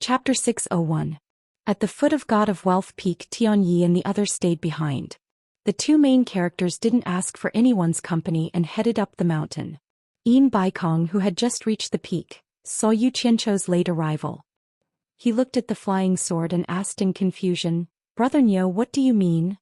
Chapter 601. At the foot of God of Wealth Peak, Tianyi and the others stayed behind. The two main characters didn't ask for anyone's company and headed up the mountain. Yin Baikong, who had just reached the peak, saw Yu Qianchou's late arrival. He looked at the flying sword and asked in confusion, "Brother Niu, what do you mean?"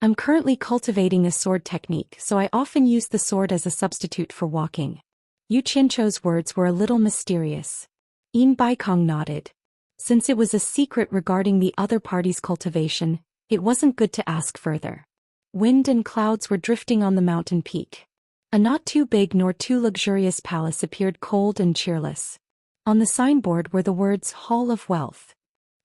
"I'm currently cultivating a sword technique, so I often use the sword as a substitute for walking." Yu Qianchou's words were a little mysterious. Yin Baikong nodded. Since it was a secret regarding the other party's cultivation, it wasn't good to ask further. Wind and clouds were drifting on the mountain peak. A not too big nor too luxurious palace appeared cold and cheerless. On the signboard were the words Hall of Wealth.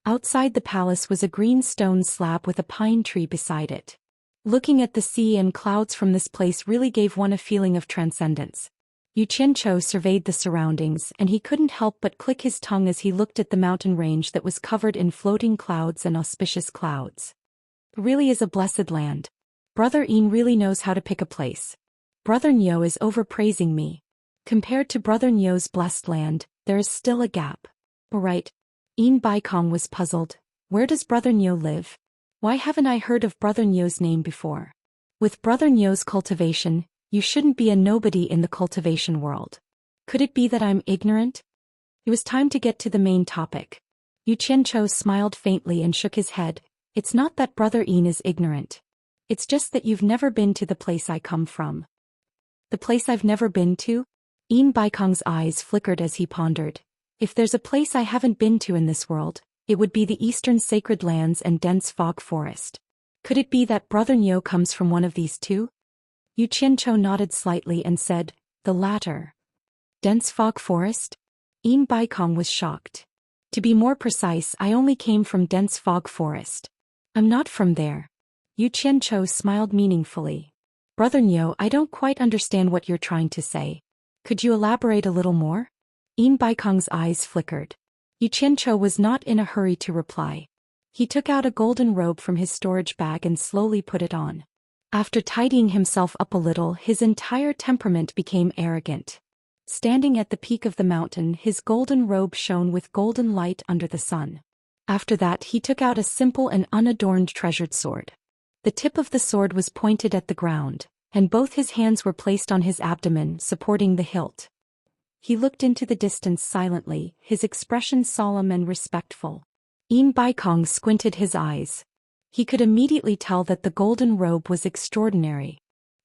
Outside the palace was a green stone slab with a pine tree beside it. Looking at the sea and clouds from this place really gave one a feeling of transcendence. Yu Qianchou surveyed the surroundings and he couldn't help but click his tongue as he looked at the mountain range that was covered in floating clouds and auspicious clouds. It really is a blessed land. Brother Yin really knows how to pick a place. Brother Niu is overpraising me. Compared to Brother Niu's blessed land, there is still a gap. Right. Yin Baikong was puzzled. Where does Brother Niu live? Why haven't I heard of Brother Niu's name before? With Brother Niu's cultivation, you shouldn't be a nobody in the cultivation world. Could it be that I'm ignorant? It was time to get to the main topic. Yu Qianchou smiled faintly and shook his head. It's not that Brother Yin is ignorant. It's just that you've never been to the place I come from. The place I've never been to? Yin Baikong's eyes flickered as he pondered. If there's a place I haven't been to in this world, it would be the eastern sacred lands and dense fog forest. Could it be that Brother Niu comes from one of these two? Yu Qianchou nodded slightly and said, "The latter." Dense fog forest? Yin Baikong was shocked. To be more precise, I only came from dense fog forest. I'm not from there. Yu Qianchou smiled meaningfully. Brother Niu, I don't quite understand what you're trying to say. Could you elaborate a little more? Yin Baikong's eyes flickered. Yu Qianchou was not in a hurry to reply. He took out a golden robe from his storage bag and slowly put it on. After tidying himself up a little, his entire temperament became arrogant. Standing at the peak of the mountain, his golden robe shone with golden light under the sun. After that, he took out a simple and unadorned treasured sword. The tip of the sword was pointed at the ground, and both his hands were placed on his abdomen, supporting the hilt. He looked into the distance silently, his expression solemn and respectful. Yin Baikong squinted his eyes. He could immediately tell that the golden robe was extraordinary.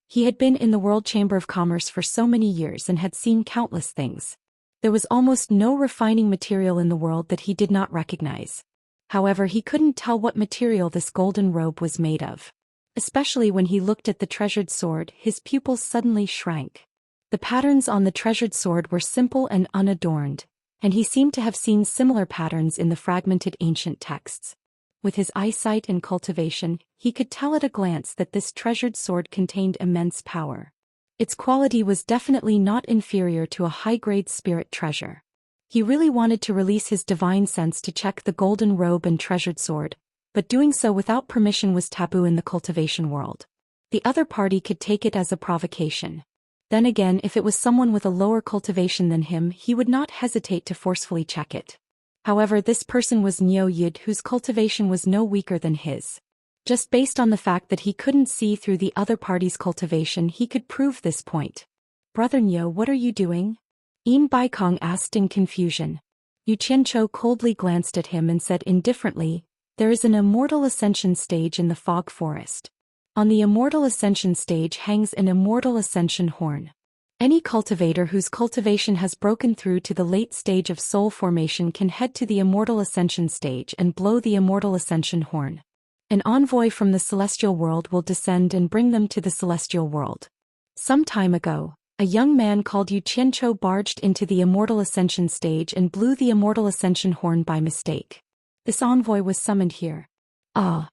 He had been in the World Chamber of Commerce for so many years and had seen countless things. There was almost no refining material in the world that he did not recognize. However, he couldn't tell what material this golden robe was made of. Especially when he looked at the treasured sword, his pupils suddenly shrank. The patterns on the treasured sword were simple and unadorned, and he seemed to have seen similar patterns in the fragmented ancient texts. With his eyesight and cultivation, he could tell at a glance that this treasured sword contained immense power. Its quality was definitely not inferior to a high-grade spirit treasure. He really wanted to release his divine sense to check the golden robe and treasured sword, but doing so without permission was taboo in the cultivation world. The other party could take it as a provocation. Then again, if it was someone with a lower cultivation than him, he would not hesitate to forcefully check it. However, this person was Niu Yid, whose cultivation was no weaker than his. Just based on the fact that he couldn't see through the other party's cultivation, he could prove this point. "Brother Niu, what are you doing?" Yin Baikong asked in confusion. Yu Qianchou coldly glanced at him and said indifferently, "There is an immortal ascension stage in the fog forest. On the immortal ascension stage hangs an immortal ascension horn. Any cultivator whose cultivation has broken through to the late stage of soul formation can head to the immortal ascension stage and blow the immortal ascension horn. An envoy from the celestial world will descend and bring them to the celestial world. Some time ago, a young man called Yu Qianchou barged into the immortal ascension stage and blew the immortal ascension horn by mistake. This envoy was summoned here." Ah!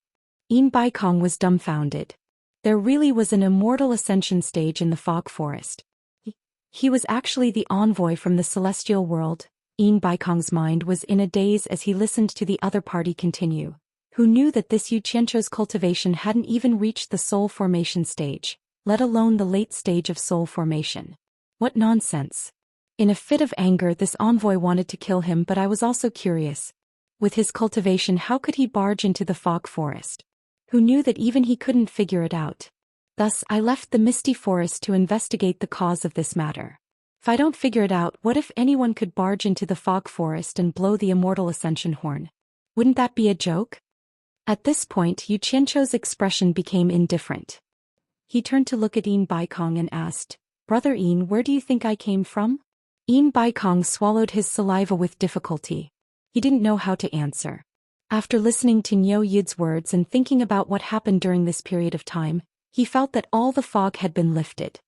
Yin Baikong was dumbfounded. There really was an immortal ascension stage in the fog forest. He was actually the envoy from the celestial world. Yin Baikong's mind was in a daze as he listened to the other party continue. Who knew that this Yu Qianchou's cultivation hadn't even reached the soul formation stage, let alone the late stage of soul formation? What nonsense! In a fit of anger, this envoy wanted to kill him, but I was also curious. With his cultivation, how could he barge into the fog forest? Who knew that even he couldn't figure it out? Thus, I left the misty forest to investigate the cause of this matter. If I don't figure it out, what if anyone could barge into the fog forest and blow the immortal ascension horn? Wouldn't that be a joke? At this point, Yu Qianqiu's expression became indifferent. He turned to look at Yin Baikong and asked, "Brother Yin, where do you think I came from?" Yin Baikong swallowed his saliva with difficulty. He didn't know how to answer. After listening to Niu Yid's words and thinking about what happened during this period of time, he felt that all the fog had been lifted.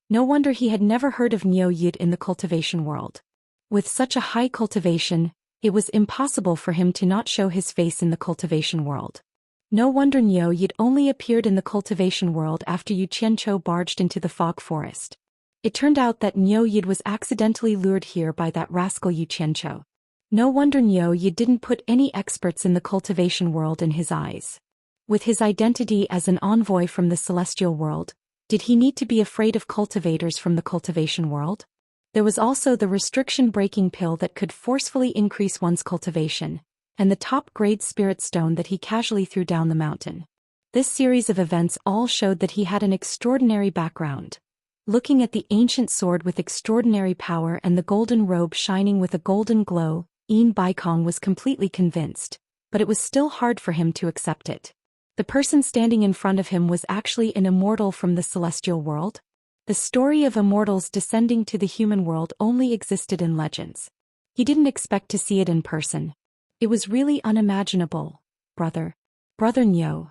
No wonder he had never heard of Niu Yid in the cultivation world. With such a high cultivation, it was impossible for him to not show his face in the cultivation world. No wonder Niu Yid only appeared in the cultivation world after Yu Qianqiu barged into the fog forest. It turned out that Niu Yid was accidentally lured here by that rascal Yu Qianqiu. No wonder Niu Yid didn't put any experts in the cultivation world in his eyes. With his identity as an envoy from the celestial world, did he need to be afraid of cultivators from the cultivation world? There was also the restriction-breaking pill that could forcefully increase one's cultivation, and the top-grade spirit stone that he casually threw down the mountain. This series of events all showed that he had an extraordinary background. Looking at the ancient sword with extraordinary power and the golden robe shining with a golden glow, Yin Baikong was completely convinced, but it was still hard for him to accept it. The person standing in front of him was actually an immortal from the celestial world. The story of immortals descending to the human world only existed in legends. He didn't expect to see it in person. It was really unimaginable. Brother Niu.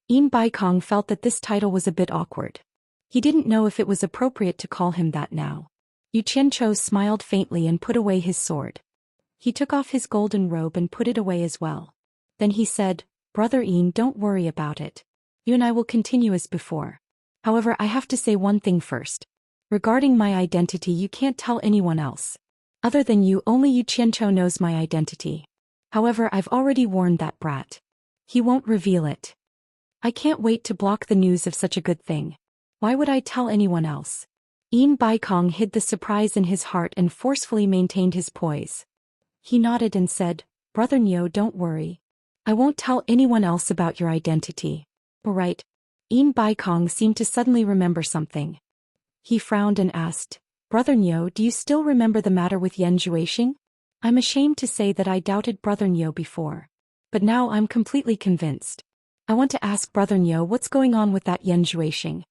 Yin Baikong felt that this title was a bit awkward. He didn't know if it was appropriate to call him that now. Yu Qianqiu smiled faintly and put away his sword. He took off his golden robe and put it away as well. Then he said, "Brother Yin, don't worry about it. You and I will continue as before. However, I have to say one thing first. Regarding my identity, you can't tell anyone else. Other than you, only Yu Qianqiu knows my identity. However, I've already warned that brat. He won't reveal it. I can't wait to block the news of such a good thing. Why would I tell anyone else?" Yin Baikong hid the surprise in his heart and forcefully maintained his poise. He nodded and said, "Brother Niu, don't worry. I won't tell anyone else about your identity." "Alright." Yin Baikong seemed to suddenly remember something. He frowned and asked, "Brother Niu, do you still remember the matter with Yan Zhuixing? I'm ashamed to say that I doubted Brother Niu before. But now I'm completely convinced. I want to ask Brother Niu what's going on with that Yan Zhuixing."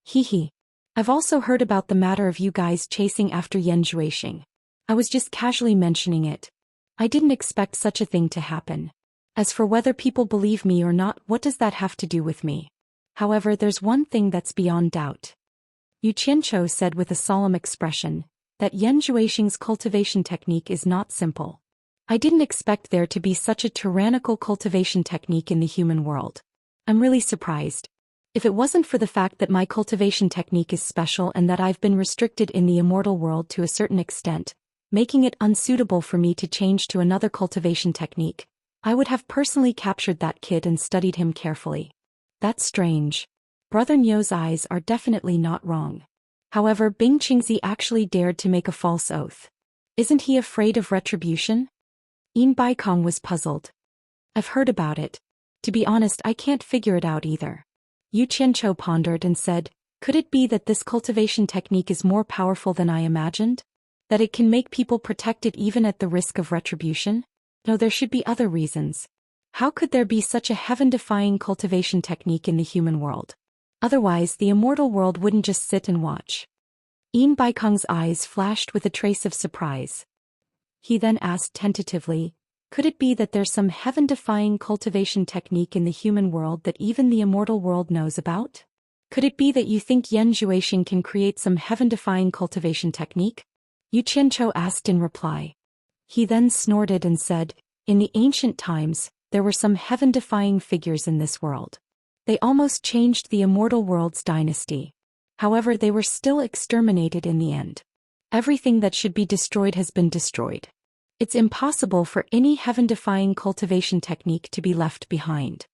"Hee. I've also heard about the matter of you guys chasing after Yan Zhuixing. I was just casually mentioning it. I didn't expect such a thing to happen. As for whether people believe me or not, what does that have to do with me? However, there's one thing that's beyond doubt." Yu Qianqiu said with a solemn expression, that Yan Zhuixing's cultivation technique is not simple. I didn't expect there to be such a tyrannical cultivation technique in the human world. I'm really surprised. If it wasn't for the fact that my cultivation technique is special and that I've been restricted in the immortal world to a certain extent, making it unsuitable for me to change to another cultivation technique, I would have personally captured that kid and studied him carefully. That's strange. Brother Niu's eyes are definitely not wrong. However, Bing Qingzi actually dared to make a false oath. Isn't he afraid of retribution? Yin Baikong was puzzled. I've heard about it. To be honest, I can't figure it out either. Yu Qianqiu pondered and said, could it be that this cultivation technique is more powerful than I imagined? That it can make people protected even at the risk of retribution? No, there should be other reasons. How could there be such a heaven-defying cultivation technique in the human world? Otherwise, the immortal world wouldn't just sit and watch. Yin Baikong's eyes flashed with a trace of surprise. He then asked tentatively, could it be that there's some heaven-defying cultivation technique in the human world that even the immortal world knows about? Could it be that you think Yan Zhuixing can create some heaven-defying cultivation technique? Yu Qianqiu asked in reply. He then snorted and said, in the ancient times, there were some heaven-defying figures in this world. They almost changed the immortal world's dynasty. However, they were still exterminated in the end. Everything that should be destroyed has been destroyed. It's impossible for any heaven-defying cultivation technique to be left behind.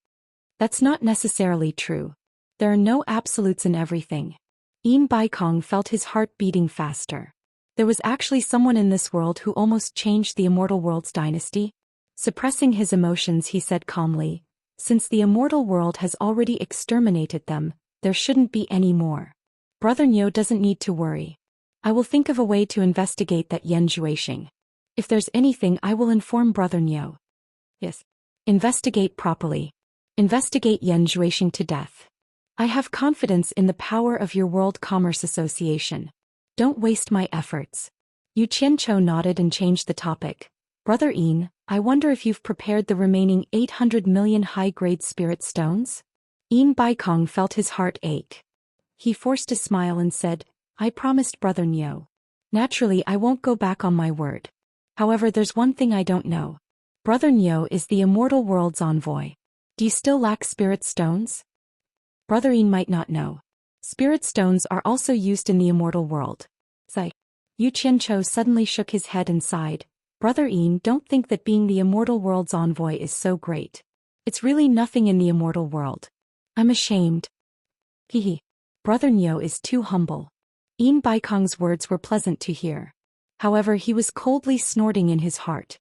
That's not necessarily true. There are no absolutes in everything. Yin Baikong felt his heart beating faster. There was actually someone in this world who almost changed the immortal world's dynasty. Suppressing his emotions, he said calmly, "Since the immortal world has already exterminated them, there shouldn't be any more. Brother Niu doesn't need to worry. I will think of a way to investigate that Yan Zhuixing. If there's anything, I will inform Brother Niu." "Yes. Investigate properly. Investigate Yan Zhuixing to death. I have confidence in the power of your World Commerce Association. Don't waste my efforts." Yu Qianzhou nodded and changed the topic. "Brother Yin, I wonder if you've prepared the remaining 800 million high-grade spirit stones?" Yin Baikong felt his heart ache. He forced a smile and said, "I promised Brother Niu. Naturally, I won't go back on my word. However, there's one thing I don't know. Brother Niu is the immortal world's envoy. Do you still lack spirit stones?" Brother Yin might not know. Spirit stones are also used in the immortal world. Sigh. Yu Qianzhou suddenly shook his head and sighed. "Brother Yin, don't think that being the immortal world's envoy is so great. It's really nothing in the immortal world. I'm ashamed." Hehe. Brother Niu is too humble. Yin Baikong's words were pleasant to hear. However, he was coldly snorting in his heart.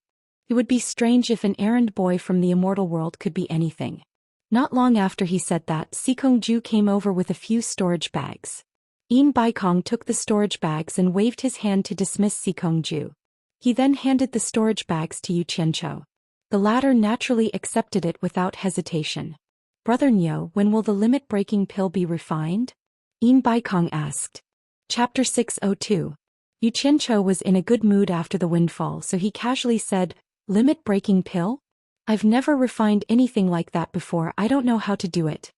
It would be strange if an errand boy from the immortal world could be anything. Not long after he said that, Sikongju came over with a few storage bags. Yin Baikong took the storage bags and waved his hand to dismiss Sikongju. He then handed the storage bags to Yu Qianzhou. The latter naturally accepted it without hesitation. "Brother Niu, when will the limit-breaking pill be refined?" Yin Baikong asked. Chapter 602. Yu Qianzhou was in a good mood after the windfall, so he casually said, "Limit-breaking pill? I've never refined anything like that before. I don't know how to do it."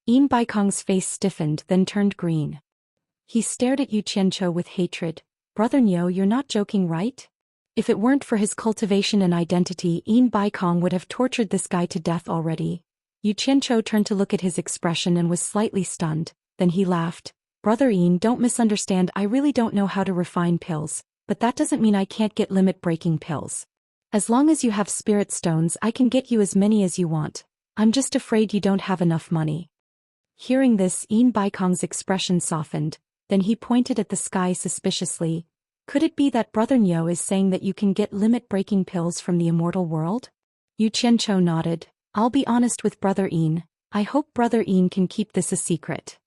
Yin Baikong's face stiffened, then turned green. He stared at Yu Qianzhou with hatred. "Brother Niu, you're not joking, right?" If it weren't for his cultivation and identity, Yin Baikong would have tortured this guy to death already. Yu Qianzhou turned to look at his expression and was slightly stunned. Then he laughed. "Brother Yin, don't misunderstand. I really don't know how to refine pills, but that doesn't mean I can't get limit-breaking pills. As long as you have spirit stones, I can get you as many as you want. I'm just afraid you don't have enough money." Hearing this, Yin Baikong's expression softened. Then he pointed at the sky suspiciously. "Could it be that Brother Niu is saying that you can get limit-breaking pills from the immortal world?" Yu Qianzhou nodded. "I'll be honest with Brother Yin. I hope Brother Yin can keep this a secret."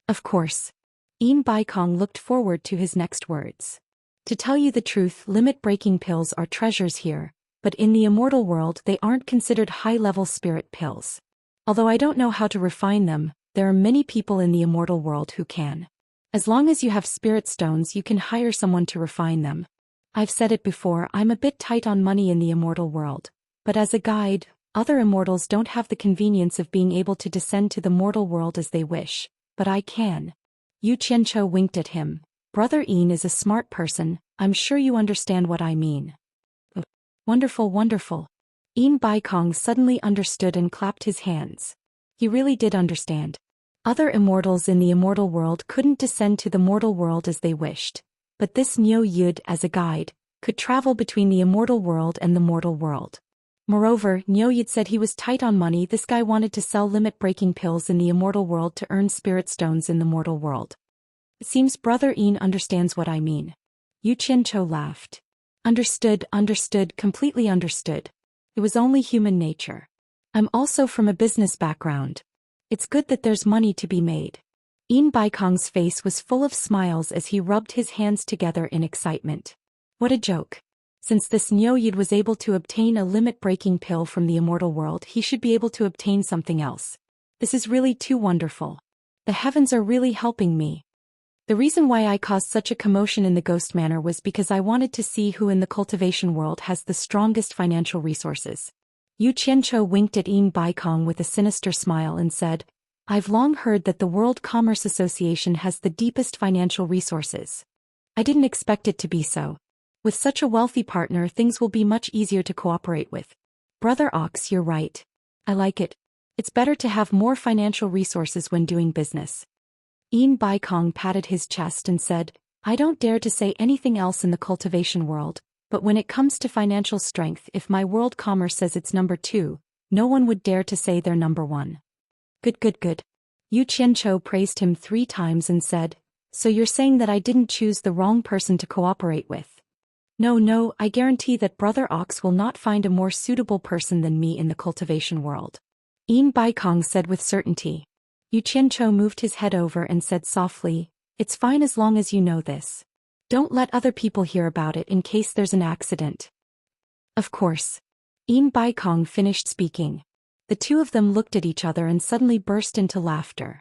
"Of course." Yin Baikong looked forward to his next words. "To tell you the truth, limit-breaking pills are treasures here, but in the immortal world they aren't considered high-level spirit pills. Although I don't know how to refine them, there are many people in the immortal world who can. As long as you have spirit stones, you can hire someone to refine them. I've said it before, I'm a bit tight on money in the immortal world, but as a guide, other immortals don't have the convenience of being able to descend to the mortal world as they wish, but I can." Yu Qianzhou winked at him. "Brother Yin is a smart person, I'm sure you understand what I mean." "Oh, wonderful, wonderful." Yin Baikong suddenly understood and clapped his hands. He really did understand. Other immortals in the immortal world couldn't descend to the mortal world as they wished, but this Niu Yud, as a guide, could travel between the immortal world and the mortal world. Moreover, Niu Yud said he was tight on money. This guy wanted to sell limit-breaking pills in the immortal world to earn spirit stones in the mortal world. It seems Brother Yin understands what I mean. Yu Qianzhou laughed. Understood, completely understood. It was only human nature. I'm also from a business background. It's good that there's money to be made. Yin Baikong's face was full of smiles as he rubbed his hands together in excitement. What a joke. Since this Niu Yud was able to obtain a limit-breaking pill from the immortal world, he should be able to obtain something else. This is really too wonderful. The heavens are really helping me. The reason why I caused such a commotion in the Ghost Manor was because I wanted to see who in the cultivation world has the strongest financial resources. Yu Qianzhou winked at Yin Baikong with a sinister smile and said, "I've long heard that the World Commerce Association has the deepest financial resources. I didn't expect it to be so. With such a wealthy partner, things will be much easier to cooperate with." "Brother Ox, you're right. I like it. It's better to have more financial resources when doing business." Yin Baikong patted his chest and said, "I don't dare to say anything else in the cultivation world, but when it comes to financial strength, if my world commerce says it's number 2, no one would dare to say they're number 1. Good. Yu Qianzhou praised him 3 times and said, "So you're saying that I didn't choose the wrong person to cooperate with?" No, I guarantee that Brother Ox will not find a more suitable person than me in the cultivation world. Yin Baikong said with certainty. Yu Qianzhou moved his head over and said softly, "It's fine as long as you know this. Don't let other people hear about it in case there's an accident." Of course. Yin Baikong finished speaking. The two of them looked at each other and suddenly burst into laughter.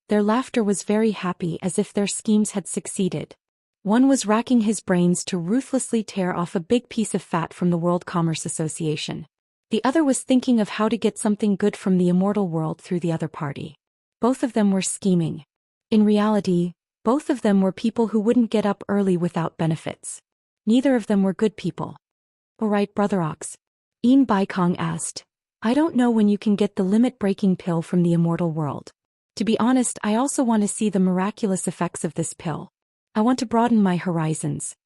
Their laughter was very happy, as if their schemes had succeeded. One was racking his brains to ruthlessly tear off a big piece of fat from the World Commerce Association. The other was thinking of how to get something good from the immortal world through the other party. Both of them were scheming. In reality, both of them were people who wouldn't get up early without benefits. Neither of them were good people. "All right, Brother Ox," Yin Baikong asked, "I don't know when you can get the limit-breaking pill from the immortal world. To be honest, I also want to see the miraculous effects of this pill. I want to broaden my horizons."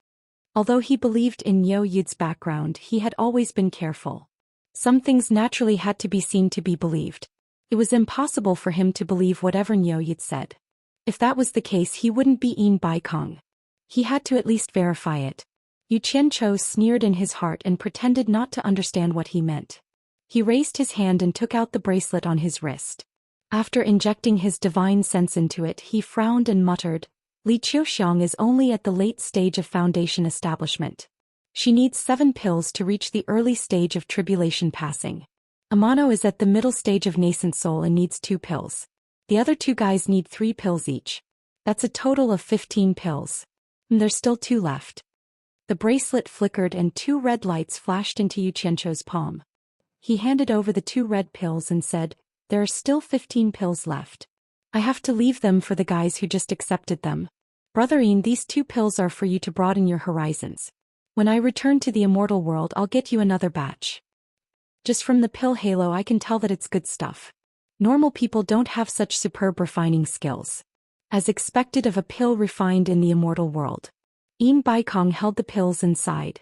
Although he believed in Niu Yid's background, he had always been careful. Some things naturally had to be seen to be believed. It was impossible for him to believe whatever Niu Yid said. If that was the case, he wouldn't be Yin Baikong. He had to at least verify it. Yu Qianzhou sneered in his heart and pretended not to understand what he meant. He raised his hand and took out the bracelet on his wrist. After injecting his divine sense into it, he frowned and muttered, "Li Qiuxiang is only at the late stage of foundation establishment. She needs 7 pills to reach the early stage of tribulation passing. Amano is at the middle stage of nascent soul and needs 2 pills. The other 2 guys need 3 pills each. That's a total of 15 pills. And there's still 2 left." The bracelet flickered and 2 red lights flashed into Yu Qianzhou's palm. He handed over the 2 red pills and said, "There are still 15 pills left. I have to leave them for the guys who just accepted them. Brother Yin, these 2 pills are for you to broaden your horizons. When I return to the immortal world, I'll get you another batch. Just from the pill halo I can tell that it's good stuff. Normal people don't have such superb refining skills. As expected of a pill refined in the immortal world." Yin Baikong held the pills inside.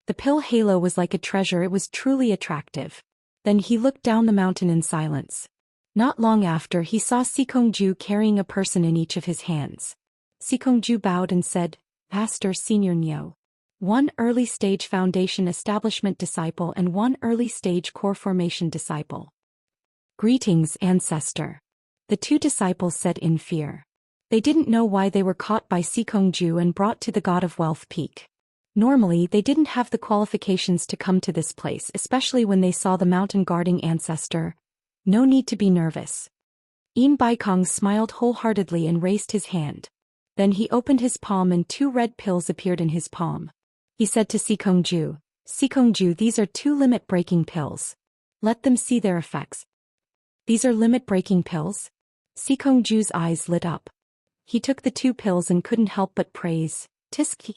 The pill halo was like a treasure, it was truly attractive. Then he looked down the mountain in silence. Not long after, he saw Sikongju carrying a person in each of his hands. Sikongju bowed and said, "Pastor Senior Niu. 1 early-stage foundation establishment disciple and 1 early-stage core formation disciple." "Greetings, ancestor," the 2 disciples said in fear. They didn't know why they were caught by Sikongju and brought to the God of Wealth Peak. Normally, they didn't have the qualifications to come to this place, especially when they saw the mountain guarding ancestor. No need to be nervous. Yin Baikong smiled wholeheartedly and raised his hand. Then he opened his palm and 2 red pills appeared in his palm. He said to Sikongju, "Sikongju, these are 2 limit-breaking pills. Let them see their effects." "These are limit-breaking pills?" Sikongju's eyes lit up. He took the 2 pills and couldn't help but praise, "Tiski.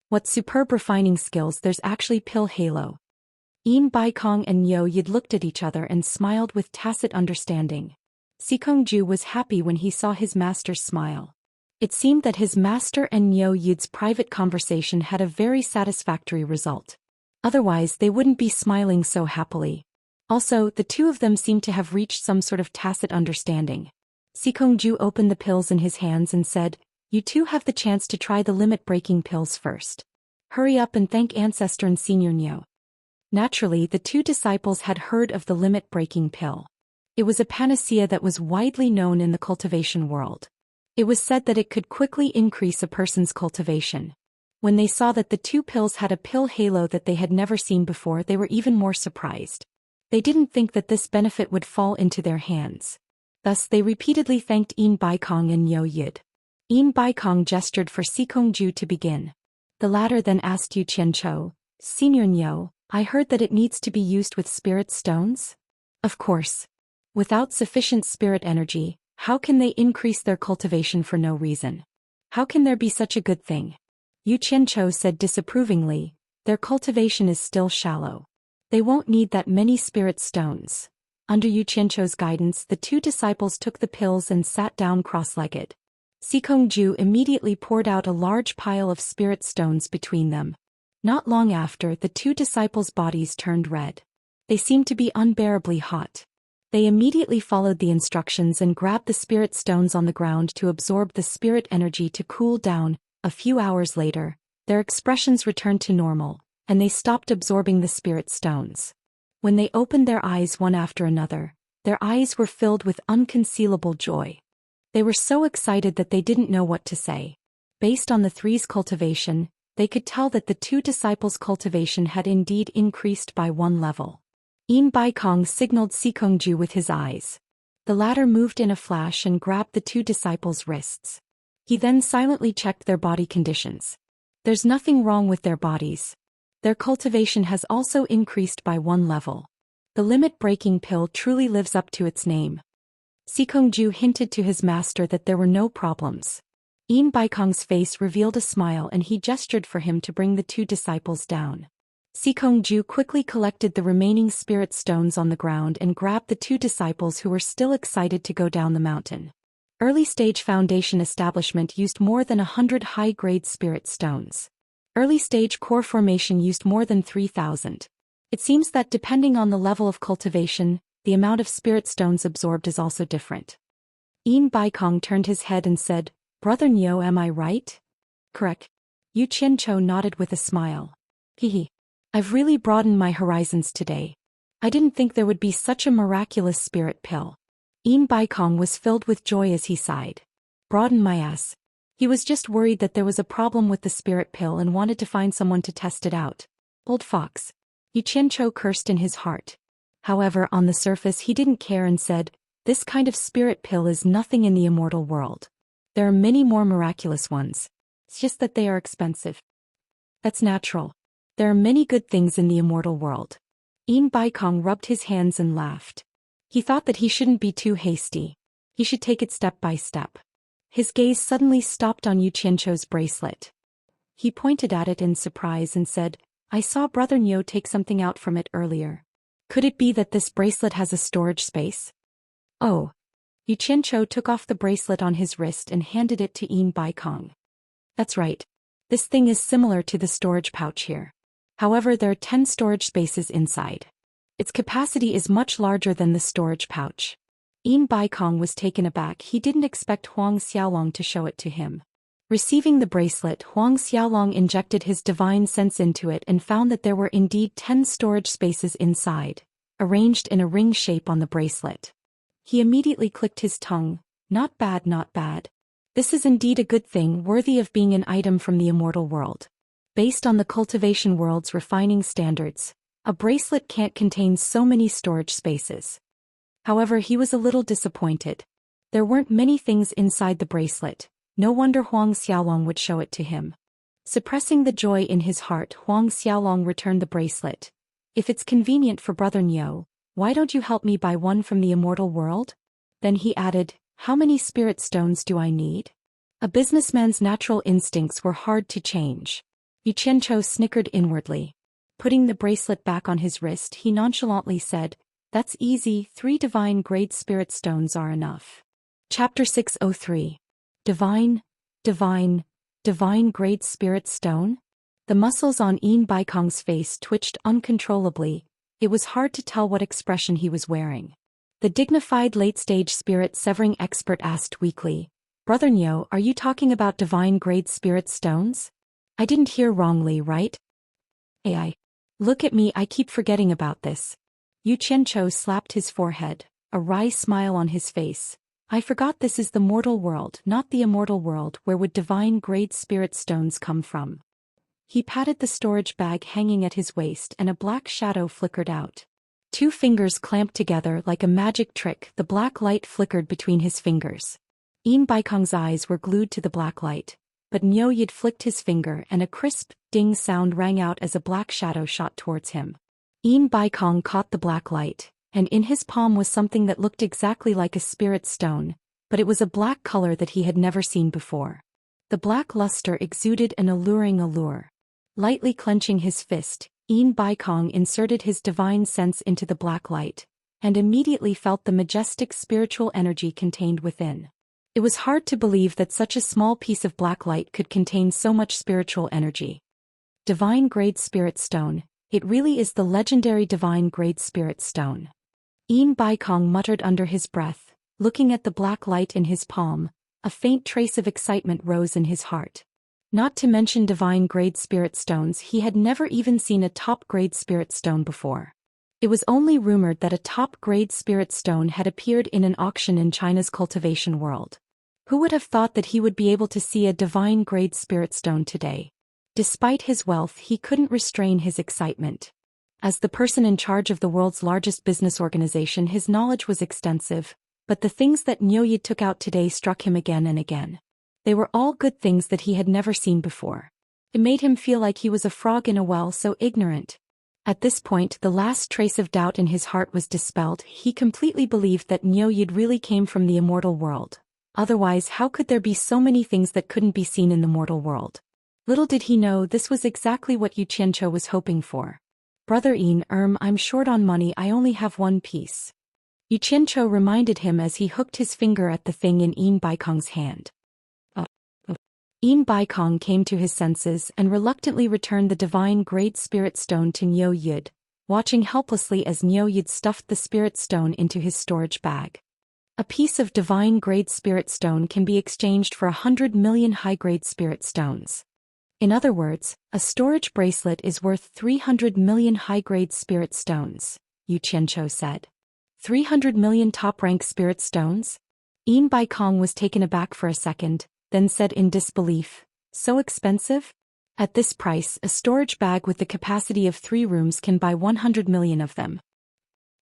What superb refining skills, there's actually pill halo." Yin Baikong and Niu Yid looked at each other and smiled with tacit understanding. Sikongju was happy when he saw his master's smile. It seemed that his master and Niu Yid's private conversation had a very satisfactory result. Otherwise, they wouldn't be smiling so happily. Also, the 2 of them seemed to have reached some sort of tacit understanding. Sikongju opened the pills in his hands and said, "You 2 have the chance to try the limit-breaking pills first. Hurry up and thank Ancestor and Senior Niu." Naturally, the 2 disciples had heard of the limit-breaking pill. It was a panacea that was widely known in the cultivation world. It was said that it could quickly increase a person's cultivation. When they saw that the 2 pills had a pill halo that they had never seen before, they were even more surprised. They didn't think that this benefit would fall into their hands. Thus, they repeatedly thanked Yin Baikong and Niu Yid. Yin Baikong gestured for Sikongju to begin. The latter then asked Yu Qianzhou, "Senior Niu, I heard that it needs to be used with spirit stones?" "Of course. Without sufficient spirit energy, how can they increase their cultivation for no reason? How can there be such a good thing?" Yu Qianzhou said disapprovingly, "Their cultivation is still shallow. They won't need that many spirit stones." Under Yu Qianzhou's guidance, the 2 disciples took the pills and sat down cross-legged. Sikongju immediately poured out a large pile of spirit stones between them. Not long after, the 2 disciples' bodies turned red. They seemed to be unbearably hot. They immediately followed the instructions and grabbed the spirit stones on the ground to absorb the spirit energy to cool down. A few hours later, their expressions returned to normal. and they stopped absorbing the spirit stones. When they opened their eyes one after another, their eyes were filled with unconcealable joy. They were so excited that they didn't know what to say. Based on the three's cultivation, they could tell that the two disciples' cultivation had indeed increased by one level. Yin Baikong signaled Sikongju with his eyes. The latter moved in a flash and grabbed the two disciples' wrists. He then silently checked their body conditions. There's nothing wrong with their bodies. Their cultivation has also increased by one level. The limit-breaking pill truly lives up to its name. Sikongju hinted to his master that there were no problems. Yin Baikong's face revealed a smile and he gestured for him to bring the two disciples down. Sikongju quickly collected the remaining spirit stones on the ground and grabbed the two disciples who were still excited to go down the mountain. Early-stage foundation establishment used more than 100 high-grade spirit stones. Early-stage core formation used more than 3,000. It seems that depending on the level of cultivation, the amount of spirit stones absorbed is also different. Yin Baikong turned his head and said, "Brother Niu, am I right?" "Correct." Yu Qiancho nodded with a smile. "Hehe. I've really broadened my horizons today. I didn't think there would be such a miraculous spirit pill." Yin Baikong was filled with joy as he sighed. "Broaden my ass." He was just worried that there was a problem with the spirit pill and wanted to find someone to test it out. Old fox. Yu Qiancho cursed in his heart. However, on the surface he didn't care and said, "This kind of spirit pill is nothing in the immortal world. There are many more miraculous ones. It's just that they are expensive." "That's natural. There are many good things in the immortal world." Yin Baikong rubbed his hands and laughed. He thought that he shouldn't be too hasty. He should take it step by step. His gaze suddenly stopped on Yu Qiancho's bracelet. He pointed at it in surprise and said, "I saw Brother Niu take something out from it earlier. Could it be that this bracelet has a storage space?" "Oh." Yu Qiancho took off the bracelet on his wrist and handed it to Yin Baikong. "That's right. This thing is similar to the storage pouch here. However, there are 10 storage spaces inside. Its capacity is much larger than the storage pouch." Yin Baikong was taken aback. He didn't expect Huang Xiaolong to show it to him. Receiving the bracelet, Huang Xiaolong injected his divine sense into it and found that there were indeed 10 storage spaces inside, arranged in a ring shape on the bracelet. He immediately clicked his tongue. "Not bad, not bad. This is indeed a good thing, worthy of being an item from the immortal world. Based on the cultivation world's refining standards, a bracelet can't contain so many storage spaces." However, he was a little disappointed. There weren't many things inside the bracelet. No wonder Huang Xiaolong would show it to him. Suppressing the joy in his heart, Huang Xiaolong returned the bracelet. "If it's convenient for Brother Niu, why don't you help me buy one from the immortal world?" Then he added, "How many spirit stones do I need?" A businessman's natural instincts were hard to change. Yu Qiancho snickered inwardly. Putting the bracelet back on his wrist, he nonchalantly said, "That's easy, 3 divine-grade spirit stones are enough." Chapter 603. Divine grade spirit stone? The muscles on Yin Baikong's face twitched uncontrollably. It was hard to tell what expression he was wearing. The dignified late-stage spirit-severing expert asked weakly, "Brother Niu, are you talking about divine-grade spirit stones? I didn't hear wrongly, right?" "AI. Look at me, I keep forgetting about this." Yu Qiancho slapped his forehead, a wry smile on his face. "I forgot this is the mortal world, not the immortal world. Where would divine-grade spirit stones come from?" He patted the storage bag hanging at his waist and a black shadow flickered out. 2 fingers clamped together like a magic trick. The black light flickered between his fingers. Yin Baikong's eyes were glued to the black light, but Niu Yid flicked his finger and a crisp, ding sound rang out as a black shadow shot towards him. Yin Baikong caught the black light, and in his palm was something that looked exactly like a spirit stone, but it was a black color that he had never seen before. The black luster exuded an alluring allure. Lightly clenching his fist, Yin Baikong inserted his divine sense into the black light, and immediately felt the majestic spiritual energy contained within. It was hard to believe that such a small piece of black light could contain so much spiritual energy. Divine-grade spirit stone. It really is the legendary divine-grade spirit stone. Yin Baikong muttered under his breath, looking at the black light in his palm. A faint trace of excitement rose in his heart. Not to mention divine-grade spirit stones, he had never even seen a top-grade spirit stone before. It was only rumored that a top-grade spirit stone had appeared in an auction in China's cultivation world. Who would have thought that he would be able to see a divine-grade spirit stone today? Despite his wealth, he couldn't restrain his excitement. As the person in charge of the world's largest business organization, his knowledge was extensive, but the things that Nyoyi took out today struck him again and again. They were all good things that he had never seen before. It made him feel like he was a frog in a well, so ignorant. At this point, the last trace of doubt in his heart was dispelled. He completely believed that Nyoyi really came from the immortal world. Otherwise, how could there be so many things that couldn't be seen in the mortal world? Little did he know this was exactly what Yu Qianzhou was hoping for. Brother Yin, I'm short on money, I only have one piece. Yu Qianzhou reminded him as he hooked his finger at the thing in Yin Baikong's hand. Yin Baikong came to his senses and reluctantly returned the divine-grade spirit stone to Niu Yid, watching helplessly as Niu Yid stuffed the spirit stone into his storage bag. A piece of divine-grade spirit stone can be exchanged for 100 million high-grade spirit stones. In other words, a storage bracelet is worth 300 million high-grade spirit stones, Yu Qianzhou said. 300 million top-rank spirit stones? Yin Baikong was taken aback for a second, then said in disbelief, so expensive? At this price, a storage bag with the capacity of 3 rooms can buy 100 million of them.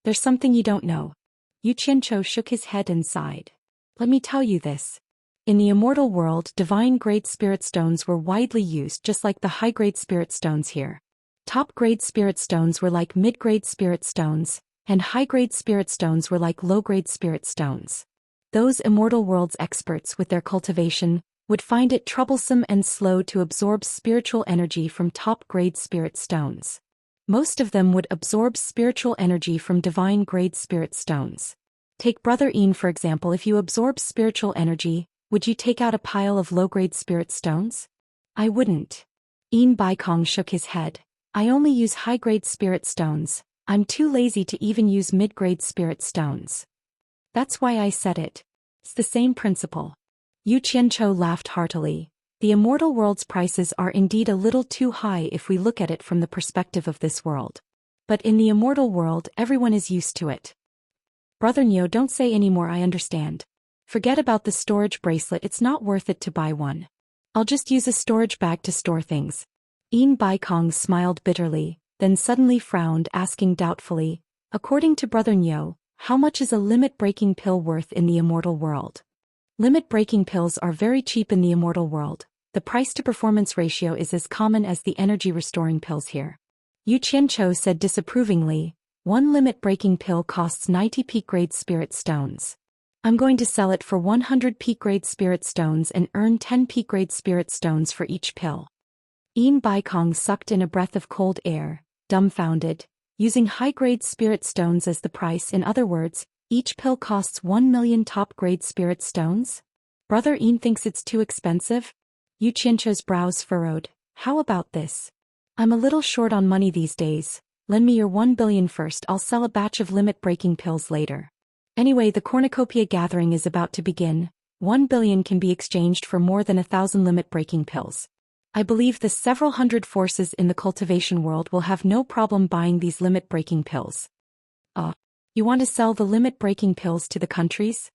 There's something you don't know. Yu Qianzhou shook his head and sighed. Let me tell you this. In the immortal world, divine-grade spirit stones were widely used just like the high-grade spirit stones here. Top-grade spirit stones were like mid-grade spirit stones, and high-grade spirit stones were like low-grade spirit stones. Those immortal world's experts with their cultivation would find it troublesome and slow to absorb spiritual energy from top-grade spirit stones. Most of them would absorb spiritual energy from divine-grade spirit stones. Take Brother Yin for example. If you absorb spiritual energy, would you take out a pile of low-grade spirit stones? I wouldn't. Yin Baikong shook his head. I only use high-grade spirit stones. I'm too lazy to even use mid-grade spirit stones. That's why I said it. It's the same principle. Yu Qianzhou laughed heartily. The immortal world's prices are indeed a little too high if we look at it from the perspective of this world. But in the immortal world, everyone is used to it. Brother Nyo, don't say any more, I understand. Forget about the storage bracelet, it's not worth it to buy one. I'll just use a storage bag to store things. Yin Baikong smiled bitterly, then suddenly frowned, asking doubtfully, according to Brother Nyo, how much is a limit-breaking pill worth in the immortal world? Limit-breaking pills are very cheap in the immortal world. The price-to-performance ratio is as common as the energy-restoring pills here. Yu Qianzhou said disapprovingly, one limit-breaking pill costs 90 peak-grade spirit stones. I'm going to sell it for 100 peak-grade spirit stones and earn 10 peak-grade spirit stones for each pill. Yin Baikong sucked in a breath of cold air, dumbfounded. Using high-grade spirit stones as the price, in other words, each pill costs 1 million top-grade spirit stones? Brother Yin thinks it's too expensive? Yu Qianzhou's brows furrowed. How about this? I'm a little short on money these days. Lend me your 1 billion first, I'll sell a batch of limit-breaking pills later. Anyway, the cornucopia gathering is about to begin. 1 billion can be exchanged for more than 1,000 limit-breaking pills. I believe the several hundred forces in the cultivation world will have no problem buying these limit-breaking pills. You want to sell the limit-breaking pills to the countries?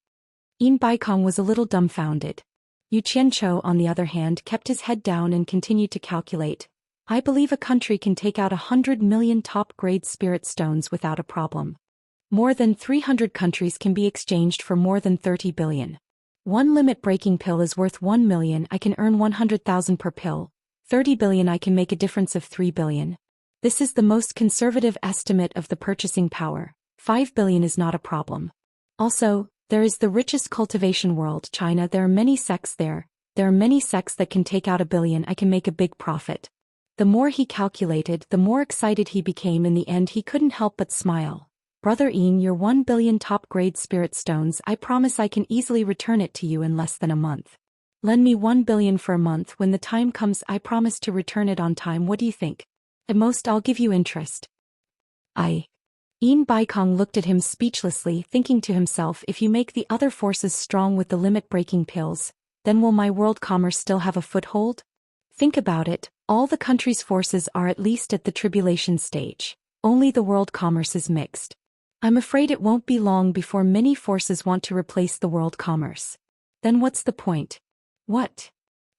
Yin Baikong was a little dumbfounded. Yu Qianzhou, on the other hand, kept his head down and continued to calculate. I believe a country can take out 100 million top-grade spirit stones without a problem. More than 300 countries can be exchanged for more than 30 billion. One limit-breaking pill is worth 1 million, I can earn 100,000 per pill. 30 billion, I can make a difference of 3 billion. This is the most conservative estimate of the purchasing power. 5 billion is not a problem. Also, there is the richest cultivation world, China. There are many sects there. There are many sects that can take out 1 billion, I can make a big profit. The more he calculated, the more excited he became. In the end, he couldn't help but smile. Brother Yin, your 1 billion top-grade spirit stones, I promise I can easily return it to you in less than a month. Lend me 1 billion for a month. When the time comes, I promise to return it on time. What do you think? At most, I'll give you interest. Yin Baikong looked at him speechlessly, thinking to himself, if you make the other forces strong with the limit-breaking pills, then will my world commerce still have a foothold? Think about it, all the country's forces are at least at the tribulation stage. Only the world commerce is mixed. I'm afraid it won't be long before many forces want to replace the world commerce. Then what's the point? What?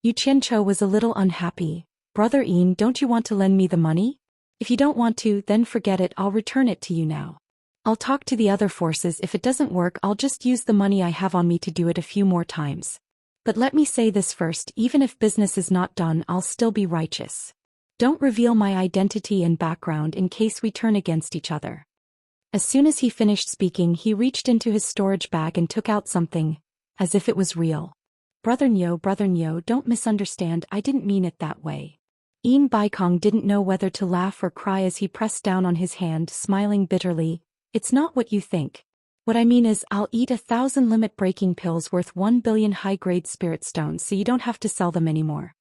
Xianxia was a little unhappy. Brother Ian, don't you want to lend me the money? If you don't want to, then forget it, I'll return it to you now. I'll talk to the other forces, if it doesn't work I'll just use the money I have on me to do it a few more times. But let me say this first, even if business is not done I'll still be righteous. Don't reveal my identity and background in case we turn against each other. As soon as he finished speaking he reached into his storage bag and took out something, as if it was real. Brother Nyo, don't misunderstand, I didn't mean it that way. Ian Baikong didn't know whether to laugh or cry as he pressed down on his hand, smiling bitterly. It's not what you think. What I mean is I'll eat 1,000 limit-breaking pills worth 1 billion high-grade spirit stones so you don't have to sell them anymore.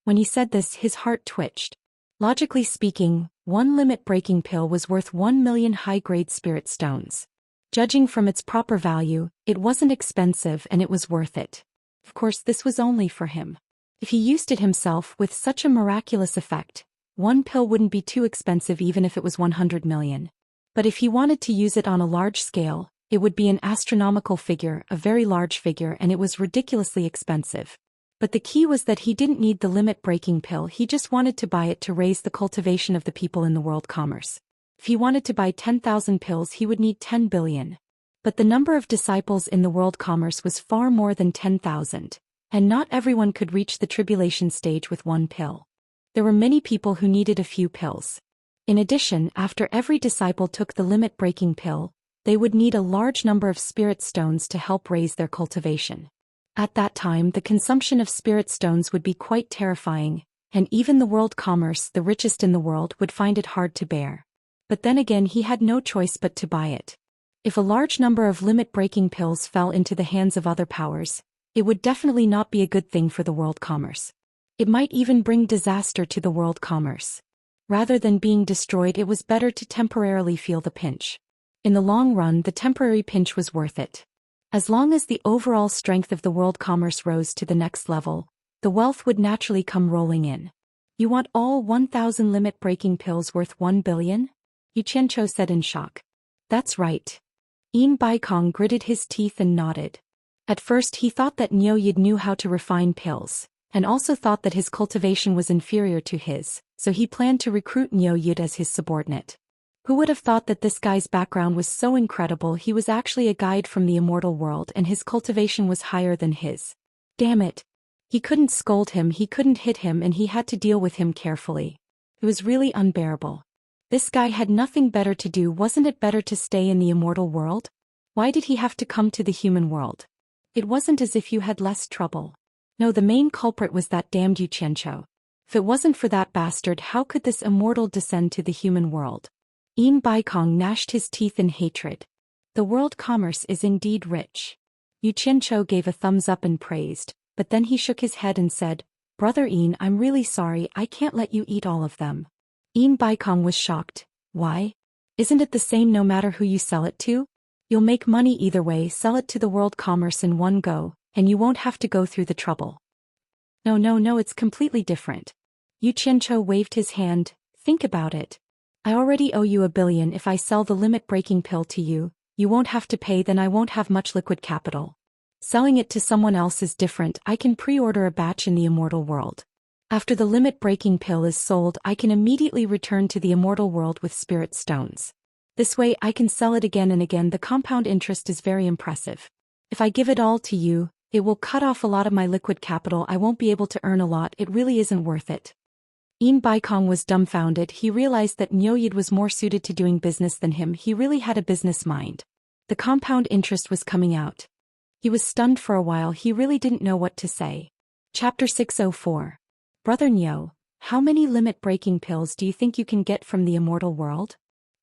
When he said this his heart twitched. Logically speaking, one limit-breaking pill was worth 1 million high-grade spirit stones. Judging from its proper value, it wasn't expensive and it was worth it. Of course this was only for him. If he used it himself with such a miraculous effect, one pill wouldn't be too expensive even if it was 100 million. But if he wanted to use it on a large scale, it would be an astronomical figure, a very large figure, and it was ridiculously expensive. But the key was that he didn't need the limit-breaking pill, he just wanted to buy it to raise the cultivation of the people in the world commerce. If he wanted to buy 10,000 pills he would need 10 billion. But the number of disciples in the world commerce was far more than 10,000. And not everyone could reach the tribulation stage with one pill. There were many people who needed a few pills. In addition, after every disciple took the limit-breaking pill, they would need a large number of spirit stones to help raise their cultivation. At that time the consumption of spirit stones would be quite terrifying, and even the world commerce, the richest in the world, would find it hard to bear. But then again he had no choice but to buy it. If a large number of limit-breaking pills fell into the hands of other powers, it would definitely not be a good thing for the world commerce. It might even bring disaster to the world commerce. Rather than being destroyed it was better to temporarily feel the pinch. In the long run the temporary pinch was worth it. As long as the overall strength of the world commerce rose to the next level, the wealth would naturally come rolling in. You want all 1,000 limit-breaking pills worth 1 billion? Xianxia said in shock. That's right. Ian Baikong gritted his teeth and nodded. At first he thought that Nyoyid knew how to refine pills, and also thought that his cultivation was inferior to his, so he planned to recruit Nyoyid as his subordinate. Who would have thought that this guy's background was so incredible? He was actually a guide from the immortal world and his cultivation was higher than his. Damn it. He couldn't scold him, he couldn't hit him, and he had to deal with him carefully. It was really unbearable. This guy had nothing better to do. Wasn't it better to stay in the immortal world? Why did he have to come to the human world? It wasn't as if you had less trouble. No, the main culprit was that damned Xianxia. If it wasn't for that bastard, how could this immortal descend to the human world? Ian Baikong gnashed his teeth in hatred. The world commerce is indeed rich. Xianxia gave a thumbs up and praised, but then he shook his head and said, Brother Ian, I'm really sorry, I can't let you eat all of them. Ian Baikong was shocked. Why? Isn't it the same no matter who you sell it to? You'll make money either way, sell it to the world commerce in one go, and you won't have to go through the trouble. No, it's completely different. Xianxia waved his hand. Think about it. I already owe you 1 billion. If I sell the limit-breaking pill to you, you won't have to pay, then I won't have much liquid capital. Selling it to someone else is different. I can pre-order a batch in the immortal world. After the limit-breaking pill is sold, I can immediately return to the immortal world with spirit stones. This way I can sell it again and again. The compound interest is very impressive. If I give it all to you, it will cut off a lot of my liquid capital. I won't be able to earn a lot. It really isn't worth it. Ian Baikong was dumbfounded. He realized that Nyoyid was more suited to doing business than him. He really had a business mind. The compound interest was coming out. He was stunned for a while. He really didn't know what to say. Chapter 604. Brother Nyo, how many limit-breaking pills do you think you can get from the immortal world?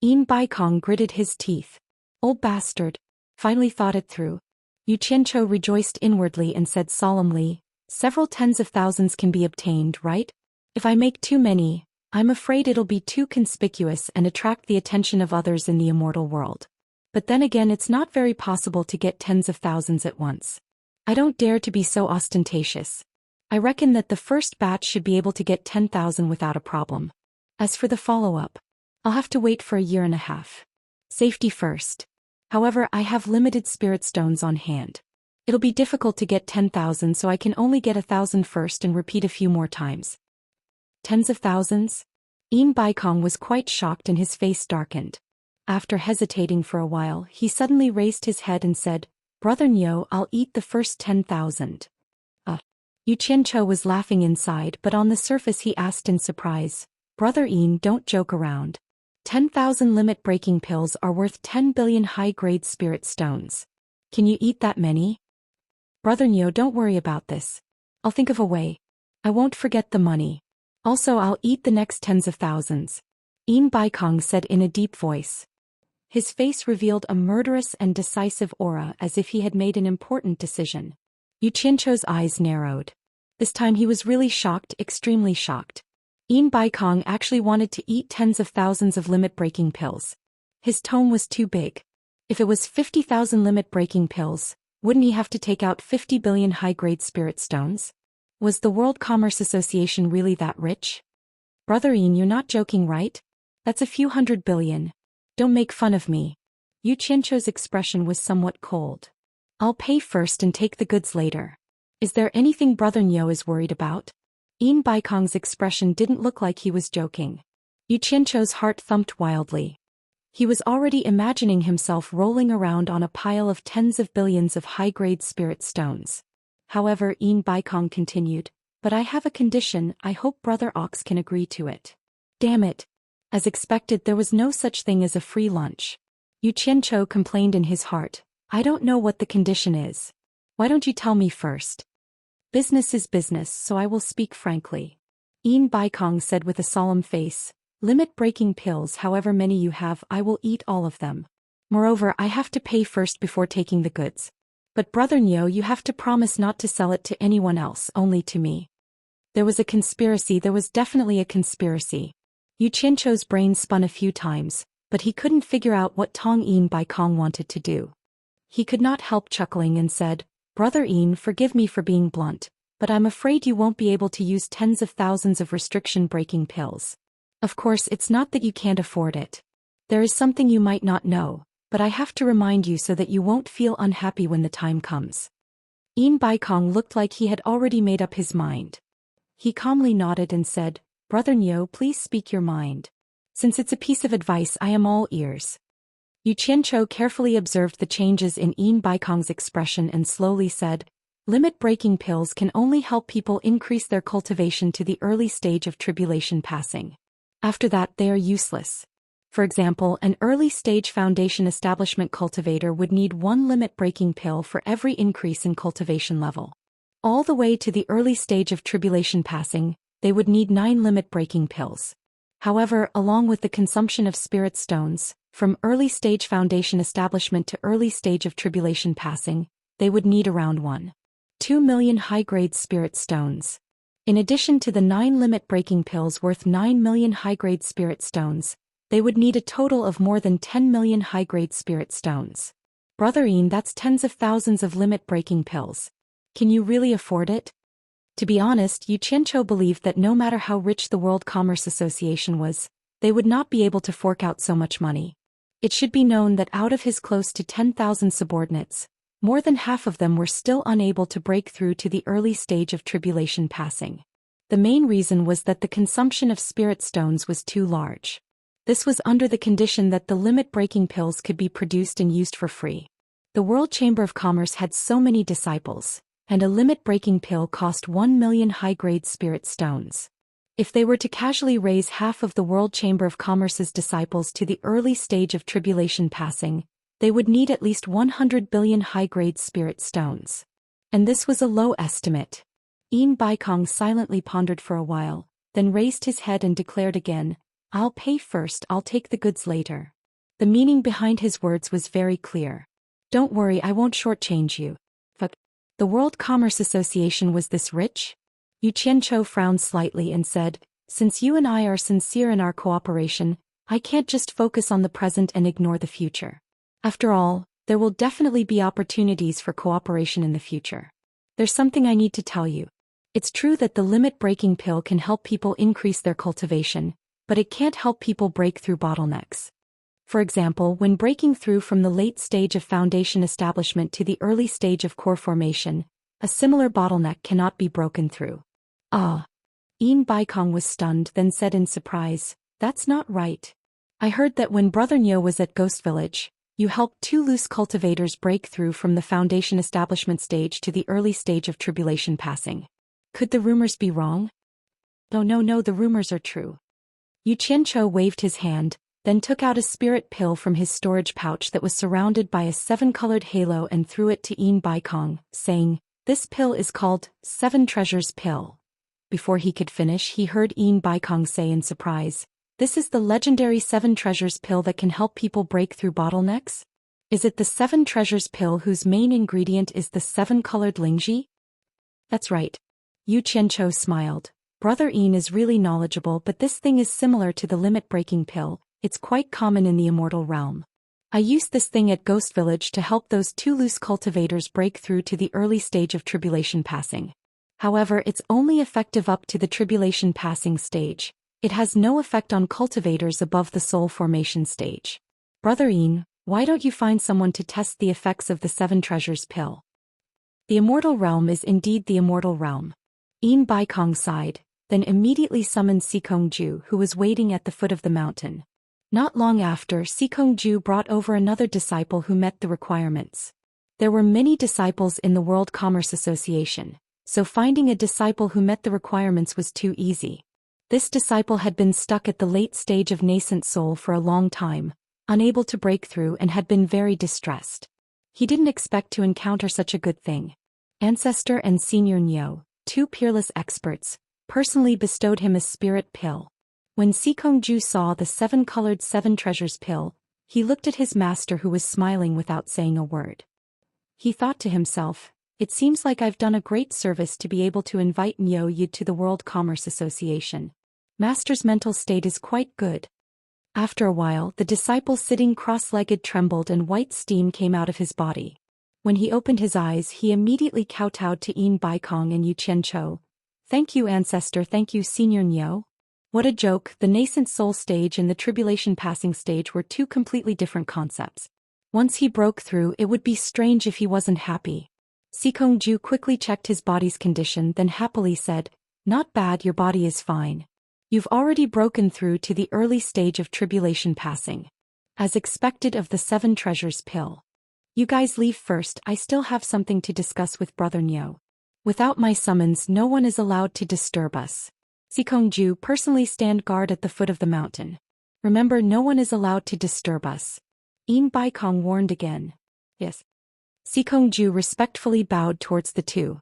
Ian Baikong gritted his teeth. Old bastard. Finally thought it through. Xianxia rejoiced inwardly and said solemnly, several tens of thousands can be obtained, right? If I make too many, I'm afraid it'll be too conspicuous and attract the attention of others in the immortal world. But then again, it's not very possible to get tens of thousands at once. I don't dare to be so ostentatious. I reckon that the first batch should be able to get 10,000 without a problem. As for the follow-up, I'll have to wait for a year and a half. Safety first. However, I have limited spirit stones on hand. It'll be difficult to get 10,000, so I can only get 1,000 first and repeat a few more times. Tens of thousands? Yin Baikong was quite shocked and his face darkened. After hesitating for a while, he suddenly raised his head and said, "Brother Niu, I'll eat the first 10,000. Yu Qiancho was laughing inside, but on the surface he asked in surprise, "Brother Yin, don't joke around. 10,000 limit-breaking pills are worth 10 billion high-grade spirit stones. Can you eat that many?" "Brother Niu, don't worry about this. I'll think of a way. I won't forget the money. Also, I'll eat the next tens of thousands," Yin Baikong said in a deep voice. His face revealed a murderous and decisive aura as if he had made an important decision. Yu Qiancho's eyes narrowed. This time he was really shocked, extremely shocked. Yin Baikong actually wanted to eat tens of thousands of limit-breaking pills. His tone was too big. If it was 50,000 limit-breaking pills, wouldn't he have to take out 50 billion high-grade spirit stones? Was the World Commerce Association really that rich? "Brother Yin, you're not joking, right? That's a few hundred billion. Don't make fun of me." Yu Qiancho's expression was somewhat cold. "I'll pay first and take the goods later. Is there anything Brother Niu is worried about?" Yin Baikong's expression didn't look like he was joking. Yu Qiancho's heart thumped wildly. He was already imagining himself rolling around on a pile of tens of billions of high-grade spirit stones. However, Yin Baikong continued, "But I have a condition. I hope Brother Ox can agree to it." Damn it. As expected, there was no such thing as a free lunch. Yu Qiancho complained in his heart, "I don't know what the condition is. Why don't you tell me first?" "Business is business, so I will speak frankly," Yin Baikong said with a solemn face. "Limit-breaking pills, however many you have, I will eat all of them. Moreover, I have to pay first before taking the goods. But Brother Niu, you have to promise not to sell it to anyone else, only to me." There was a conspiracy, there was definitely a conspiracy. Yu Qiancho's brain spun a few times, but he couldn't figure out what Tong Yin Baikong wanted to do. He could not help chuckling and said, "Brother Yin, forgive me for being blunt, but I'm afraid you won't be able to use tens of thousands of restriction-breaking pills. Of course, it's not that you can't afford it. There is something you might not know, but I have to remind you so that you won't feel unhappy when the time comes." Yin Baikong looked like he had already made up his mind. He calmly nodded and said, "Brother Niu, please speak your mind. Since it's a piece of advice, I am all ears." Yu Qiancho carefully observed the changes in Yin Baikong's expression and slowly said, "Limit-breaking pills can only help people increase their cultivation to the early stage of tribulation passing. After that, they are useless. For example, an early-stage foundation establishment cultivator would need one limit-breaking pill for every increase in cultivation level. All the way to the early stage of tribulation passing, they would need 9 limit-breaking pills. However, along with the consumption of spirit stones, from early-stage foundation establishment to early stage of tribulation passing, they would need around 1.2 million high-grade spirit stones. In addition to the 9 limit-breaking pills worth 9 million high-grade spirit stones, they would need a total of more than 10 million high-grade spirit stones. Brother Yin, that's tens of thousands of limit-breaking pills. Can you really afford it? To be honest, Yu Qiancho believed that no matter how rich the World Commerce Association was, they would not be able to fork out so much money. It should be known that out of his close to 10,000 subordinates, more than half of them were still unable to break through to the early stage of tribulation passing. The main reason was that the consumption of spirit stones was too large. This was under the condition that the limit-breaking pills could be produced and used for free. The World Chamber of Commerce had so many disciples, and a limit-breaking pill cost 1 million high-grade spirit stones. If they were to casually raise half of the World Chamber of Commerce's disciples to the early stage of tribulation passing, they would need at least 100 billion high-grade spirit stones. And this was a low estimate. Yin Baikong silently pondered for a while, then raised his head and declared again, "I'll pay first, I'll take the goods later." The meaning behind his words was very clear. "Don't worry, I won't shortchange you." But the World Commerce Association was this rich? Yu Qiancho frowned slightly and said, "Since you and I are sincere in our cooperation, I can't just focus on the present and ignore the future. After all, there will definitely be opportunities for cooperation in the future. There's something I need to tell you." It's true that the limit-breaking pill can help people increase their cultivation, but it can't help people break through bottlenecks. For example, when breaking through from the late stage of foundation establishment to the early stage of core formation, a similar bottleneck cannot be broken through. Ah! Yin Baikong was stunned, then said in surprise, "That's not right. I heard that when Brother Nyo was at Ghost Village, you helped 2 loose cultivators break through from the foundation establishment stage to the early stage of tribulation passing. Could the rumors be wrong?" "Oh no, the rumors are true." Yu Qiancho waved his hand, then took out a spirit pill from his storage pouch that was surrounded by a 7-colored halo and threw it to Yin Baikong, saying, "This pill is called 7 Treasures Pill." Before he could finish, he heard Yin Baikong say in surprise, "This is the legendary 7 Treasures Pill that can help people break through bottlenecks? Is it the 7 Treasures Pill whose main ingredient is the 7-colored Lingji?" "That's right." Yu Qiancho smiled. "Brother Yin is really knowledgeable, but this thing is similar to the limit-breaking pill. It's quite common in the Immortal realm. I used this thing at Ghost Village to help those 2 loose cultivators break through to the early stage of tribulation passing. However, it's only effective up to the tribulation passing stage. It has no effect on cultivators above the soul formation stage. Brother Yin, why don't you find someone to test the effects of the 7 Treasures Pill?" The Immortal realm is indeed the Immortal realm. Yin Baikong sighed, then immediately summoned Sikongju, who was waiting at the foot of the mountain. Not long after, Sikongju brought over another disciple who met the requirements. There were many disciples in the World Commerce Association, so finding a disciple who met the requirements was too easy. This disciple had been stuck at the late stage of nascent soul for a long time, unable to break through, and had been very distressed. He didn't expect to encounter such a good thing. Ancestor and Senior Nyo, 2 peerless experts, personally bestowed him a spirit pill. When Sikongju saw the 7-colored 7 Treasures Pill, he looked at his master, who was smiling without saying a word. He thought to himself, "It seems like I've done a great service to be able to invite Nyo Yi to the World Commerce Association. Master's mental state is quite good." After a while, the disciple sitting cross-legged trembled and white steam came out of his body. When he opened his eyes, he immediately kowtowed to Yin Baikong and Yu Qiancho. "Thank you, Ancestor, thank you, Senior Nyo." What a joke! The nascent soul stage and the tribulation passing stage were 2 completely different concepts. Once he broke through, it would be strange if he wasn't happy. Sikongju quickly checked his body's condition, then happily said, "Not bad, your body is fine. You've already broken through to the early stage of tribulation passing. As expected of the 7 Treasures Pill. You guys leave first, I still have something to discuss with Brother Nyo. Without my summons, no one is allowed to disturb us. Sikongju, personally stand guard at the foot of the mountain. Remember, no one is allowed to disturb us." Yin Baikong warned again. "Yes." Sikongju respectfully bowed towards the 2.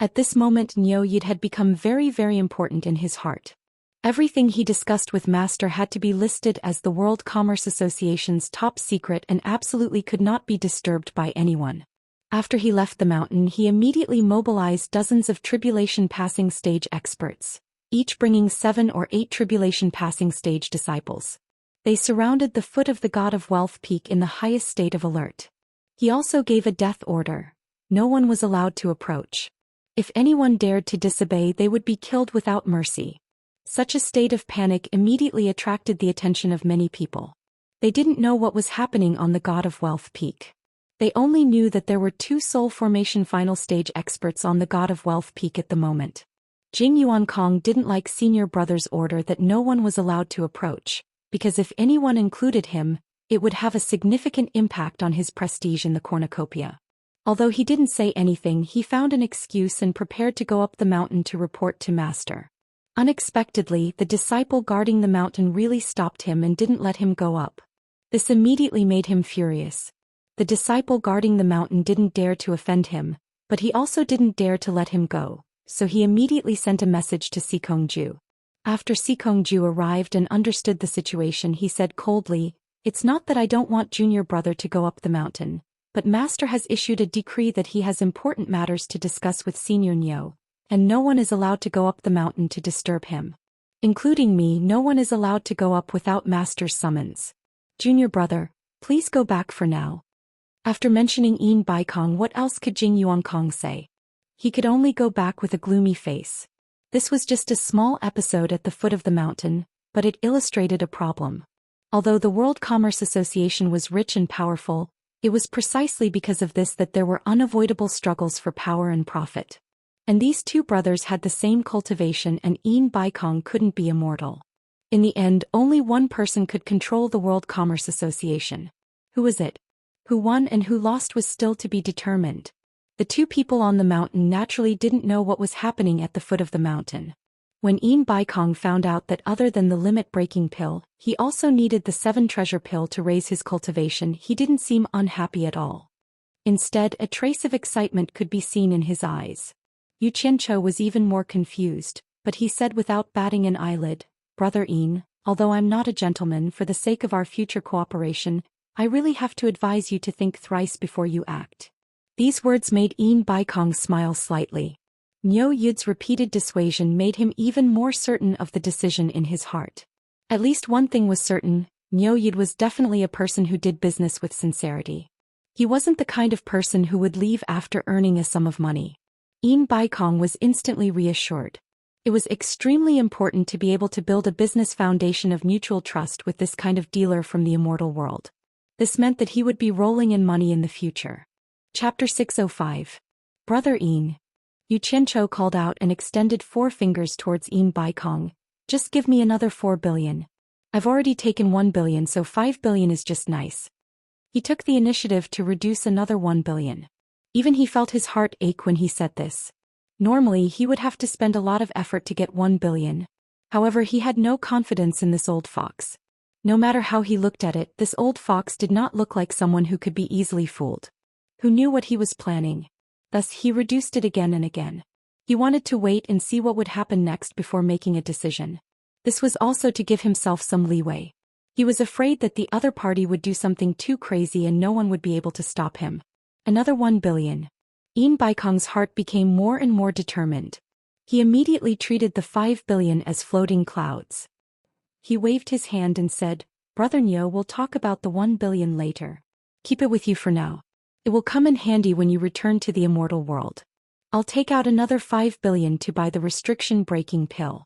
At this moment, Nyo Yi had become very, very important in his heart. Everything he discussed with Master had to be listed as the World Commerce Association's top secret and absolutely could not be disturbed by anyone. After he left the mountain, he immediately mobilized dozens of tribulation passing stage experts, each bringing 7 or 8 tribulation passing stage disciples. They surrounded the foot of the God of Wealth Peak in the highest state of alert. He also gave a death order. No one was allowed to approach. If anyone dared to disobey, they would be killed without mercy. Such a state of panic immediately attracted the attention of many people. They didn't know what was happening on the God of Wealth Peak. They only knew that there were 2 soul formation final stage experts on the God of Wealth Peak at the moment. Jing Yuankong didn't like Senior Brother's order that no one was allowed to approach, because if anyone included him, it would have a significant impact on his prestige in the cornucopia. Although he didn't say anything, he found an excuse and prepared to go up the mountain to report to Master. Unexpectedly, the disciple guarding the mountain really stopped him and didn't let him go up. This immediately made him furious. The disciple guarding the mountain didn't dare to offend him, but he also didn't dare to let him go, so he immediately sent a message to Sikongju. After Sikongju arrived and understood the situation, he said coldly, "It's not that I don't want Junior Brother to go up the mountain, but Master has issued a decree that he has important matters to discuss with Senior Nyo, and no one is allowed to go up the mountain to disturb him. Including me, no one is allowed to go up without Master's summons. Junior Brother, please go back for now." After mentioning Yin Baikong, what else could Jing Yuankong say? He could only go back with a gloomy face. This was just a small episode at the foot of the mountain, but it illustrated a problem. Although the World Commerce Association was rich and powerful, it was precisely because of this that there were unavoidable struggles for power and profit. And these two brothers had the same cultivation, and Yin Baikong couldn't be immortal. In the end, only one person could control the World Commerce Association. Who was it? Who won and who lost was still to be determined. The two people on the mountain naturally didn't know what was happening at the foot of the mountain. When Yin Baikong found out that other than the limit-breaking pill, he also needed the 7 treasure pill to raise his cultivation, he didn't seem unhappy at all. Instead, a trace of excitement could be seen in his eyes. Yu Qianzhou was even more confused, but he said without batting an eyelid, "Brother Yin, although I'm not a gentleman, for the sake of our future cooperation, I really have to advise you to think thrice before you act." These words made Yin Baikong smile slightly. Niu Yud's repeated dissuasion made him even more certain of the decision in his heart. At least one thing was certain, Niu Yud was definitely a person who did business with sincerity. He wasn't the kind of person who would leave after earning a sum of money. Yin Baikong was instantly reassured. It was extremely important to be able to build a business foundation of mutual trust with this kind of dealer from the immortal world. This meant that he would be rolling in money in the future. Chapter 605. Brother Yin. Yu Qianzhou called out and extended 4 fingers towards Yin Baikong. "Just give me another 4 billion. I've already taken 1 billion, so 5 billion is just nice." He took the initiative to reduce another 1 billion. Even he felt his heart ache when he said this. Normally he would have to spend a lot of effort to get 1 billion. However, he had no confidence in this old fox. No matter how he looked at it, this old fox did not look like someone who could be easily fooled. Who knew what he was planning. Thus he reduced it again and again. He wanted to wait and see what would happen next before making a decision. This was also to give himself some leeway. He was afraid that the other party would do something too crazy and no one would be able to stop him. Another 1 billion. Yin Baikong's heart became more and more determined. He immediately treated the 5 billion as floating clouds. He waved his hand and said, "Brother Niu, we'll talk about the 1 billion later. Keep it with you for now. It will come in handy when you return to the immortal world. I'll take out another 5 billion to buy the restriction-breaking pill."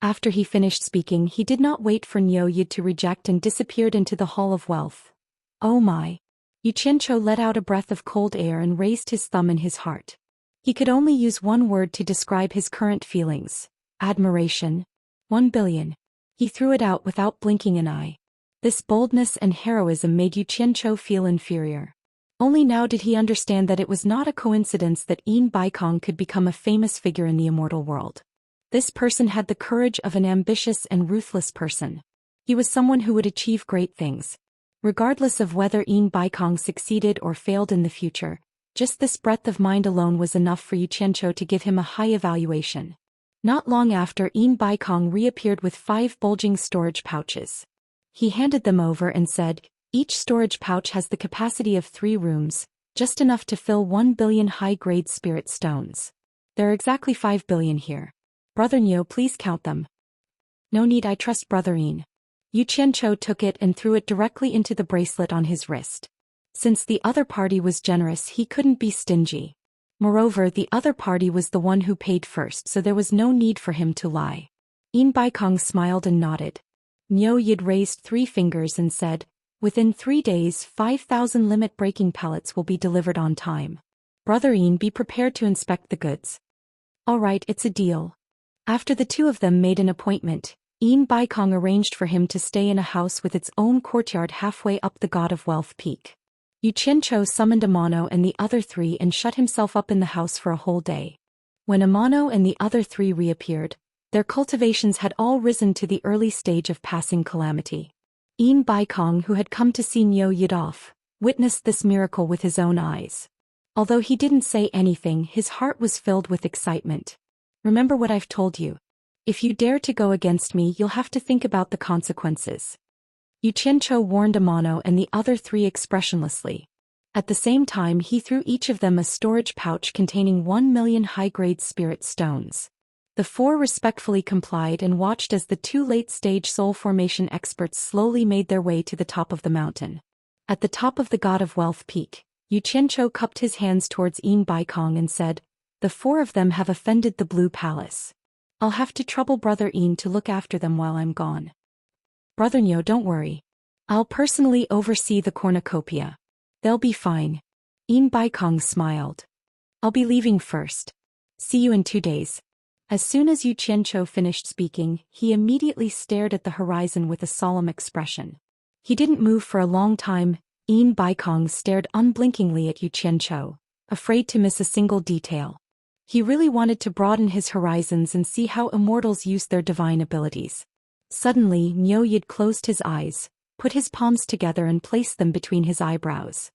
After he finished speaking, he did not wait for Niu Yud to reject and disappeared into the Hall of Wealth. Oh my! Yu Qianzhou let out a breath of cold air and raised his thumb in his heart. He could only use one word to describe his current feelings. Admiration. 1 billion. He threw it out without blinking an eye. This boldness and heroism made Yu Qianzhou feel inferior. Only now did he understand that it was not a coincidence that Yin Baikong could become a famous figure in the immortal world. This person had the courage of an ambitious and ruthless person. He was someone who would achieve great things. Regardless of whether Yin Baikong succeeded or failed in the future, just this breadth of mind alone was enough for Yu Qianzhou to give him a high evaluation. Not long after, Yin Baikong reappeared with 5 bulging storage pouches. He handed them over and said, "Each storage pouch has the capacity of 3 rooms, just enough to fill 1 billion high-grade spirit stones. There are exactly 5 billion here. Brother Niu, please count them." "No need, I trust Brother Yin." Yu Qianzhou took it and threw it directly into the bracelet on his wrist. Since the other party was generous, he couldn't be stingy. Moreover, the other party was the one who paid first, so there was no need for him to lie. Yin Baikong smiled and nodded. Niu Yud raised 3 fingers and said, "Within 3 days, 5,000 limit-breaking pellets will be delivered on time. Brother Yin, be prepared to inspect the goods." "All right, it's a deal." After the two of them made an appointment, Yin Baikong arranged for him to stay in a house with its own courtyard halfway up the God of Wealth peak. Yu Qianzhou summoned Amano and the other 3 and shut himself up in the house for a whole day. When Amano and the other 3 reappeared, their cultivations had all risen to the early stage of passing calamity. Yin Baikong, who had come to see Niu Yud off, witnessed this miracle with his own eyes. Although he didn't say anything, his heart was filled with excitement. "Remember what I've told you. If you dare to go against me, you'll have to think about the consequences." Yu Qianzhou warned Amano and the other 3 expressionlessly. At the same time, he threw each of them a storage pouch containing 1 million high-grade spirit stones. The 4 respectfully complied and watched as the 2 late-stage soul formation experts slowly made their way to the top of the mountain. At the top of the God of Wealth peak, Yu Qianzhou cupped his hands towards Yin Baikong and said, The 4 of them have offended the Blue Palace. I'll have to trouble Brother Ian to look after them while I'm gone. Brother Nyo, don't worry. I'll personally oversee the cornucopia. They'll be fine. Ian Baikong smiled. I'll be leaving first. See you in 2 days. As soon as Yu Qianzhou finished speaking, he immediately stared at the horizon with a solemn expression. He didn't move for a long time. Ian Baikong stared unblinkingly at Yu Qianzhou, afraid to miss a single detail. He really wanted to broaden his horizons and see how immortals use their divine abilities. Suddenly, Nyo Yid closed his eyes, put his palms together and placed them between his eyebrows.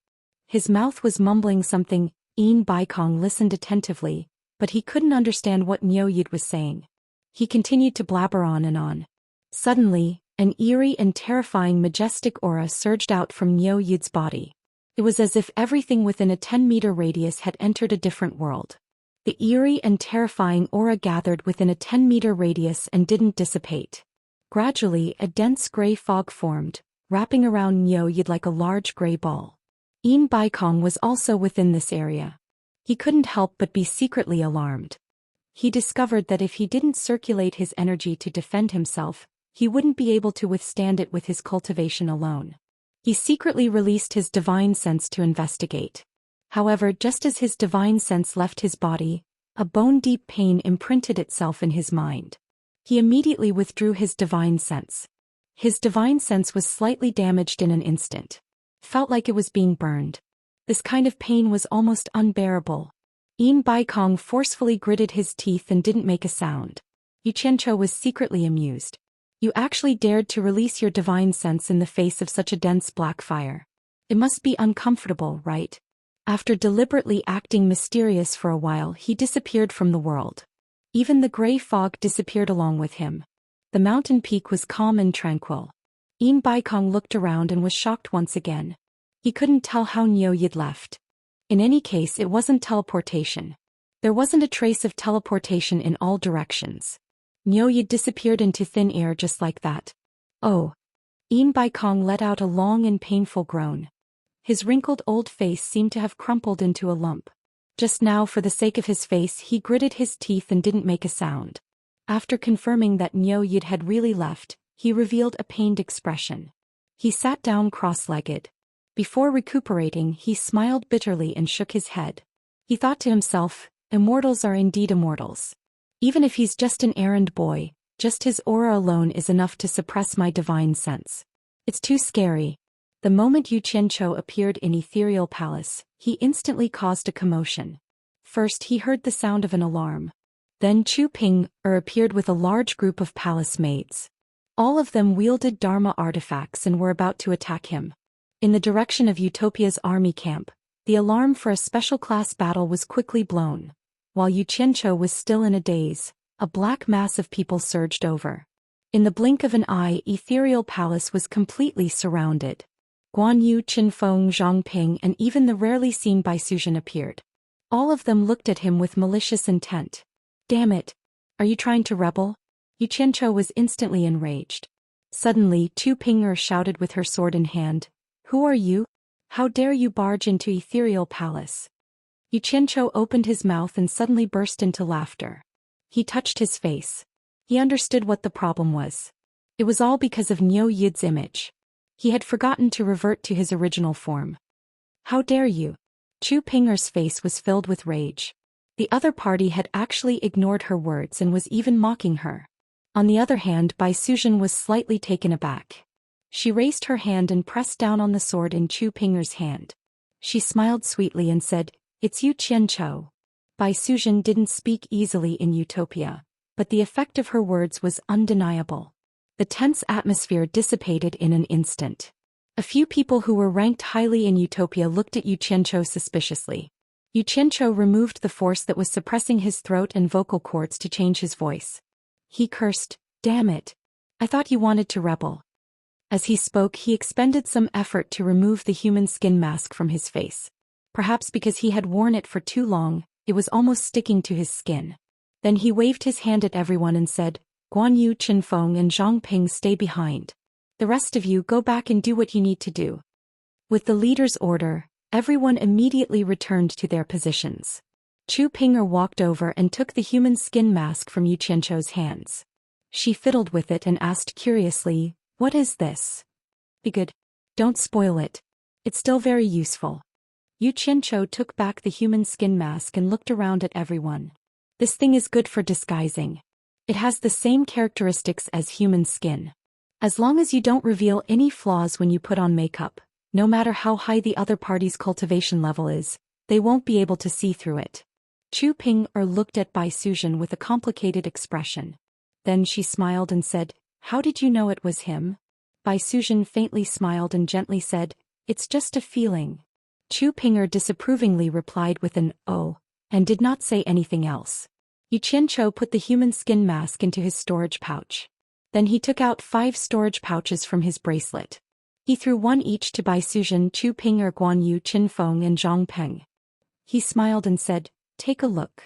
His mouth was mumbling something. Ian Baikong listened attentively, but he couldn't understand what Nyo Yid was saying. He continued to blabber on and on. Suddenly, an eerie and terrifying majestic aura surged out from Nyo Yid's body. It was as if everything within a 10-meter radius had entered a different world. The eerie and terrifying aura gathered within a 10-meter radius and didn't dissipate. Gradually, a dense gray fog formed, wrapping around Nyo Yid like a large gray ball. Ian Baikong was also within this area. He couldn't help but be secretly alarmed. He discovered that if he didn't circulate his energy to defend himself, he wouldn't be able to withstand it with his cultivation alone. He secretly released his divine sense to investigate. However, just as his divine sense left his body, a bone-deep pain imprinted itself in his mind. He immediately withdrew his divine sense. His divine sense was slightly damaged in an instant. Felt like it was being burned. This kind of pain was almost unbearable. Ian Baikong forcefully gritted his teeth and didn't make a sound. Yu Qianzhou was secretly amused. You actually dared to release your divine sense in the face of such a dense black fire. It must be uncomfortable, right? After deliberately acting mysterious for a while, he disappeared from the world. Even the gray fog disappeared along with him. The mountain peak was calm and tranquil. Ian Baikong looked around and was shocked once again. He couldn't tell how Nyo Yid left. In any case, it wasn't teleportation. There wasn't a trace of teleportation in all directions. Nyo Yid disappeared into thin air just like that. Oh. Ian Baikong let out a long and painful groan. His wrinkled old face seemed to have crumpled into a lump. Just now, for the sake of his face, he gritted his teeth and didn't make a sound. After confirming that Nyo Yid had really left, he revealed a pained expression. He sat down cross-legged. Before recuperating, he smiled bitterly and shook his head. He thought to himself, immortals are indeed immortals. Even if he's just an errand boy, just his aura alone is enough to suppress my divine sense. It's too scary. The moment Yu Qianzhou appeared in Ethereal Palace, he instantly caused a commotion. First, he heard the sound of an alarm. Then Chu Ping appeared with a large group of palace maids. All of them wielded Dharma artifacts and were about to attack him. In the direction of Utopia's army camp, the alarm for a special class battle was quickly blown. While Yu Qianzhou was still in a daze, a black mass of people surged over. In the blink of an eye, Ethereal Palace was completely surrounded. Guan Yu, Qinfeng, Zhang Ping, and even the rarely seen Bai Suzhen appeared. All of them looked at him with malicious intent. Damn it! Are you trying to rebel? Yu Qianzhou was instantly enraged. Suddenly, Tu Ping'er shouted with her sword in hand. Who are you? How dare you barge into Ethereal Palace? Yu Qianzhou opened his mouth and suddenly burst into laughter. He touched his face. He understood what the problem was. It was all because of Nyo Yid's image. He had forgotten to revert to his original form. How dare you? Chu Ping'er's face was filled with rage. The other party had actually ignored her words and was even mocking her. On the other hand, Bai Suzhen was slightly taken aback. She raised her hand and pressed down on the sword in Chu Ping'er's hand. She smiled sweetly and said, "It's Yu Qianzhou." Bai Suzhen didn't speak easily in Utopia, but the effect of her words was undeniable. The tense atmosphere dissipated in an instant. A few people who were ranked highly in Utopia looked at Yu Qianzhou suspiciously. Yu Qianzhou removed the force that was suppressing his throat and vocal cords to change his voice. He cursed, "Damn it! I thought you wanted to rebel." As he spoke, he expended some effort to remove the human skin mask from his face. Perhaps because he had worn it for too long, it was almost sticking to his skin. Then he waved his hand at everyone and said, "Guan Yu, Qinfeng, and Zhang Ping stay behind. The rest of you go back and do what you need to do." With the leader's order, everyone immediately returned to their positions. Chu Ping'er walked over and took the human skin mask from Yu Qianqiu's hands. She fiddled with it and asked curiously, "What is this?" "Be good. Don't spoil it. It's still very useful." Yu Qianqiu took back the human skin mask and looked around at everyone. "This thing is good for disguising. It has the same characteristics as human skin. As long as you don't reveal any flaws when you put on makeup, no matter how high the other party's cultivation level is, they won't be able to see through it." Chu Ping'er looked at Bai Suzhen with a complicated expression. Then she smiled and said, "How did you know it was him?" Bai Suzhen faintly smiled and gently said, "It's just a feeling." Chu Ping'er disapprovingly replied with an "oh," and did not say anything else. Yu Qianqiu put the human skin mask into his storage pouch. Then he took out 5 storage pouches from his bracelet. He threw one each to Bai Suzhen, Chu Ping'er, Guan Yu, Qin Feng and Zhang Peng. He smiled and said, "Take a look."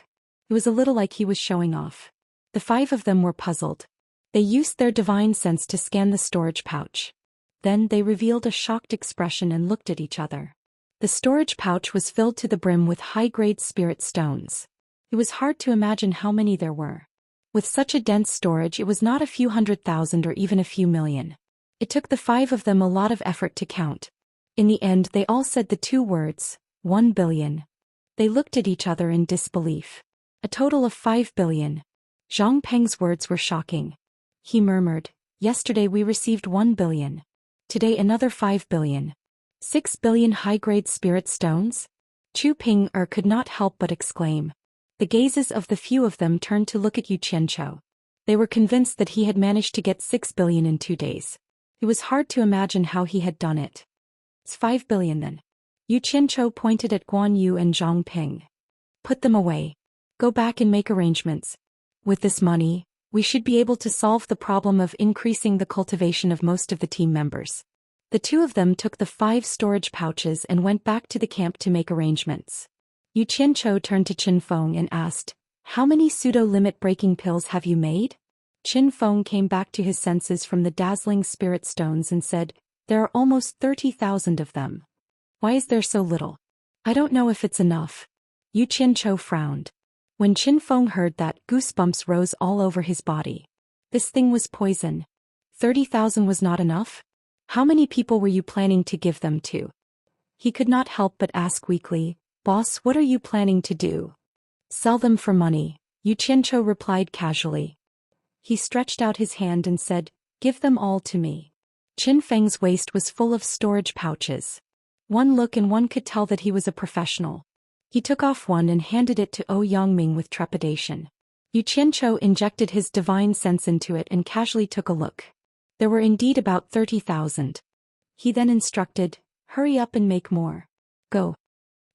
It was a little like he was showing off. The 5 of them were puzzled. They used their divine sense to scan the storage pouch. Then they revealed a shocked expression and looked at each other. The storage pouch was filled to the brim with high-grade spirit stones. It was hard to imagine how many there were. With such a dense storage, it was not a few 100,000 or even a few million. It took the 5 of them a lot of effort to count. In the end, they all said the 2 words, 1 billion. They looked at each other in disbelief. A total of 5 billion. Zhang Peng's words were shocking. He murmured, "Yesterday we received 1 billion. Today another 5 billion. 6 billion high-grade spirit stones?" Chu Ping'er could not help but exclaim. The gazes of the few of them turned to look at Yu Qianqiu. They were convinced that he had managed to get 6 billion in 2 days. It was hard to imagine how he had done it. "It's 5 billion then." Yu Qianqiu pointed at Guan Yu and Zhang Ping. "Put them away. Go back and make arrangements. With this money, we should be able to solve the problem of increasing the cultivation of most of the team members." The 2 of them took the 5 storage pouches and went back to the camp to make arrangements. Yu Qianqiu turned to Qin Feng and asked, "How many pseudo-limit breaking pills have you made?" Qin Feng came back to his senses from the dazzling spirit stones and said, "There are almost 30,000 of them." "Why is there so little?" "I don't know if it's enough." Yu Qianqiu frowned. When Qin Feng heard that, goosebumps rose all over his body. This thing was poison. 30,000 was not enough? How many people were you planning to give them to? He could not help but ask weakly, "Boss, what are you planning to do?" "Sell them for money," Yu Qianqiu replied casually. He stretched out his hand and said, "Give them all to me." Qin Feng's waist was full of storage pouches. One look and one could tell that he was a professional. He took off one and handed it to Yangming with trepidation. Yu Qianqiu injected his divine sense into it and casually took a look. There were indeed about 30,000. He then instructed, "Hurry up and make more. Go."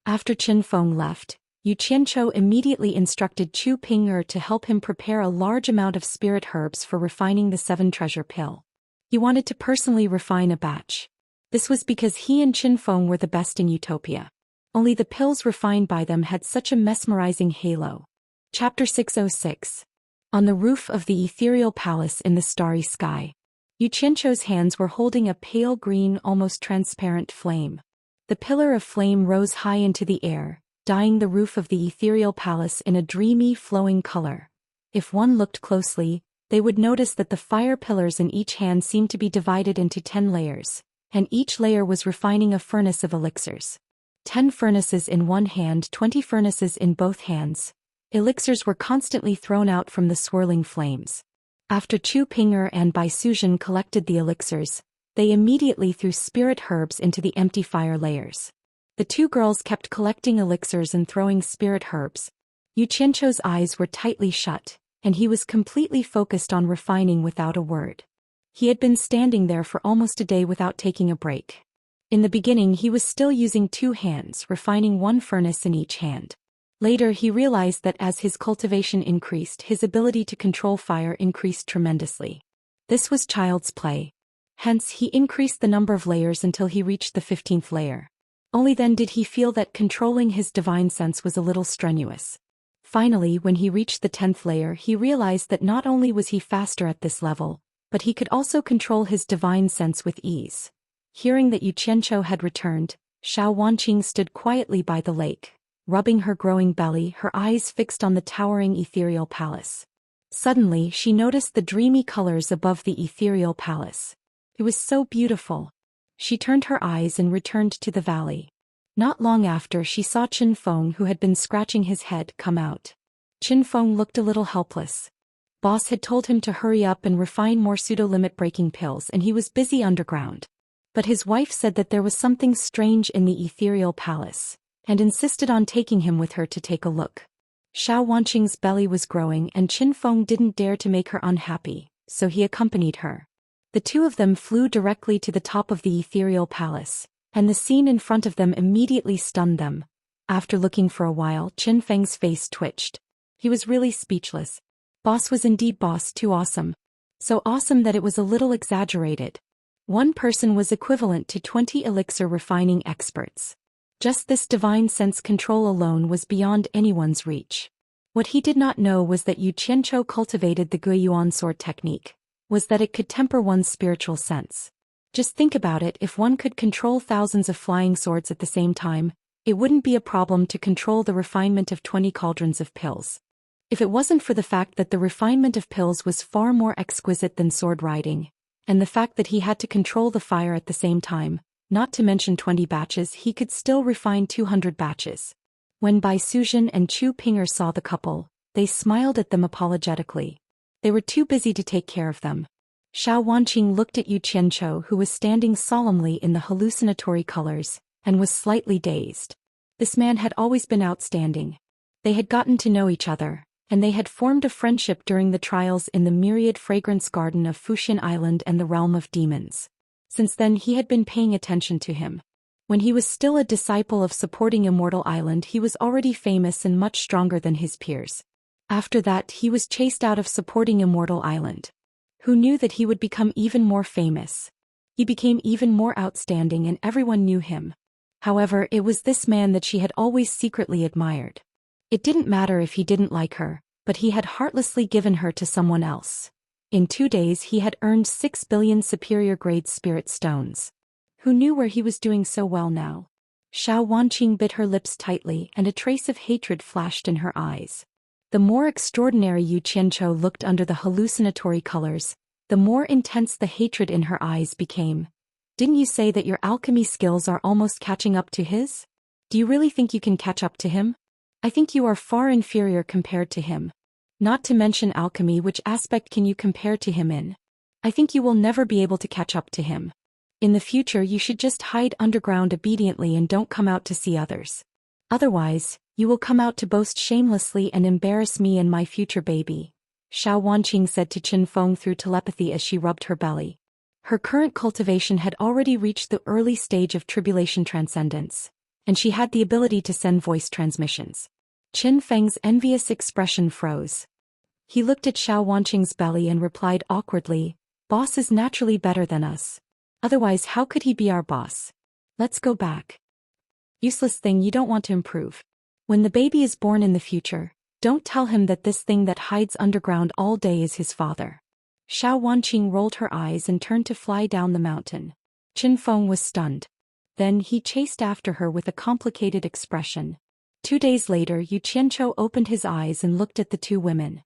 After Qin Feng left, Yu Qianqiu immediately instructed Chu Ping'er to help him prepare a large amount of spirit herbs for refining the 7 treasure pill. He wanted to personally refine a batch. This was because he and Qin Feng were the best in Utopia. Only the pills refined by them had such a mesmerizing halo. Chapter 606. On the roof of the ethereal palace in the starry sky, Yu Qianqiu's hands were holding a pale green, almost transparent flame. The pillar of flame rose high into the air, dyeing the roof of the ethereal palace in a dreamy, flowing color. If one looked closely, they would notice that the fire pillars in each hand seemed to be divided into 10 layers, and each layer was refining a furnace of elixirs. 10 furnaces in one hand, 20 furnaces in both hands. Elixirs were constantly thrown out from the swirling flames. After Chu Ping'er and Bai Suzhen collected the elixirs, they immediately threw spirit herbs into the empty fire layers. The 2 girls kept collecting elixirs and throwing spirit herbs. Yu Qianqiu's eyes were tightly shut, and he was completely focused on refining without a word. He had been standing there for almost a day without taking a break. In the beginning he was still using 2 hands, refining 1 furnace in each hand. Later he realized that as his cultivation increased, his ability to control fire increased tremendously. This was child's play. Hence he increased the number of layers until he reached the 15th layer. Only then did he feel that controlling his divine sense was a little strenuous. Finally, when he reached the 10th layer, he realized that not only was he faster at this level, but he could also control his divine sense with ease. Hearing that Yu Qianqiu had returned, Shao Wanqing stood quietly by the lake, rubbing her growing belly, her eyes fixed on the towering ethereal palace. Suddenly she noticed the dreamy colors above the ethereal palace. It was so beautiful. She turned her eyes and returned to the valley. Not long after she saw Qin Feng, who had been scratching his head, come out. Qin Feng looked a little helpless. Boss had told him to hurry up and refine more pseudo-limit breaking pills, and he was busy underground. But his wife said that there was something strange in the ethereal palace, and insisted on taking him with her to take a look. Xiao Wanqing's belly was growing and Qin Feng didn't dare to make her unhappy, so he accompanied her. The two of them flew directly to the top of the ethereal palace, and the scene in front of them immediately stunned them. After looking for a while, Qin Feng's face twitched. He was really speechless. Boss was indeed too awesome. So awesome that it was a little exaggerated. One person was equivalent to 20 elixir refining experts. Just this divine sense control alone was beyond anyone's reach. What he did not know was that Yu Qianzhou cultivated the Guiyuan sword technique, was that it could temper one's spiritual sense. Just think about it, if one could control thousands of flying swords at the same time, it wouldn't be a problem to control the refinement of 20 cauldrons of pills. If it wasn't for the fact that the refinement of pills was far more exquisite than sword riding, and the fact that he had to control the fire at the same time, not to mention 20 batches, he could still refine 200 batches. When Bai Suzhen and Chu Ping'er saw the couple, they smiled at them apologetically. They were too busy to take care of them. Xiao Wanqing looked at Yu Qianzhou, who was standing solemnly in the hallucinatory colors, and was slightly dazed. This man had always been outstanding. They had gotten to know each other, and they had formed a friendship during the trials in the myriad fragrance garden of Fuxian Island and the realm of demons. Since then he had been paying attention to him. When he was still a disciple of supporting Immortal Island, he was already famous and much stronger than his peers. After that he was chased out of supporting Immortal Island. Who knew that he would become even more famous? He became even more outstanding and everyone knew him. However, it was this man that she had always secretly admired. It didn't matter if he didn't like her, but he had heartlessly given her to someone else. In 2 days he had earned 6 billion superior-grade spirit stones. Who knew where he was doing so well now? Xiao Wanqing bit her lips tightly and a trace of hatred flashed in her eyes. The more extraordinary Yu Qianzhou looked under the hallucinatory colors, the more intense the hatred in her eyes became. Didn't you say that your alchemy skills are almost catching up to his? Do you really think you can catch up to him? I think you are far inferior compared to him. Not to mention alchemy, which aspect can you compare to him in? I think you will never be able to catch up to him. In the future you should just hide underground obediently and don't come out to see others. Otherwise, you will come out to boast shamelessly and embarrass me and my future baby, Xiao Wanqing said to Qin Feng through telepathy as she rubbed her belly. Her current cultivation had already reached the early stage of tribulation transcendence, and she had the ability to send voice transmissions. Qin Feng's envious expression froze. He looked at Xiao Wanqing's belly and replied awkwardly, "Boss is naturally better than us. Otherwise how could he be our boss? Let's go back. Useless thing, you don't want to improve. When the baby is born in the future, don't tell him that this thing that hides underground all day is his father." Xiao Wanqing rolled her eyes and turned to fly down the mountain. Qin Feng was stunned. Then he chased after her with a complicated expression. 2 days later Yu Qianzhou opened his eyes and looked at the two women.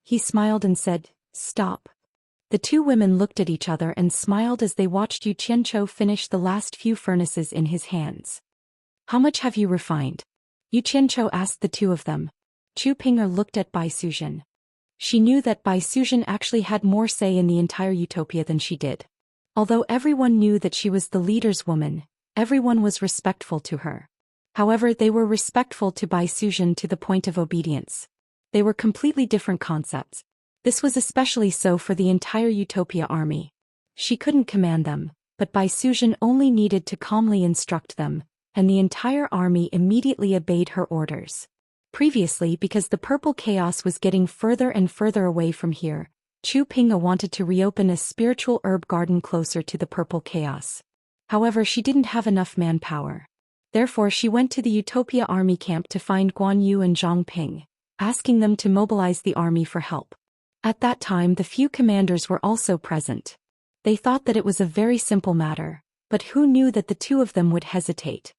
He smiled and said, "Stop." The two women looked at each other and smiled as they watched Yu Qianzhou finish the last few furnaces in his hands. "How much have you refined?" Yu Qianzhou asked the two of them. Chu Ping'er looked at Bai Suzhen. She knew that Bai Suzhen actually had more say in the entire utopia than she did. Although everyone knew that she was the leader's woman, everyone was respectful to her. However, they were respectful to Bai Suzhen to the point of obedience. They were completely different concepts. This was especially so for the entire Utopia army. She couldn't command them, but Bai Suzhen only needed to calmly instruct them, and the entire army immediately obeyed her orders. Previously, because the purple chaos was getting further and further away from here, Chu Ping'er wanted to reopen a spiritual herb garden closer to the purple chaos. However, she didn't have enough manpower. Therefore she went to the Utopia army camp to find Guan Yu and Zhang Ping, asking them to mobilize the army for help. At that time the few commanders were also present. They thought that it was a very simple matter, but who knew that the two of them would hesitate?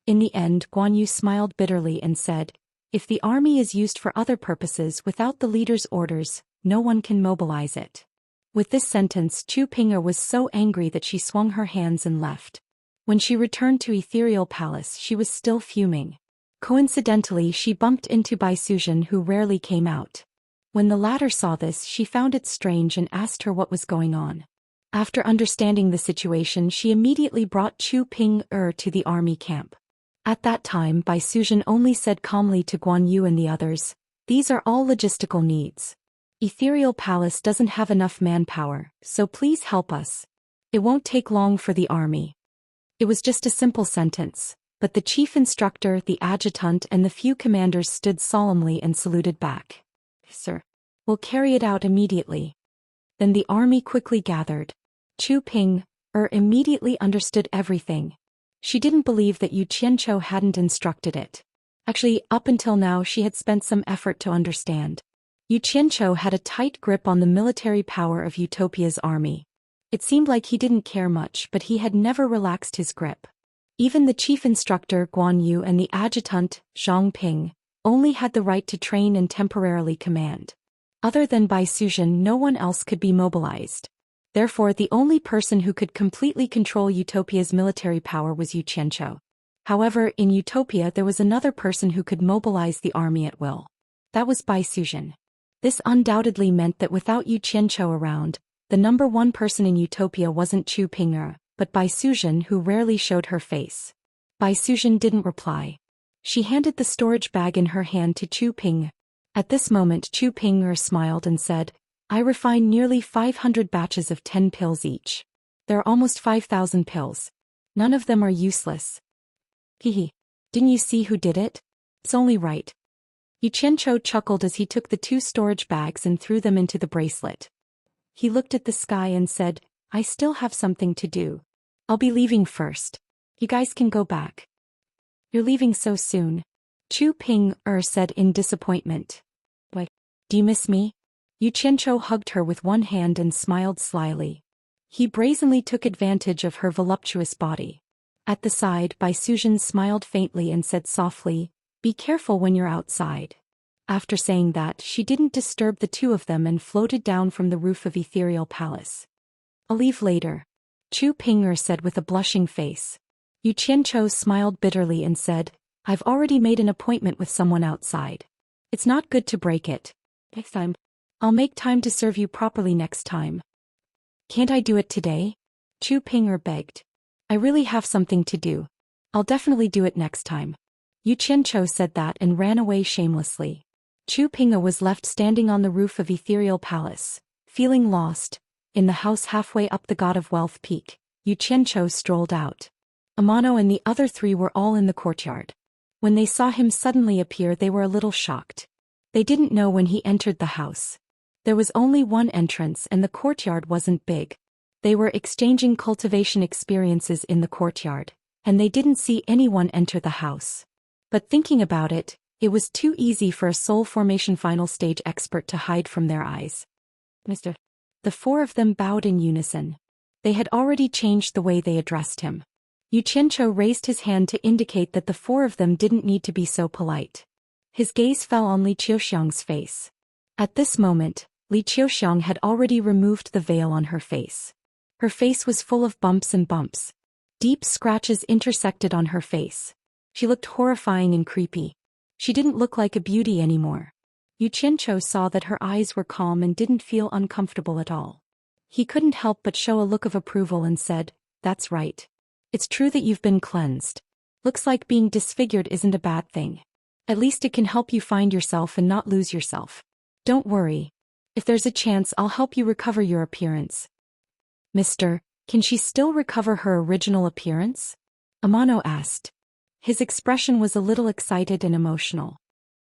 In the end, Guan Yu smiled bitterly and said, if the army is used for other purposes without the leader's orders, no one can mobilize it. With this sentence, Chu Ping'er was so angry that she swung her hands and left. When she returned to Ethereal Palace, she was still fuming. Coincidentally, she bumped into Bai Suzhen, who rarely came out. When the latter saw this, she found it strange and asked her what was going on. After understanding the situation, she immediately brought Chu Ping'er to the army camp. At that time, Bai Suzhen only said calmly to Guan Yu and the others, these are all logistical needs. Ethereal Palace doesn't have enough manpower, so please help us. It won't take long for the army. It was just a simple sentence, but the chief instructor, the adjutant, and the few commanders stood solemnly and saluted back. Sir, we'll carry it out immediately. Then the army quickly gathered. Chu Ping'er immediately understood everything. She didn't believe that Yu Qianzhou hadn't instructed it. Actually, up until now she had spent some effort to understand. Yu Qianzhou had a tight grip on the military power of Utopia's army. It seemed like he didn't care much, but he had never relaxed his grip. Even the chief instructor Guan Yu and the adjutant, Zhang Ping, only had the right to train and temporarily command. Other than Bai Suzhen, no one else could be mobilized. Therefore, the only person who could completely control Utopia's military power was Yu Qianzhou. However, in Utopia there was another person who could mobilize the army at will. That was Bai Suzhen. This undoubtedly meant that without Yu Qianzhou around, the number one person in Utopia wasn't Chu Ping'er, but Bai Suzhen, who rarely showed her face. Bai Suzhen didn't reply. She handed the storage bag in her hand to Chu Ping. At this moment Chu Ping'er smiled and said, I refined nearly 500 batches of 10 pills each. There are almost 5,000 pills. None of them are useless. Hehe. Didn't you see who did it? It's only right. Yu Qianzhou chuckled as he took the 2 storage bags and threw them into the bracelet. He looked at the sky and said, I still have something to do. I'll be leaving first. You guys can go back. You're leaving so soon. Chu Ping'er said in disappointment. What? Do you miss me? Yu Qianzhou hugged her with one hand and smiled slyly. He brazenly took advantage of her voluptuous body. At the side, Bai Suzhen smiled faintly and said softly, be careful when you're outside. After saying that, she didn't disturb the two of them and floated down from the roof of Ethereal Palace. I'll leave later. Chu Ping'er said with a blushing face. Yu Qianzhou smiled bitterly and said, I've already made an appointment with someone outside. It's not good to break it. Next time. I'll make time to serve you properly next time. Can't I do it today? Chu Ping'er begged. I really have something to do. I'll definitely do it next time. Yu Qianzhou said that and ran away shamelessly. Chu Ping'er was left standing on the roof of Ethereal Palace, feeling lost. In the house halfway up the God of Wealth peak, Yu Qianzhou strolled out. Amano and the other 3 were all in the courtyard. When they saw him suddenly appear, they were a little shocked. They didn't know when he entered the house. There was only one entrance and the courtyard wasn't big. They were exchanging cultivation experiences in the courtyard, and they didn't see anyone enter the house. But thinking about it, it was too easy for a soul formation final stage expert to hide from their eyes. Mr. The 4 of them bowed in unison. They had already changed the way they addressed him. Yu Qianzhou raised his hand to indicate that the 4 of them didn't need to be so polite. His gaze fell on Li Qiuxiang's face. At this moment, Li Qiuxiang had already removed the veil on her face. Her face was full of bumps and bumps. Deep scratches intersected on her face. She looked horrifying and creepy. She didn't look like a beauty anymore. Yu Qianzhou saw that her eyes were calm and didn't feel uncomfortable at all. He couldn't help but show a look of approval and said, That's right. It's true that you've been cleansed. Looks like being disfigured isn't a bad thing. At least it can help you find yourself and not lose yourself. Don't worry. If there's a chance, I'll help you recover your appearance. Mister, can she still recover her original appearance? Amano asked. His expression was a little excited and emotional.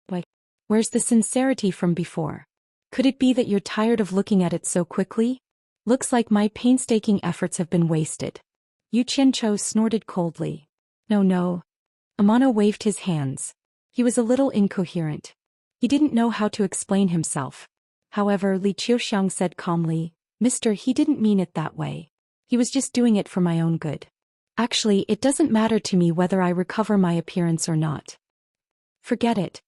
Why, where's the sincerity from before? Could it be that you're tired of looking at it so quickly? Looks like my painstaking efforts have been wasted. Yu Qianzhou snorted coldly. No. Amano waved his hands. He was a little incoherent. He didn't know how to explain himself. However, Li Qiuxiang said calmly, Mister, he didn't mean it that way. He was just doing it for my own good. Actually, it doesn't matter to me whether I recover my appearance or not. Forget it.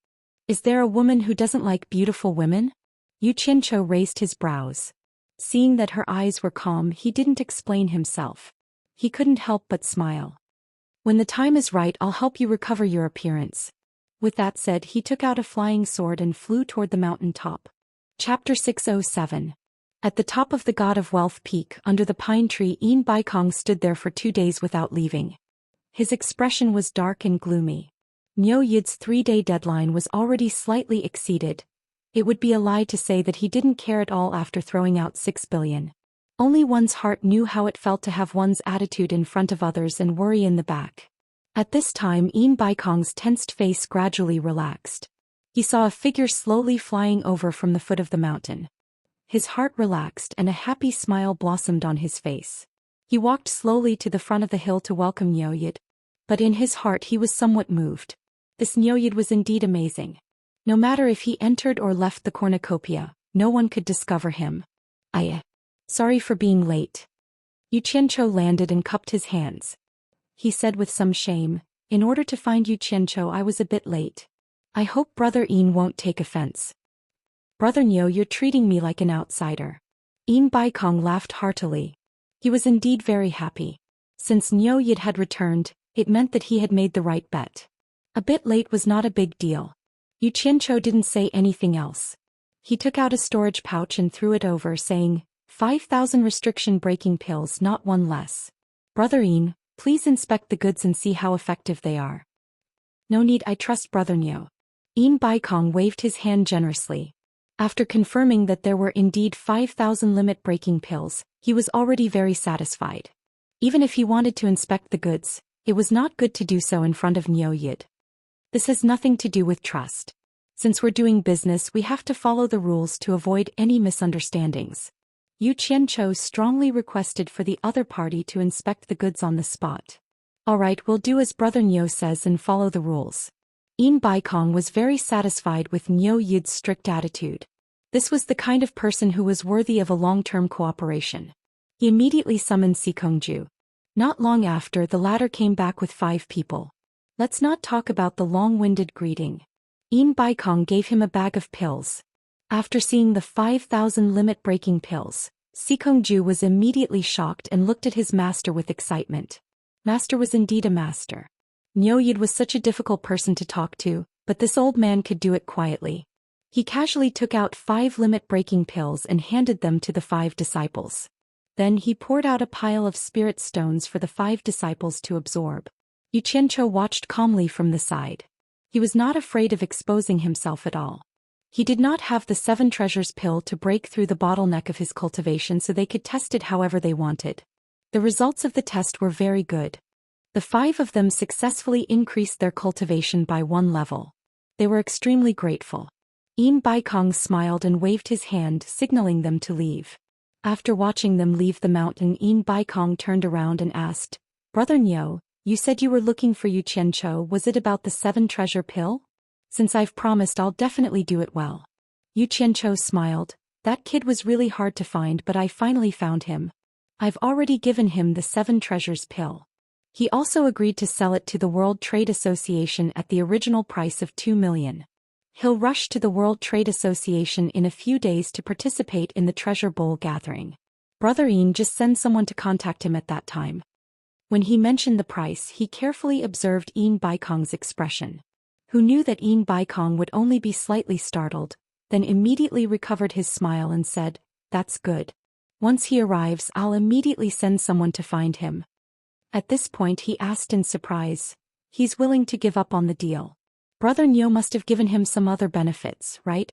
Is there a woman who doesn't like beautiful women? Yu Qianzhou raised his brows. Seeing that her eyes were calm, he didn't explain himself. He couldn't help but smile. When the time is right, I'll help you recover your appearance. With that said, he took out a flying sword and flew toward the mountain top. Chapter 607. At the top of the God of Wealth peak, under the pine tree, Yin Baikong stood there for 2 days without leaving. His expression was dark and gloomy. Niu Yid's 3-day deadline was already slightly exceeded. It would be a lie to say that he didn't care at all after throwing out 6 billion. Only one's heart knew how it felt to have one's attitude in front of others and worry in the back. At this time, Yin Baikong's tensed face gradually relaxed. He saw a figure slowly flying over from the foot of the mountain. His heart relaxed and a happy smile blossomed on his face. He walked slowly to the front of the hill to welcome Niu Yid. But in his heart he was somewhat moved. This Niu Yid was indeed amazing. No matter if he entered or left the cornucopia, no one could discover him. Sorry for being late. Yu Qianzhou landed and cupped his hands. He said with some shame, in order to find Yu Qianzhou I was a bit late. I hope Brother Yin won't take offense. Brother Niu, you're treating me like an outsider. Yin Baikong laughed heartily. He was indeed very happy. Since Niu Yid had returned, it meant that he had made the right bet. A bit late was not a big deal. Yu Qianzhou didn't say anything else. He took out a storage pouch and threw it over, saying, 5,000 restriction-breaking pills, not one less. Brother Yin, please inspect the goods and see how effective they are. No need, I trust Brother Niu. Yin Baikong waved his hand generously. After confirming that there were indeed 5,000 limit-breaking pills, he was already very satisfied. Even if he wanted to inspect the goods, it was not good to do so in front of Niu Yid. This has nothing to do with trust. Since we're doing business, we have to follow the rules to avoid any misunderstandings. Yu Qianzhou strongly requested for the other party to inspect the goods on the spot. Alright, we'll do as Brother Niu says and follow the rules. Yin Baikong was very satisfied with Niu Yid's strict attitude. This was the kind of person who was worthy of a long-term cooperation. He immediately summoned Sikongju. Not long after, the latter came back with 5 people. Let's not talk about the long-winded greeting. Yin Baikong gave him a bag of pills. After seeing the 5,000 limit-breaking pills, Sikongju was immediately shocked and looked at his master with excitement. Master was indeed a master. Niu Yid was such a difficult person to talk to, but this old man could do it quietly. He casually took out 5 limit-breaking pills and handed them to the 5 disciples. Then he poured out a pile of spirit stones for the 5 disciples to absorb. Yu Qianzhou watched calmly from the side. He was not afraid of exposing himself at all. He did not have the 7 treasures pill to break through the bottleneck of his cultivation, so they could test it however they wanted. The results of the test were very good. The 5 of them successfully increased their cultivation by 1 level. They were extremely grateful. Yin Baikong smiled and waved his hand, signaling them to leave. After watching them leave the mountain, Yin Baikong turned around and asked, Brother Niu, you said you were looking for Yu Qianzhou. Was it about the 7 treasure pill? Since I've promised, I'll definitely do it well. Yu Qianzhou smiled. That kid was really hard to find, but I finally found him. I've already given him the 7 treasures pill. He also agreed to sell it to the World Trade Association at the original price of 2 million. He'll rush to the World Trade Association in a few days to participate in the Treasure Bowl gathering. Brother Yin, just send someone to contact him at that time. When he mentioned the price, he carefully observed Yin Baikong's expression. Who knew that Yin Baikong would only be slightly startled, then immediately recovered his smile and said, That's good. Once he arrives, I'll immediately send someone to find him. At this point he asked in surprise, He's willing to give up on the deal. Brother Niu must have given him some other benefits, right?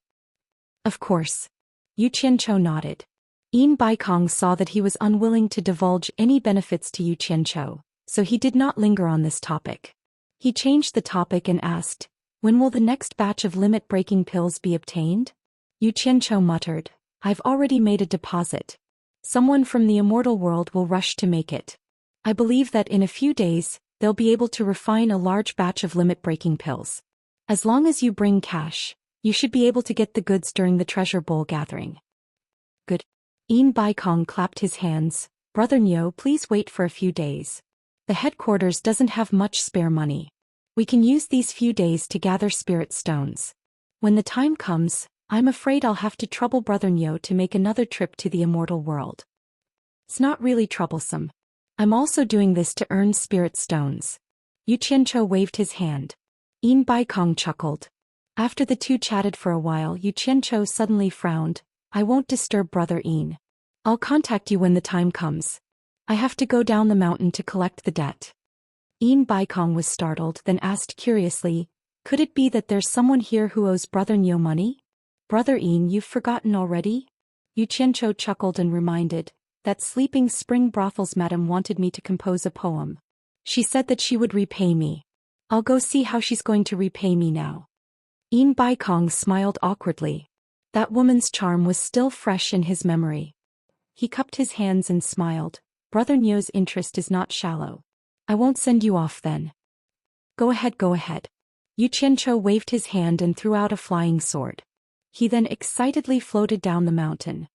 Of course. Yu Qianzhou nodded. Yin Baikong saw that he was unwilling to divulge any benefits to Yu Qianzhou, so he did not linger on this topic. He changed the topic and asked, When will the next batch of limit-breaking pills be obtained? Yu Qianzhou muttered, I've already made a deposit. Someone from the Immortal world will rush to make it. I believe that in a few days, they'll be able to refine a large batch of limit-breaking pills. As long as you bring cash, you should be able to get the goods during the Treasure Bowl gathering. Good. Yin Baikong clapped his hands. Brother Niu, please wait for a few days. The headquarters doesn't have much spare money. We can use these few days to gather spirit stones. When the time comes, I'm afraid I'll have to trouble Brother Nyo to make another trip to the immortal world. It's not really troublesome. I'm also doing this to earn spirit stones. Yu Qiancho waved his hand. Yin Baikong chuckled. After the two chatted for a while, Yu Qiancho suddenly frowned. I won't disturb Brother Yin. I'll contact you when the time comes. I have to go down the mountain to collect the debt. Yin Baikong was startled, then asked curiously, could it be that there's someone here who owes Brother Nyo money? Brother Yin, you've forgotten already? Yu Qiancho chuckled and reminded, that sleeping spring brothels madam wanted me to compose a poem. She said that she would repay me. I'll go see how she's going to repay me now. Yin Baikong smiled awkwardly. That woman's charm was still fresh in his memory. He cupped his hands and smiled. Brother Nyo's interest is not shallow. I won't send you off then. Go ahead, go ahead. Yu Qiancho waved his hand and threw out a flying sword. He then excitedly floated down the mountain.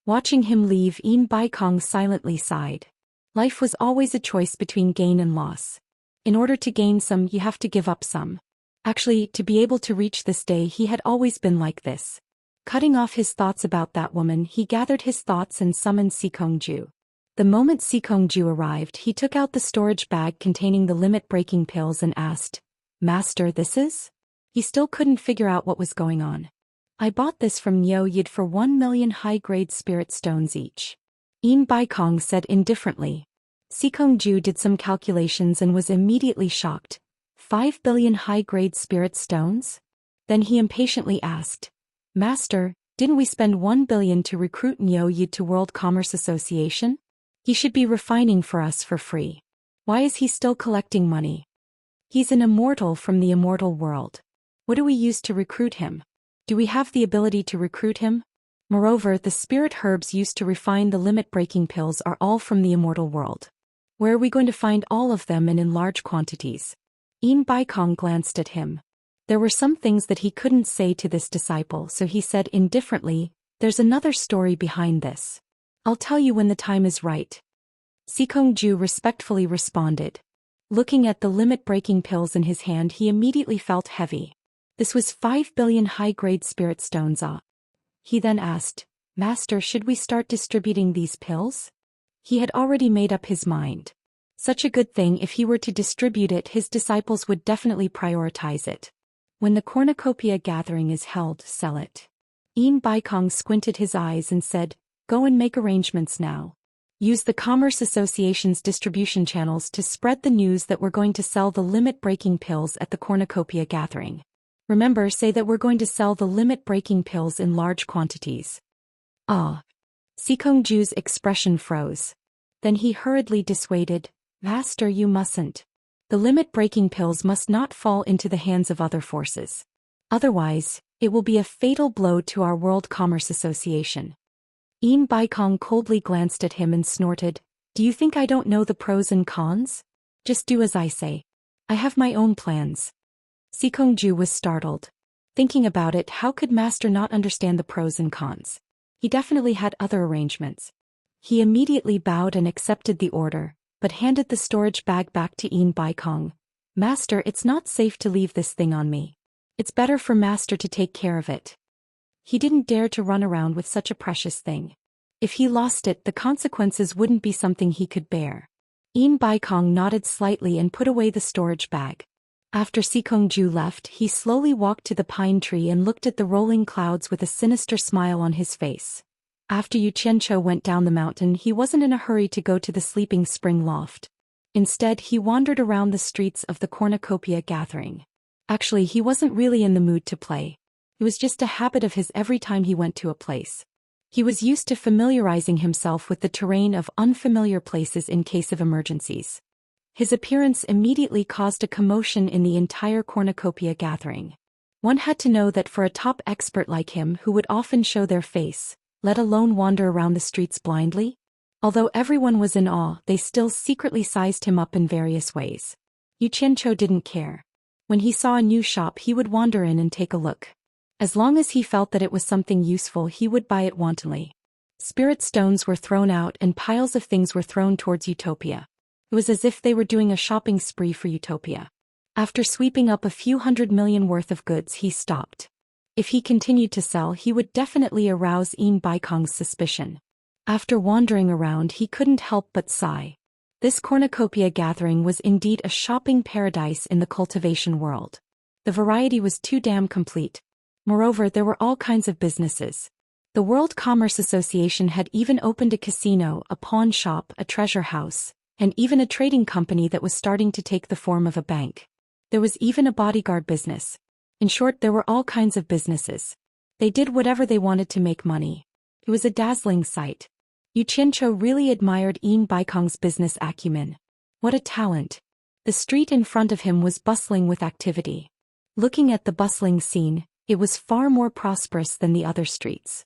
Watching him leave, Yin Baikong silently sighed. Life was always a choice between gain and loss. In order to gain some, you have to give up some. Actually, to be able to reach this day, he had always been like this. Cutting off his thoughts about that woman, he gathered his thoughts and summoned Sikongju. The moment Sikongju arrived, he took out the storage bag containing the limit-breaking pills and asked, Master, this is? He still couldn't figure out what was going on. I bought this from Nyo Yid for 1 million high-grade spirit stones each. Yin Baikong said indifferently. Sikongju did some calculations and was immediately shocked. 5 billion high-grade spirit stones? Then he impatiently asked, Master, didn't we spend 1 billion to recruit Nyo Yid to World Commerce Association? He should be refining for us for free. Why is he still collecting money? He's an immortal from the immortal world. What do we use to recruit him? Do we have the ability to recruit him? Moreover, the spirit herbs used to refine the limit-breaking pills are all from the immortal world. Where are we going to find all of them and in large quantities? Yin Baikong glanced at him. There were some things that he couldn't say to this disciple, so he said indifferently, there's another story behind this. I'll tell you when the time is right. Sikongju respectfully responded. Looking at the limit-breaking pills in his hand, he immediately felt heavy. This was 5 billion high-grade spirit stones. He then asked, Master, should we start distributing these pills? He had already made up his mind. Such a good thing, if he were to distribute it, his disciples would definitely prioritize it. When the cornucopia gathering is held, sell it. Yin Baikong squinted his eyes and said, Go and make arrangements now. Use the Commerce Association's distribution channels to spread the news that we're going to sell the limit-breaking pills at the cornucopia gathering. Remember, say that we're going to sell the limit-breaking pills in large quantities. Sikongju's expression froze. Then he hurriedly dissuaded, Master, you mustn't. The limit-breaking pills must not fall into the hands of other forces. Otherwise, it will be a fatal blow to our World Commerce Association. Yin Baikong coldly glanced at him and snorted, Do you think I don't know the pros and cons? Just do as I say. I have my own plans. Sikongju was startled. Thinking about it, how could Master not understand the pros and cons? He definitely had other arrangements. He immediately bowed and accepted the order, but handed the storage bag back to Yin Baikong. Master, it's not safe to leave this thing on me. It's better for Master to take care of it. He didn't dare to run around with such a precious thing. If he lost it, the consequences wouldn't be something he could bear. Yin Baikong nodded slightly and put away the storage bag. After Sikongju left, he slowly walked to the pine tree and looked at the rolling clouds with a sinister smile on his face. After Yu Qiancho went down the mountain, he wasn't in a hurry to go to the sleeping spring loft. Instead, he wandered around the streets of the cornucopia gathering. Actually, he wasn't really in the mood to play. It was just a habit of his every time he went to a place. He was used to familiarizing himself with the terrain of unfamiliar places in case of emergencies. His appearance immediately caused a commotion in the entire cornucopia gathering. One had to know that for a top expert like him who would often show their face, let alone wander around the streets blindly. Although everyone was in awe, they still secretly sized him up in various ways. Yu Qiancho didn't care. When he saw a new shop, he would wander in and take a look. As long as he felt that it was something useful, he would buy it wantonly. Spirit stones were thrown out and piles of things were thrown towards Utopia. It was as if they were doing a shopping spree for utopia. After sweeping up a few $100 million worth of goods, he stopped. If he continued to sell, he would definitely arouse Yin Baikong's suspicion. After wandering around, he couldn't help but sigh. This cornucopia gathering was indeed a shopping paradise in the cultivation world. The variety was too damn complete. Moreover, there were all kinds of businesses. The World Commerce Association had even opened a casino, a pawn shop, a treasure house, and even a trading company that was starting to take the form of a bank. There was even a bodyguard business. In short, there were all kinds of businesses. They did whatever they wanted to make money. It was a dazzling sight. Xianxia really admired Yin Baikong's business acumen. What a talent. The street in front of him was bustling with activity. Looking at the bustling scene, it was far more prosperous than the other streets.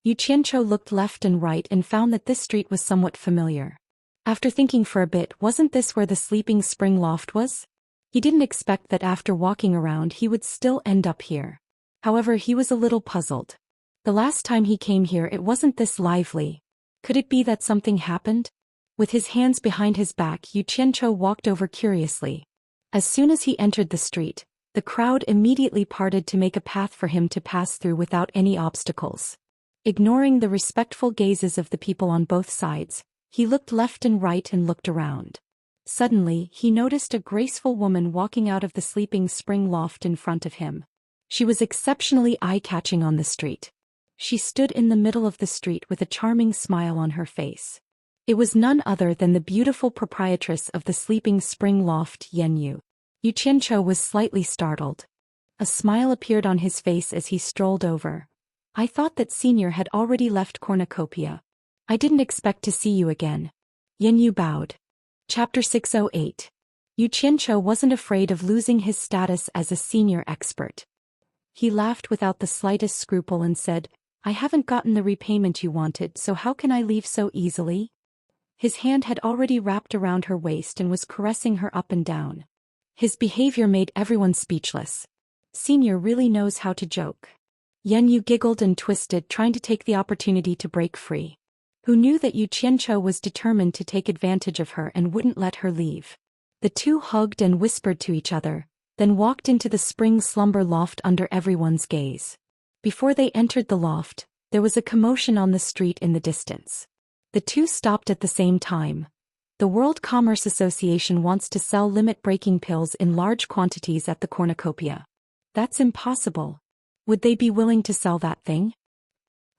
Xianxia looked left and right and found that this street was somewhat familiar. After thinking for a bit, wasn't this where the sleeping spring loft was? He didn't expect that after walking around he would still end up here. However, he was a little puzzled. The last time he came here it wasn't this lively. Could it be that something happened? With his hands behind his back, Xianxia walked over curiously. As soon as he entered the street, the crowd immediately parted to make a path for him to pass through without any obstacles. Ignoring the respectful gazes of the people on both sides, he looked left and right and looked around. Suddenly, he noticed a graceful woman walking out of the sleeping spring loft in front of him. She was exceptionally eye-catching on the street. She stood in the middle of the street with a charming smile on her face. It was none other than the beautiful proprietress of the sleeping spring loft, Yenyu. Xianxia was slightly startled. A smile appeared on his face as he strolled over. I thought that Senior had already left Cornucopia. I didn't expect to see you again. Yenyu bowed. Chapter 608. Xianxia wasn't afraid of losing his status as a senior expert. He laughed without the slightest scruple and said, I haven't gotten the repayment you wanted, so how can I leave so easily? His hand had already wrapped around her waist and was caressing her up and down. His behavior made everyone speechless. Senior really knows how to joke. Yenyu giggled and twisted, trying to take the opportunity to break free. Who knew that Xianxia was determined to take advantage of her and wouldn't let her leave. The two hugged and whispered to each other, then walked into the spring slumber loft under everyone's gaze. Before they entered the loft, there was a commotion on the street in the distance. The two stopped at the same time. The World Commerce Association wants to sell limit-breaking pills in large quantities at the cornucopia. That's impossible. Would they be willing to sell that thing?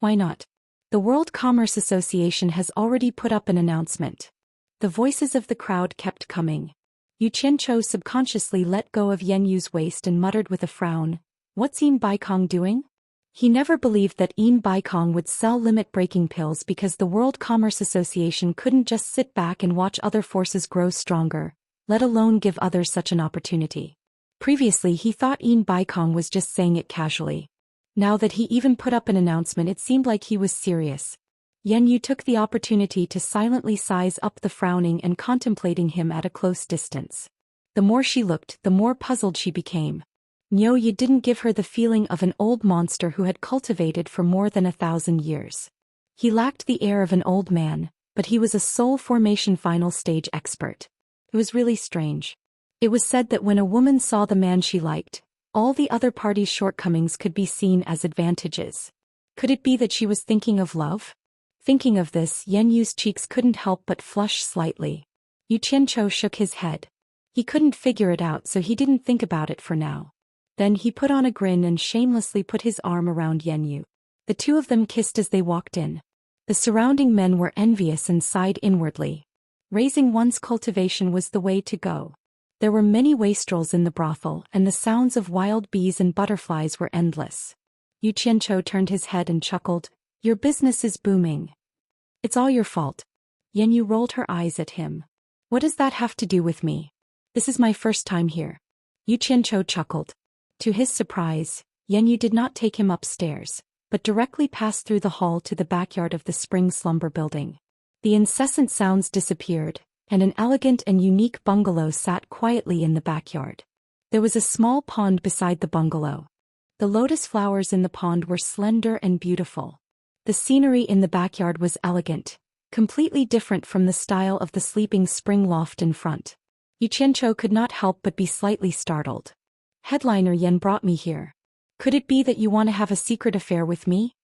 Why not? The World Commerce Association has already put up an announcement. The voices of the crowd kept coming. Xianxia subconsciously let go of Yenyu's waist and muttered with a frown, What's Yin Baikong doing? He never believed that Yin Baikong would sell limit-breaking pills because the World Commerce Association couldn't just sit back and watch other forces grow stronger, let alone give others such an opportunity. Previously he thought Yin Baikong was just saying it casually. Now that he even put up an announcement, it seemed like he was serious. Yenyu took the opportunity to silently size up the frowning and contemplating him at a close distance. The more she looked, the more puzzled she became. Nyoye didn't give her the feeling of an old monster who had cultivated for more than 1,000 years. He lacked the air of an old man, but he was a soul formation final stage expert. It was really strange. It was said that when a woman saw the man she liked, all the other party's shortcomings could be seen as advantages. Could it be that she was thinking of love? Thinking of this, Yenyu's cheeks couldn't help but flush slightly. Xianxia shook his head. He couldn't figure it out, so he didn't think about it for now. Then he put on a grin and shamelessly put his arm around Yenyu. The two of them kissed as they walked in. The surrounding men were envious and sighed inwardly. Raising one's cultivation was the way to go. There were many wastrels in the brothel, and the sounds of wild bees and butterflies were endless. Xianxia turned his head and chuckled, Your business is booming. It's all your fault. Yenyu rolled her eyes at him. What does that have to do with me? This is my first time here. Xianxia chuckled. To his surprise, Yenyu did not take him upstairs, but directly passed through the hall to the backyard of the spring slumber building. The incessant sounds disappeared, and an elegant and unique bungalow sat quietly in the backyard. There was a small pond beside the bungalow. The lotus flowers in the pond were slender and beautiful. The scenery in the backyard was elegant, completely different from the style of the sleeping spring loft in front. Yu Qianzhou could not help but be slightly startled. Headliner Yan brought me here. Could it be that you want to have a secret affair with me?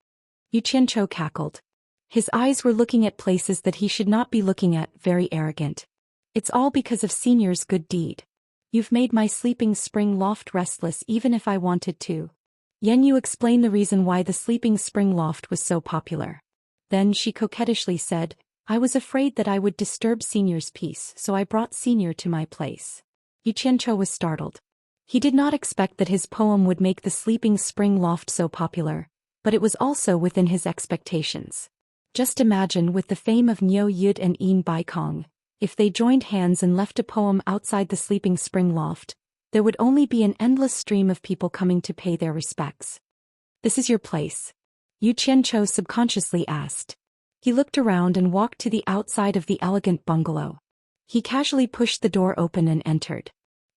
Yu Qianzhou cackled. His eyes were looking at places that he should not be looking at, very arrogant. It's all because of Senior's good deed. You've made my sleeping spring loft restless even if I wanted to. Yan Yu explained the reason why the sleeping spring loft was so popular. Then she coquettishly said, I was afraid that I would disturb Senior's peace, so I brought Senior to my place. Yu Qianzhou was startled. He did not expect that his poem would make the sleeping spring loft so popular, but it was also within his expectations. Just imagine with the fame of Niu Yud and Yin Baikong, if they joined hands and left a poem outside the sleeping spring loft, there would only be an endless stream of people coming to pay their respects. This is your place? Yu Qianzhou subconsciously asked. He looked around and walked to the outside of the elegant bungalow. He casually pushed the door open and entered.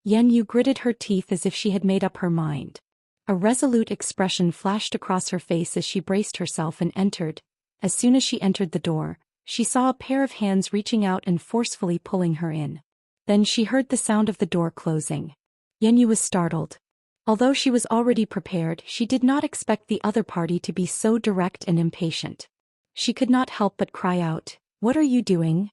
Yan Yu gritted her teeth as if she had made up her mind. A resolute expression flashed across her face as she braced herself and entered. As soon as she entered the door, she saw a pair of hands reaching out and forcefully pulling her in. Then she heard the sound of the door closing. Yan Yu was startled. Although she was already prepared, she did not expect the other party to be so direct and impatient. She could not help but cry out, What are you doing?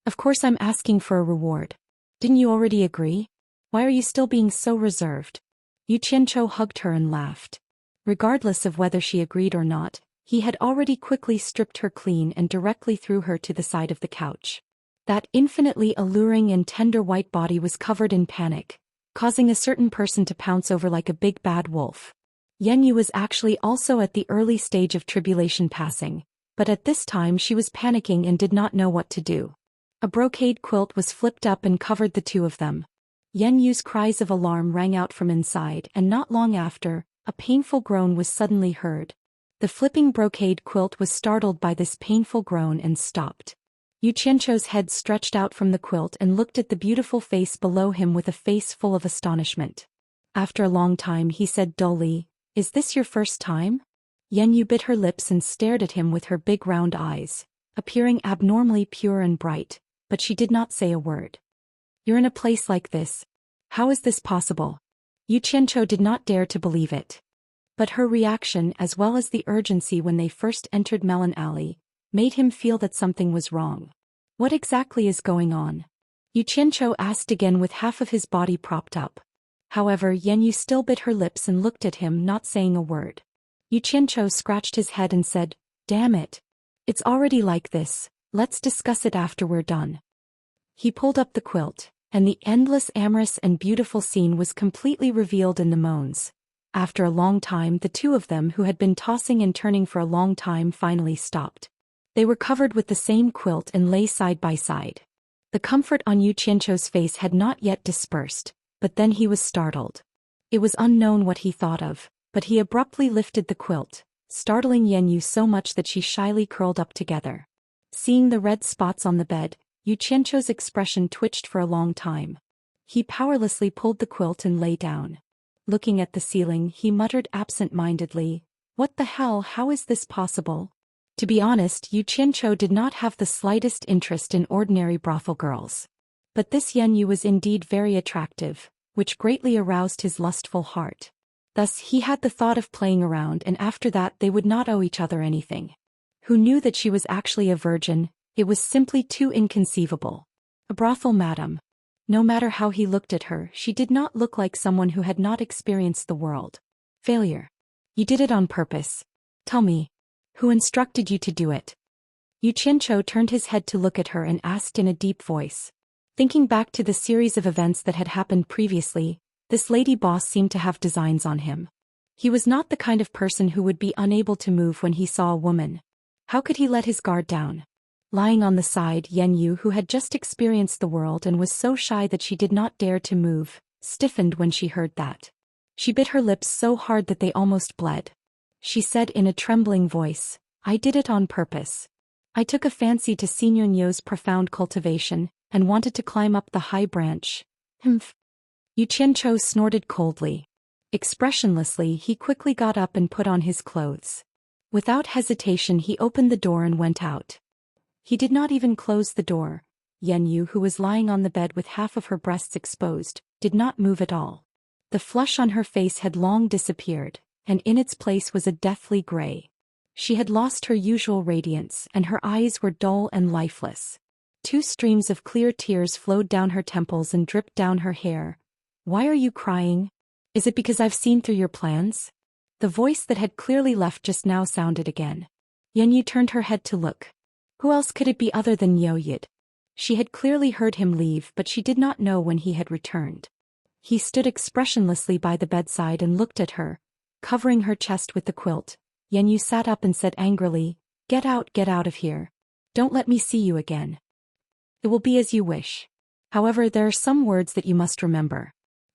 Of course I'm asking for a reward. Didn't you already agree? Why are you still being so reserved? Yu Qianzhou hugged her and laughed. Regardless of whether she agreed or not, he had already quickly stripped her clean and directly threw her to the side of the couch. That infinitely alluring and tender white body was covered in panic, causing a certain person to pounce over like a big bad wolf. Yan Yu was actually also at the early stage of tribulation passing, but at this time she was panicking and did not know what to do. A brocade quilt was flipped up and covered the two of them. Yan Yu's cries of alarm rang out from inside, and not long after, a painful groan was suddenly heard. The flipping brocade quilt was startled by this painful groan and stopped. Yu Qianzhou's head stretched out from the quilt and looked at the beautiful face below him with a face full of astonishment. After a long time he said dully, Is this your first time? Yan Yu bit her lips and stared at him with her big round eyes, appearing abnormally pure and bright, but she did not say a word. You're in a place like this. How is this possible? Yu Qianzhou did not dare to believe it. But her reaction as well as the urgency when they first entered Melon Alley, made him feel that something was wrong. What exactly is going on? Yu Qianzhou asked again with half of his body propped up. However, Yan Yu still bit her lips and looked at him, not saying a word. Yu Qianzhou scratched his head and said, Damn it. It's already like this, let's discuss it after we're done. He pulled up the quilt, and the endless amorous and beautiful scene was completely revealed in the moans. After a long time the two of them who had been tossing and turning for a long time finally stopped. They were covered with the same quilt and lay side by side. The comfort on Yu Qianzhou's face had not yet dispersed, but then he was startled. It was unknown what he thought of, but he abruptly lifted the quilt, startling Yan Yu so much that she shyly curled up together. Seeing the red spots on the bed, Yu Qianzhou's expression twitched for a long time. He powerlessly pulled the quilt and lay down. Looking at the ceiling, he muttered absent-mindedly, What the hell, how is this possible? To be honest, Yu Qianzhou did not have the slightest interest in ordinary brothel girls. But this Yan Yu was indeed very attractive, which greatly aroused his lustful heart. Thus he had the thought of playing around, and after that they would not owe each other anything. Who knew that she was actually a virgin? It was simply too inconceivable. A brothel madam. No matter how he looked at her, she did not look like someone who had not experienced the world. Failure. You did it on purpose. Tell me. Who instructed you to do it? Yu Qianzhou turned his head to look at her and asked in a deep voice. Thinking back to the series of events that had happened previously, this lady boss seemed to have designs on him. He was not the kind of person who would be unable to move when he saw a woman. How could he let his guard down? Lying on the side, Yan Yu, who had just experienced the world and was so shy that she did not dare to move, stiffened when she heard that. She bit her lips so hard that they almost bled. She said in a trembling voice, I did it on purpose. I took a fancy to Senior Niu's profound cultivation, and wanted to climb up the high branch. Humph. Yu Qianzhou snorted coldly. Expressionlessly, he quickly got up and put on his clothes. Without hesitation he opened the door and went out. He did not even close the door. Yu, who was lying on the bed with half of her breasts exposed, did not move at all. The flush on her face had long disappeared, and in its place was a deathly gray. She had lost her usual radiance, and her eyes were dull and lifeless. 2 streams of clear tears flowed down her temples and dripped down her hair. "Why are you crying? Is it because I've seen through your plans?" The voice that had clearly left just now sounded again. Yu turned her head to look. Who else could it be other than Yid? She had clearly heard him leave, but she did not know when he had returned. He stood expressionlessly by the bedside and looked at her, covering her chest with the quilt. Yu sat up and said angrily, get out of here. Don't let me see you again. It will be as you wish. However, there are some words that you must remember.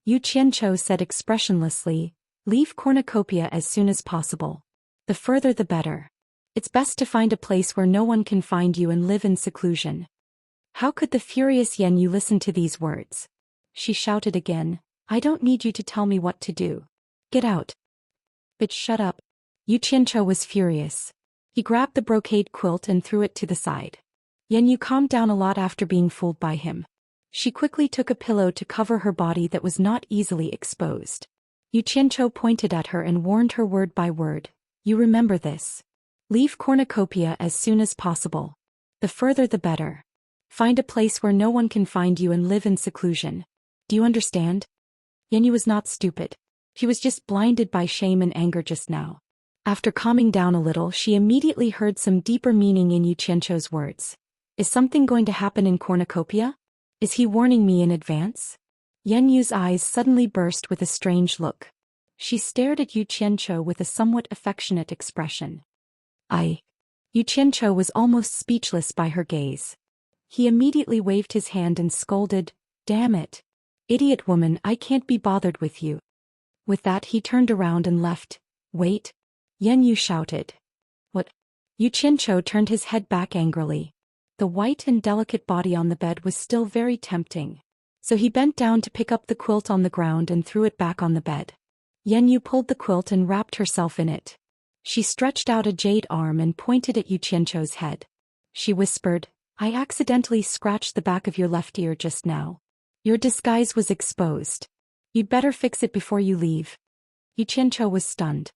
Xianxia said expressionlessly, leave cornucopia as soon as possible. The further the better. It's best to find a place where no one can find you and live in seclusion. How could the furious Yu listen to these words? She shouted again, I don't need you to tell me what to do. Get out. Bitch, shut up. Xianxia was furious. He grabbed the brocade quilt and threw it to the side. Yu calmed down a lot after being fooled by him. She quickly took a pillow to cover her body that was not easily exposed. Xianxia pointed at her and warned her word by word. You remember this. Leave cornucopia as soon as possible. The further the better. Find a place where no one can find you and live in seclusion. Do you understand? Yu was not stupid. She was just blinded by shame and anger just now. After calming down a little, she immediately heard some deeper meaning in Xianxia's words. Is something going to happen in cornucopia? Is he warning me in advance? Yu's eyes suddenly burst with a strange look. She stared at Xianxia with a somewhat affectionate expression. Xianxia was almost speechless by her gaze. He immediately waved his hand and scolded, damn it. Idiot woman, I can't be bothered with you. With that he turned around and left. Wait. Yu shouted. What? Xianxia turned his head back angrily. The white and delicate body on the bed was still very tempting. So he bent down to pick up the quilt on the ground and threw it back on the bed. Yu pulled the quilt and wrapped herself in it. She stretched out a jade arm and pointed at Xianxia's head. She whispered, I accidentally scratched the back of your left ear just now. Your disguise was exposed. You'd better fix it before you leave. Xianxia was stunned.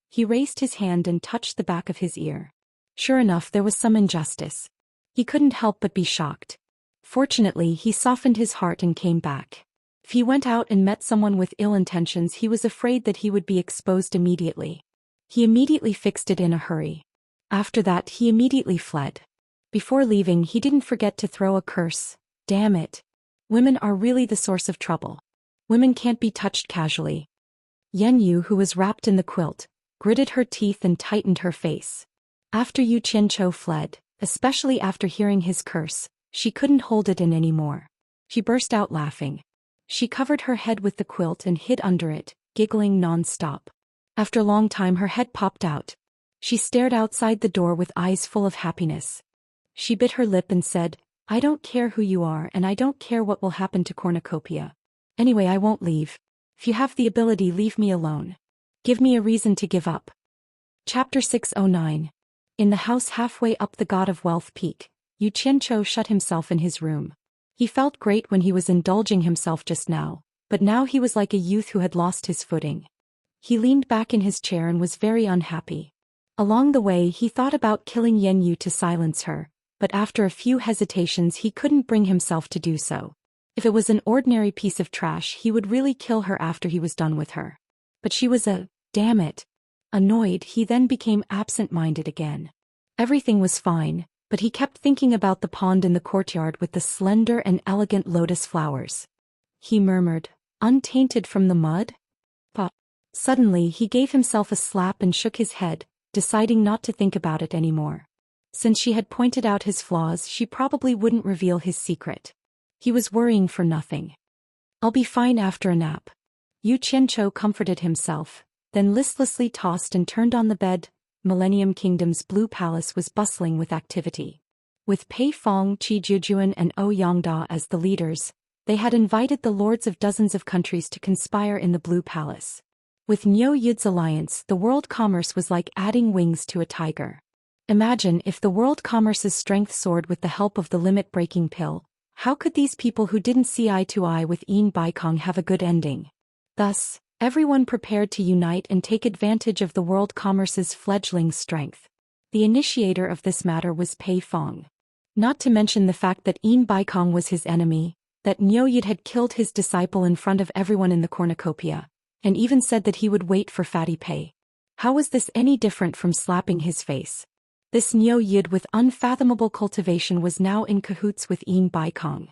He raised his hand and touched the back of his ear. Sure enough, there was some injustice. He couldn't help but be shocked. Fortunately, he softened his heart and came back. If he went out and met someone with ill intentions, he was afraid that he would be exposed immediately. He immediately fixed it in a hurry. After that, he immediately fled. Before leaving, he didn't forget to throw a curse. Damn it. Women are really the source of trouble. Women can't be touched casually. Yu, who was wrapped in the quilt, gritted her teeth and tightened her face. After Xianxia fled, especially after hearing his curse, she couldn't hold it in anymore. She burst out laughing. She covered her head with the quilt and hid under it, giggling non-stop. After a long time her head popped out. She stared outside the door with eyes full of happiness. She bit her lip and said, I don't care who you are and I don't care what will happen to cornucopia. Anyway, I won't leave. If you have the ability, leave me alone. Give me a reason to give up. Chapter 609. In the house halfway up the God of Wealth peak, Xianxia shut himself in his room. He felt great when he was indulging himself just now, but now he was like a youth who had lost his footing. He leaned back in his chair and was very unhappy. Along the way he thought about killing Yu to silence her, but after a few hesitations he couldn't bring himself to do so. If it was an ordinary piece of trash, he would really kill her after he was done with her. But she was damn it. Annoyed, he then became absent-minded again. Everything was fine, but he kept thinking about the pond in the courtyard with the slender and elegant lotus flowers. He murmured, untainted from the mud? But suddenly he gave himself a slap and shook his head, deciding not to think about it anymore. Since she had pointed out his flaws, she probably wouldn't reveal his secret. He was worrying for nothing. I'll be fine after a nap. Xianxia comforted himself, then listlessly tossed and turned on the bed. Millennium Kingdom's blue palace was bustling with activity. With Pei Fong, Qi Jujuan and Ouyangda as the leaders, they had invited the lords of dozens of countries to conspire in the blue palace. With Niu Yud's alliance, the world commerce was like adding wings to a tiger. Imagine if the World Commerce's strength soared with the help of the limit-breaking pill. How could these people who didn't see eye to eye with Yin Baikong have a good ending? Thus, everyone prepared to unite and take advantage of the World Commerce's fledgling strength. The initiator of this matter was Pei Fong. Not to mention the fact that Yin Baikong was his enemy, that Niu Yid had killed his disciple in front of everyone in the cornucopia, and even said that he would wait for Fatty Pei. How was this any different from slapping his face? This Niu Yid with unfathomable cultivation was now in cahoots with Yin Baikong.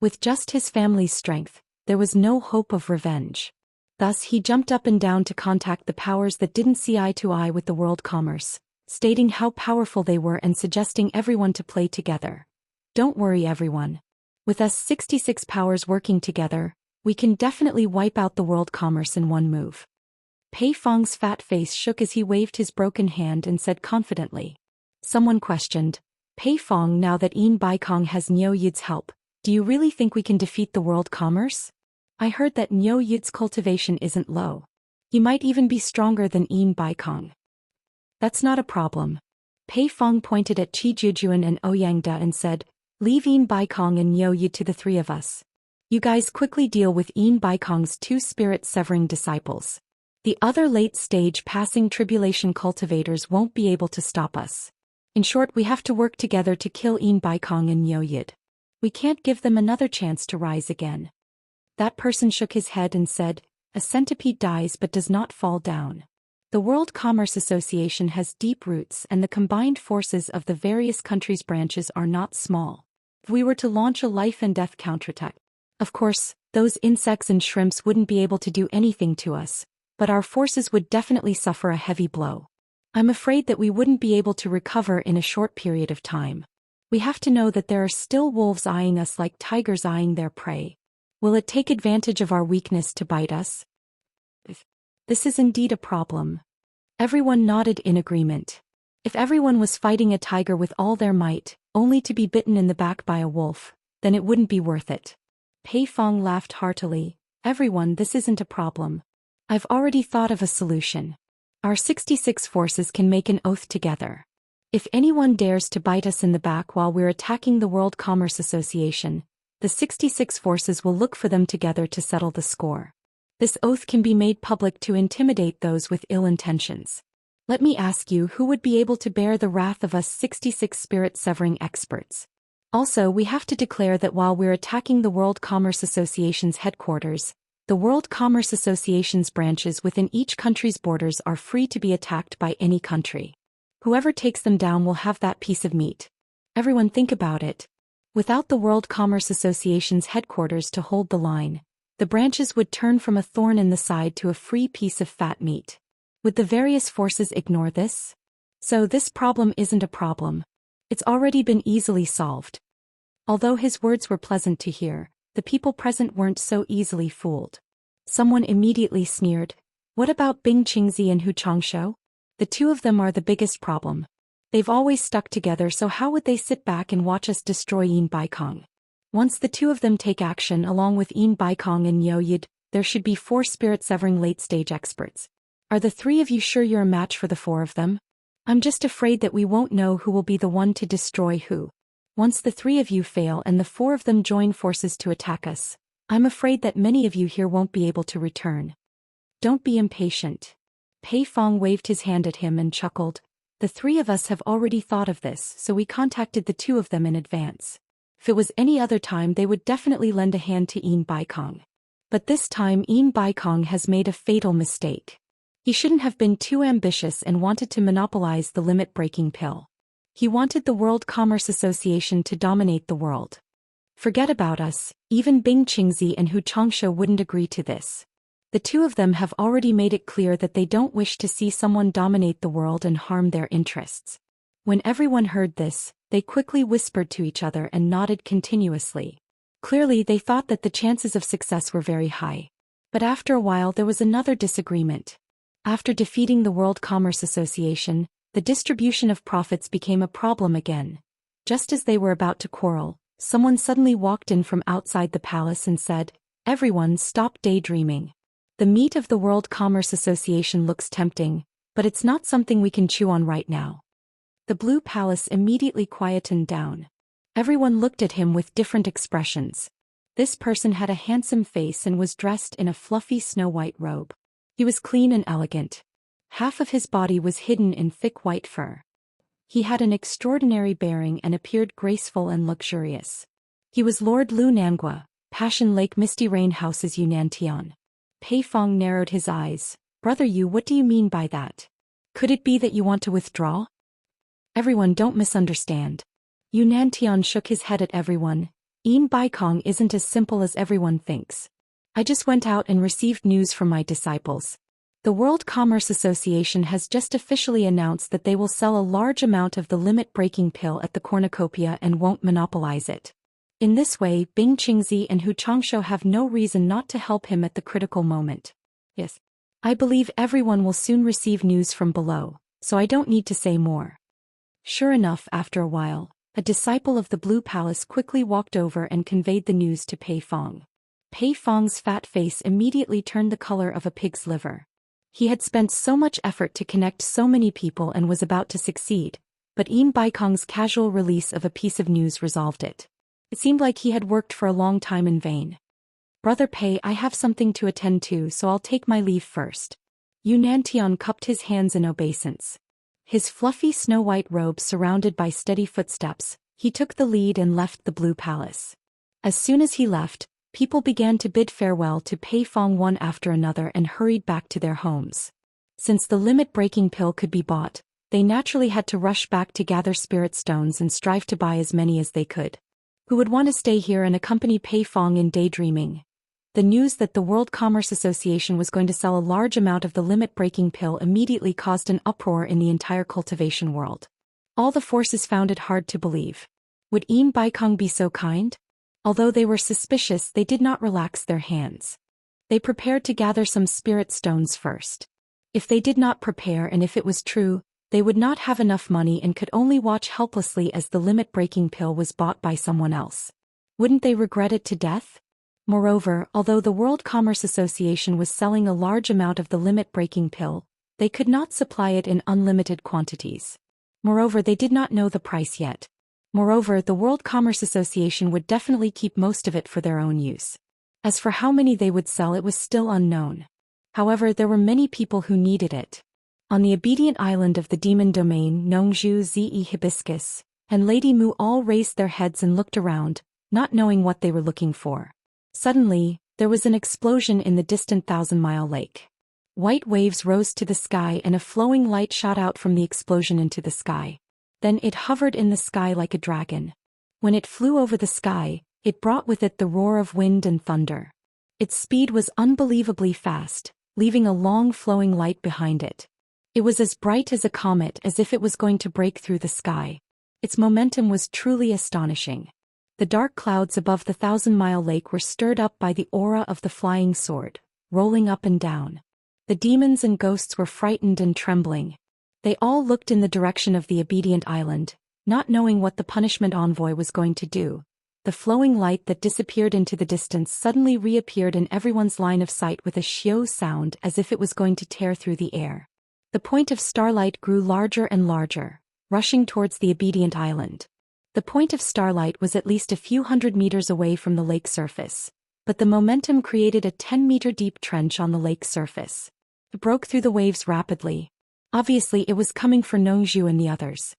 With just his family's strength, there was no hope of revenge. Thus he jumped up and down to contact the powers that didn't see eye to eye with the world commerce, stating how powerful they were and suggesting everyone to play together. Don't worry everyone. With us 66 powers working together, we can definitely wipe out the world commerce in one move. Pei Fong's fat face shook as he waved his broken hand and said confidently. Someone questioned, Pei Fong, now that Yin Baikong has Niu Yid's help, do you really think we can defeat the world commerce? I heard that Niu Yid's cultivation isn't low. He might even be stronger than Yin Baikong. That's not a problem. Pei Fong pointed at Qi Jujuan and Ouyangda and said, leave Yin Baikong and Niu Yid to the three of us. You guys quickly deal with Yin Baikong's two spirit-severing disciples. The other late-stage passing tribulation cultivators won't be able to stop us. In short, we have to work together to kill Yin Baikong and Niu Yid. We can't give them another chance to rise again. That person shook his head and said, a centipede dies but does not fall down. The World Commerce Association has deep roots and the combined forces of the various countries' branches are not small. If we were to launch a life and death counterattack, of course, those insects and shrimps wouldn't be able to do anything to us, but our forces would definitely suffer a heavy blow. I'm afraid that we wouldn't be able to recover in a short period of time. We have to know that there are still wolves eyeing us like tigers eyeing their prey. Will it take advantage of our weakness to bite us? This is indeed a problem. Everyone nodded in agreement. If everyone was fighting a tiger with all their might, only to be bitten in the back by a wolf, then it wouldn't be worth it. Pei Fong laughed heartily. Everyone, this isn't a problem. I've already thought of a solution. Our 66 forces can make an oath together. If anyone dares to bite us in the back while we're attacking the World Commerce Association, the 66 forces will look for them together to settle the score. This oath can be made public to intimidate those with ill intentions. Let me ask you, who would be able to bear the wrath of us 66 spirit-severing experts? Also, we have to declare that while we're attacking the World Commerce Association's headquarters, the World Commerce Association's branches within each country's borders are free to be attacked by any country. Whoever takes them down will have that piece of meat. Everyone think about it. Without the World Commerce Association's headquarters to hold the line, the branches would turn from a thorn in the side to a free piece of fat meat. Would the various forces ignore this? So this problem isn't a problem. It's already been easily solved. Although his words were pleasant to hear, the people present weren't so easily fooled. Someone immediately sneered, what about Bing Qingzi and Hu Changshou? The two of them are the biggest problem. They've always stuck together, so how would they sit back and watch us destroy Yin Baikong? Once the two of them take action along with Yin Baikong and Niu Yid, there should be 4 spirit-severing late-stage experts. Are the 3 of you sure you're a match for the 4 of them? I'm just afraid that we won't know who will be the one to destroy who. Once the 3 of you fail and the 4 of them join forces to attack us, I'm afraid that many of you here won't be able to return. Don't be impatient. Pei Fong waved his hand at him and chuckled. The 3 of us have already thought of this, so we contacted the 2 of them in advance. If it was any other time, they would definitely lend a hand to Yin Baikong. But this time Yin Baikong has made a fatal mistake. He shouldn't have been too ambitious and wanted to monopolize the limit-breaking pill. He wanted the World Commerce Association to dominate the world. Forget about us, even Bing Qingzi and Hu Changshou wouldn't agree to this. The 2 of them have already made it clear that they don't wish to see someone dominate the world and harm their interests. When everyone heard this, they quickly whispered to each other and nodded continuously. Clearly they thought that the chances of success were very high. But after a while there was another disagreement. After defeating the World Commerce Association, the distribution of profits became a problem again. Just as they were about to quarrel, someone suddenly walked in from outside the palace and said, "Everyone stop daydreaming. The meat of the World Commerce Association looks tempting, but it's not something we can chew on right now." The blue palace immediately quietened down. Everyone looked at him with different expressions. This person had a handsome face and was dressed in a fluffy snow-white robe. He was clean and elegant. Half of his body was hidden in thick white fur. He had an extraordinary bearing and appeared graceful and luxurious. He was Lord Lu Nangua, Passion Lake Misty Rain House's Yunnan Tian. Pei Fong narrowed his eyes. Brother Yu, what do you mean by that? Could it be that you want to withdraw? Everyone, don't misunderstand. Yunnan Tian shook his head at everyone. Baikong isn't as simple as everyone thinks. I just went out and received news from my disciples. The World Commerce Association has just officially announced that they will sell a large amount of the limit-breaking pill at the cornucopia and won't monopolize it. In this way, Bing Qingzi and Hu Changshou have no reason not to help him at the critical moment. Yes. I believe everyone will soon receive news from below, so I don't need to say more. Sure enough, after a while, a disciple of the Blue Palace quickly walked over and conveyed the news to Pei Fong. Pei Fong's fat face immediately turned the color of a pig's liver. He had spent so much effort to connect so many people and was about to succeed, but Baikong's casual release of a piece of news resolved it. It seemed like he had worked for a long time in vain. Brother Pei, I have something to attend to, so I'll take my leave first. Yunnan Tian cupped his hands in obeisance. His fluffy snow-white robe surrounded by steady footsteps, he took the lead and left the Blue Palace. As soon as he left, people began to bid farewell to Pei Fong one after another and hurried back to their homes. Since the limit-breaking pill could be bought, they naturally had to rush back to gather spirit stones and strive to buy as many as they could. Who would want to stay here and accompany Pei Fong in daydreaming? The news that the World Commerce Association was going to sell a large amount of the limit-breaking pill immediately caused an uproar in the entire cultivation world. All the forces found it hard to believe. Would Baikong be so kind? Although they were suspicious, they did not relax their hands. They prepared to gather some spirit stones first. If they did not prepare and if it was true, they would not have enough money and could only watch helplessly as the limit-breaking pill was bought by someone else. Wouldn't they regret it to death? Moreover, although the World Commerce Association was selling a large amount of the limit-breaking pill, they could not supply it in unlimited quantities. Moreover, they did not know the price yet. Moreover, the World Commerce Association would definitely keep most of it for their own use. As for how many they would sell, it was still unknown. However, there were many people who needed it. On the obedient island of the demon domain, Nongzhu Ze Hibiscus and Lady Mu all raised their heads and looked around, not knowing what they were looking for. Suddenly, there was an explosion in the distant 1,000-mile lake. White waves rose to the sky and a flowing light shot out from the explosion into the sky. Then it hovered in the sky like a dragon. When it flew over the sky, it brought with it the roar of wind and thunder. Its speed was unbelievably fast, leaving a long flowing light behind it. It was as bright as a comet, as if it was going to break through the sky. Its momentum was truly astonishing. The dark clouds above the 1,000-mile lake were stirred up by the aura of the flying sword, rolling up and down. The demons and ghosts were frightened and trembling. They all looked in the direction of the obedient island, not knowing what the punishment envoy was going to do. The flowing light that disappeared into the distance suddenly reappeared in everyone's line of sight with a xiao sound as if it was going to tear through the air. The point of starlight grew larger and larger, rushing towards the obedient island. The point of starlight was at least a few hundred meters away from the lake surface, but the momentum created a 10-meter-deep trench on the lake surface. It broke through the waves rapidly. Obviously it was coming for Nongzhu and the others.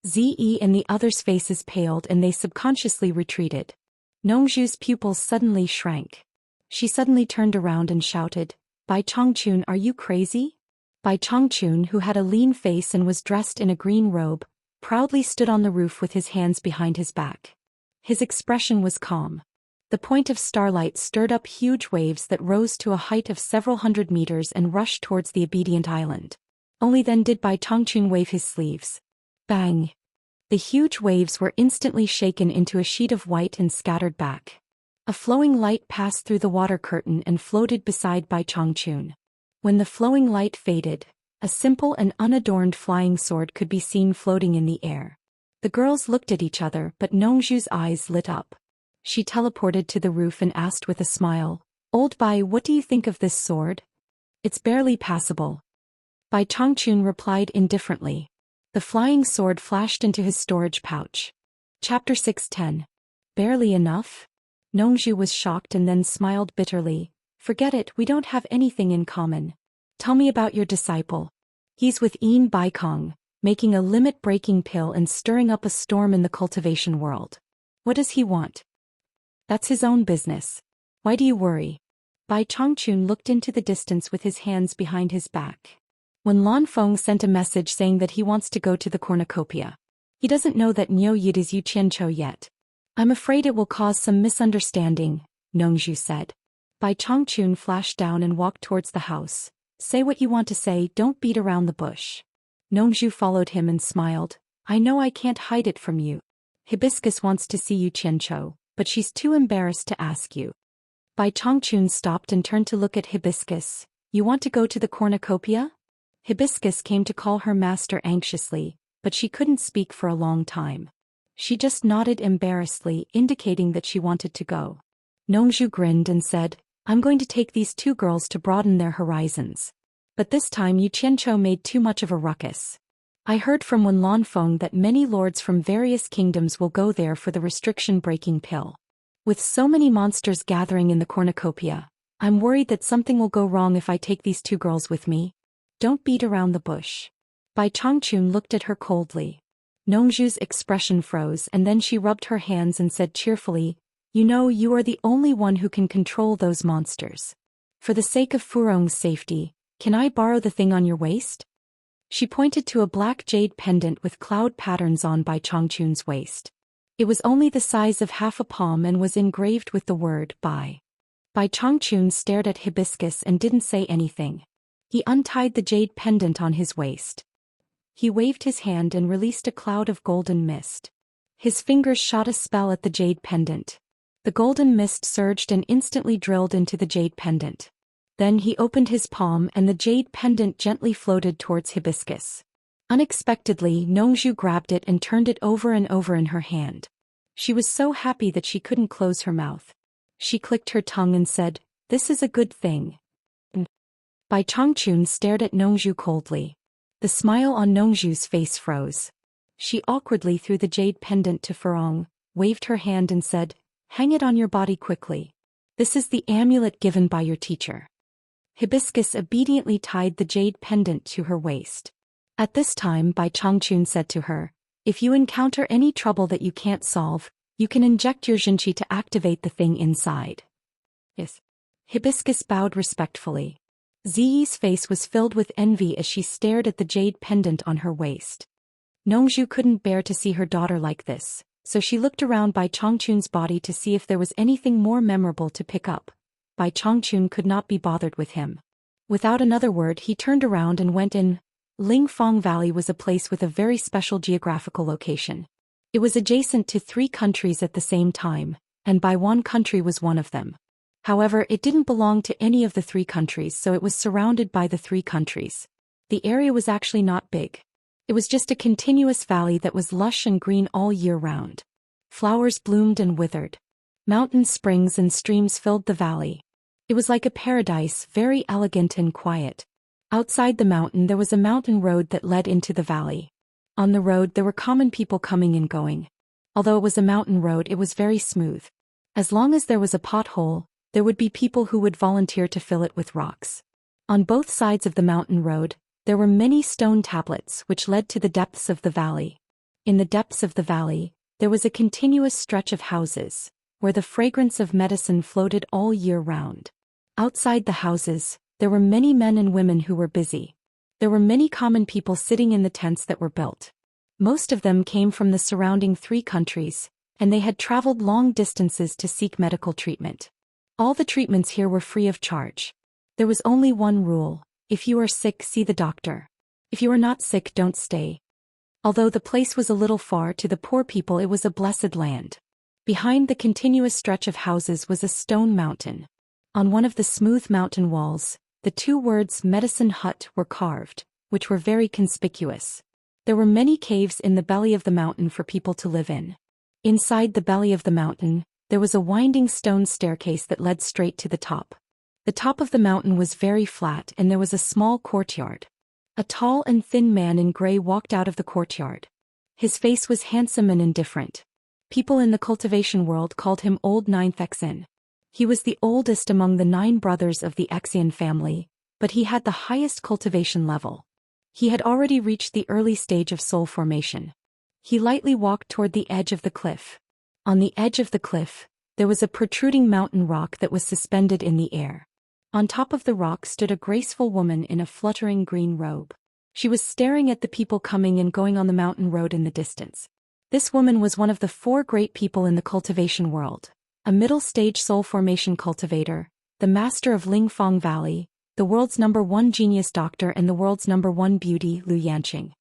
Ze and the others' faces paled and they subconsciously retreated. Nongzhu's pupils suddenly shrank. She suddenly turned around and shouted, "Bai Chongqun, are you crazy?" Bai Chongqun, who had a lean face and was dressed in a green robe, proudly stood on the roof with his hands behind his back. His expression was calm. The point of starlight stirred up huge waves that rose to a height of several hundred meters and rushed towards the obedient island. Only then did Bai Chongqun wave his sleeves. Bang! The huge waves were instantly shaken into a sheet of white and scattered back. A flowing light passed through the water curtain and floated beside Bai Chongqun. When the flowing light faded, a simple and unadorned flying sword could be seen floating in the air. The girls looked at each other, but Nongzhu's eyes lit up. She teleported to the roof and asked with a smile, "Old Bai, what do you think of this sword?" "It's barely passable." Bai Chongqun replied indifferently. The flying sword flashed into his storage pouch. Chapter 610. Barely enough? Nongzhu was shocked and then smiled bitterly. Forget it, we don't have anything in common. Tell me about your disciple. He's with Yin Baikong, making a limit-breaking pill and stirring up a storm in the cultivation world. What does he want? That's his own business. Why do you worry? Bai Chongqun looked into the distance with his hands behind his back. When Lan Feng sent a message saying that he wants to go to the cornucopia. He doesn't know that Niu Yid is Yu Qianchou yet. I'm afraid it will cause some misunderstanding, Nongzhu said. Bai Chongqun flashed down and walked towards the house. Say what you want to say, don't beat around the bush. Nongzhu followed him and smiled. I know I can't hide it from you. Hibiscus wants to see Yu Qianchou, but she's too embarrassed to ask you. Bai Chongqun stopped and turned to look at Hibiscus. You want to go to the cornucopia? Hibiscus came to call her master anxiously, but she couldn't speak for a long time. She just nodded embarrassedly, indicating that she wanted to go. Nongzhu grinned and said, I'm going to take these two girls to broaden their horizons. But this time Yu Qianchou made too much of a ruckus. I heard from Wen Lanfeng that many lords from various kingdoms will go there for the restriction-breaking pill. With so many monsters gathering in the cornucopia, I'm worried that something will go wrong if I take these two girls with me. Don't beat around the bush. Bai Chongqun looked at her coldly. Nongzhu's expression froze and then she rubbed her hands and said cheerfully, You know you are the only one who can control those monsters. For the sake of Furong's safety, can I borrow the thing on your waist? She pointed to a black jade pendant with cloud patterns on Bai Chongqun's waist. It was only the size of half a palm and was engraved with the word Bai. Bai Chongqun stared at Hibiscus and didn't say anything. He untied the jade pendant on his waist. He waved his hand and released a cloud of golden mist. His fingers shot a spell at the jade pendant. The golden mist surged and instantly drilled into the jade pendant. Then he opened his palm and the jade pendant gently floated towards Hibiscus. Unexpectedly, Nongzhu grabbed it and turned it over and over in her hand. She was so happy that she couldn't close her mouth. She clicked her tongue and said, This is a good thing. Bai Chongqun stared at Nongzhu coldly. The smile on Nongzhu's face froze. She awkwardly threw the jade pendant to Furong, waved her hand and said, Hang it on your body quickly. This is the amulet given by your teacher. Hibiscus obediently tied the jade pendant to her waist. At this time Bai Chongqun said to her, If you encounter any trouble that you can't solve, you can inject your Zhenqi to activate the thing inside. Yes. Hibiscus bowed respectfully. Ziyi's face was filled with envy as she stared at the jade pendant on her waist. Nongzhu couldn't bear to see her daughter like this, so she looked around Bai Chongqun's body to see if there was anything more memorable to pick up. Bai Chongqun could not be bothered with him. Without another word he turned around and went in. Lingfang Valley was a place with a very special geographical location. It was adjacent to 3 countries at the same time, and Baiwan country was one of them. However, it didn't belong to any of the 3 countries, so it was surrounded by the 3 countries. The area was actually not big. It was just a continuous valley that was lush and green all year round. Flowers bloomed and withered. Mountain springs and streams filled the valley. It was like a paradise, very elegant and quiet. Outside the mountain there was a mountain road that led into the valley. On the road there were common people coming and going. Although it was a mountain road, it was very smooth. As long as there was a pothole, there would be people who would volunteer to fill it with rocks. On both sides of the mountain road, there were many stone tablets which led to the depths of the valley. In the depths of the valley, there was a continuous stretch of houses, where the fragrance of medicine floated all year round. Outside the houses, there were many men and women who were busy. There were many common people sitting in the tents that were built. Most of them came from the surrounding 3 countries, and they had traveled long distances to seek medical treatment. All the treatments here were free of charge. There was only one rule: if you are sick, see the doctor. If you are not sick, don't stay. Although the place was a little far, to the poor people it was a blessed land. Behind the continuous stretch of houses was a stone mountain. On one of the smooth mountain walls, the 2 words Medicine Hut were carved, which were very conspicuous. There were many caves in the belly of the mountain for people to live in. Inside the belly of the mountain, there was a winding stone staircase that led straight to the top. The top of the mountain was very flat and there was a small courtyard. A tall and thin man in gray walked out of the courtyard. His face was handsome and indifferent. People in the cultivation world called him Old Ninth Xian. He was the oldest among the 9 brothers of the Xian family, but he had the highest cultivation level. He had already reached the early stage of soul formation. He lightly walked toward the edge of the cliff. On the edge of the cliff, there was a protruding mountain rock that was suspended in the air. On top of the rock stood a graceful woman in a fluttering green robe. She was staring at the people coming and going on the mountain road in the distance. This woman was one of the 4 great people in the cultivation world, a middle-stage soul formation cultivator, the master of Lingfang Valley, the world's #1 genius doctor and the world's #1 beauty, Lu Yanqing.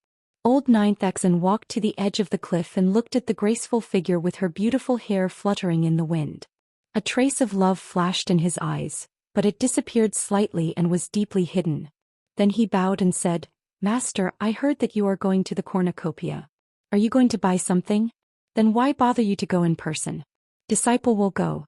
Old Ninth Xian walked to the edge of the cliff and looked at the graceful figure with her beautiful hair fluttering in the wind. A trace of love flashed in his eyes, but it disappeared slightly and was deeply hidden. Then he bowed and said, "Master, I heard that you are going to the cornucopia. Are you going to buy something? Then why bother you to go in person? Disciple will go."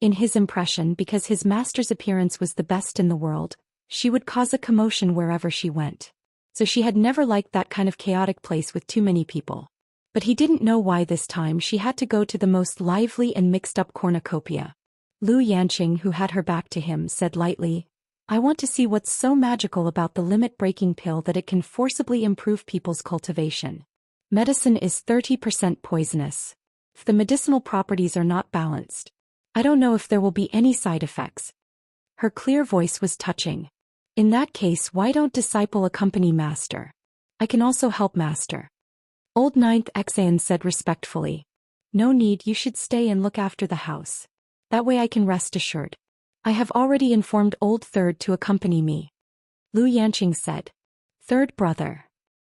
In his impression, because his master's appearance was the best in the world, she would cause a commotion wherever she went. So she had never liked that kind of chaotic place with too many people. But he didn't know why this time she had to go to the most lively and mixed-up cornucopia. Lu Yanqing, who had her back to him, said lightly, "I want to see what's so magical about the limit-breaking pill that it can forcibly improve people's cultivation. Medicine is 30% poisonous. If the medicinal properties are not balanced, I don't know if there will be any side effects." Her clear voice was touching. "In that case, why don't disciple accompany Master? I can also help Master." Old Ninth Xian said respectfully, "No need, you should stay and look after the house. That way I can rest assured. I have already informed Old Third to accompany me." Lu Yanqing said. "Third brother."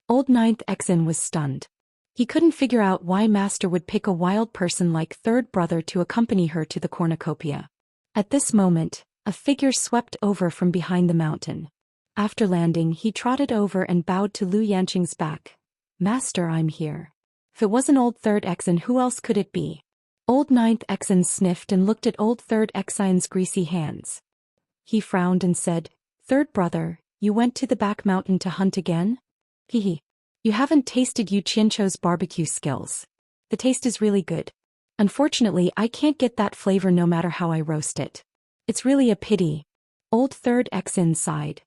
Old Ninth Xian was stunned. He couldn't figure out why Master would pick a wild person like Third brother to accompany her to the cornucopia. At this moment, a figure swept over from behind the mountain. After landing, he trotted over and bowed to Lu Yanqing's back. "Master, I'm here." If it wasn't Old Third Xian, who else could it be? Old Ninth Xian sniffed and looked at Old Third Xian's greasy hands. He frowned and said, "Third brother, you went to the back mountain to hunt again? Hehe. You haven't tasted Yu Qianqiu's barbecue skills. The taste is really good. Unfortunately, I can't get that flavor no matter how I roast it. It's really a pity." Old Third Xian sighed.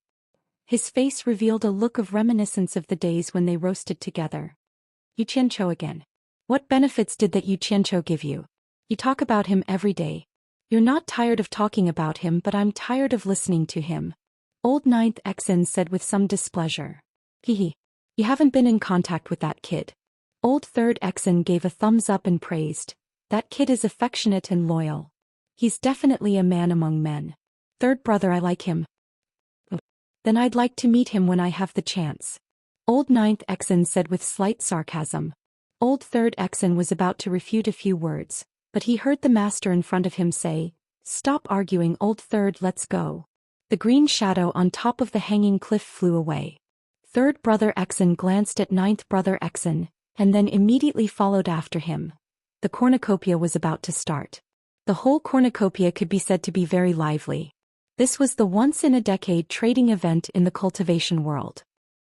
His face revealed a look of reminiscence of the days when they roasted together. "Yu Qianqiu again. What benefits did that Yu Qianqiu give you? You talk about him every day. You're not tired of talking about him, but I'm tired of listening to him." Old Ninth Xian said with some displeasure. "Hehe. You haven't been in contact with that kid." Old Third Xian gave a thumbs up and praised. "That kid is affectionate and loyal. He's definitely a man among men. Third brother, I like him. Then I'd like to meet him when I have the chance." Old Ninth Xian said with slight sarcasm. Old Third Xian was about to refute a few words, but he heard the master in front of him say, "Stop arguing, Old Third, let's go." The green shadow on top of the hanging cliff flew away. Third brother Xian glanced at Ninth brother Xian, and then immediately followed after him. The cornucopia was about to start. The whole cornucopia could be said to be very lively. This was the once-in-a-decade trading event in the cultivation world.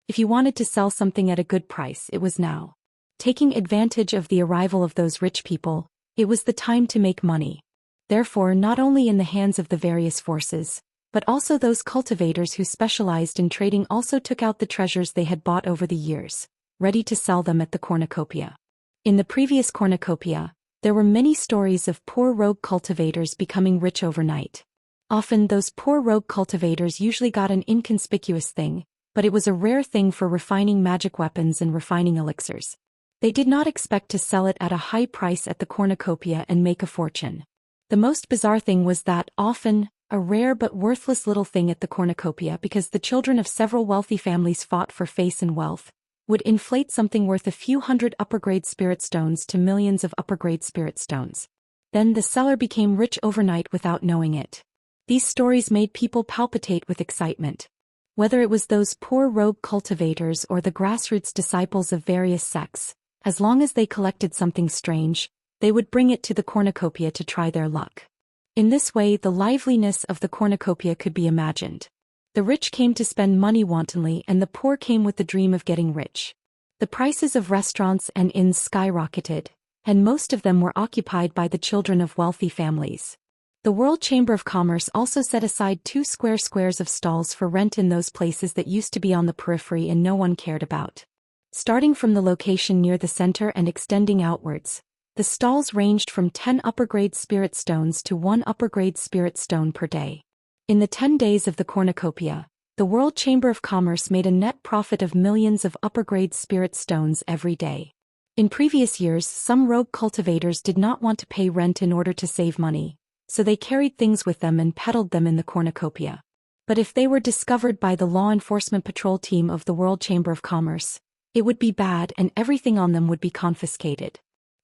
If you wanted to sell something at a good price, it was now. Taking advantage of the arrival of those rich people, it was the time to make money. Therefore, not only in the hands of the various forces, but also those cultivators who specialized in trading also took out the treasures they had bought over the years, ready to sell them at the cornucopia. In the previous cornucopia, there were many stories of poor rogue cultivators becoming rich overnight. Often those poor rogue cultivators usually got an inconspicuous thing, but it was a rare thing for refining magic weapons and refining elixirs. They did not expect to sell it at a high price at the cornucopia and make a fortune. The most bizarre thing was that, often, a rare but worthless little thing at the cornucopia, because the children of several wealthy families fought for face and wealth, would inflate something worth a few hundred upper-grade spirit stones to millions of upper-grade spirit stones. Then the seller became rich overnight without knowing it. These stories made people palpitate with excitement. Whether it was those poor rogue cultivators or the grassroots disciples of various sects, as long as they collected something strange, they would bring it to the cornucopia to try their luck. In this way, the liveliness of the cornucopia could be imagined. The rich came to spend money wantonly and the poor came with the dream of getting rich. The prices of restaurants and inns skyrocketed, and most of them were occupied by the children of wealthy families. The World Chamber of Commerce also set aside 2 squares of stalls for rent in those places that used to be on the periphery and no one cared about. Starting from the location near the center and extending outwards, the stalls ranged from 10 upper-grade spirit stones to 1 upper-grade spirit stone per day. In the 10 days of the cornucopia, the World Chamber of Commerce made a net profit of millions of upper-grade spirit stones every day. In previous years, some rogue cultivators did not want to pay rent in order to save money, so they carried things with them and peddled them in the cornucopia. But if they were discovered by the law enforcement patrol team of the World Chamber of Commerce, it would be bad and everything on them would be confiscated.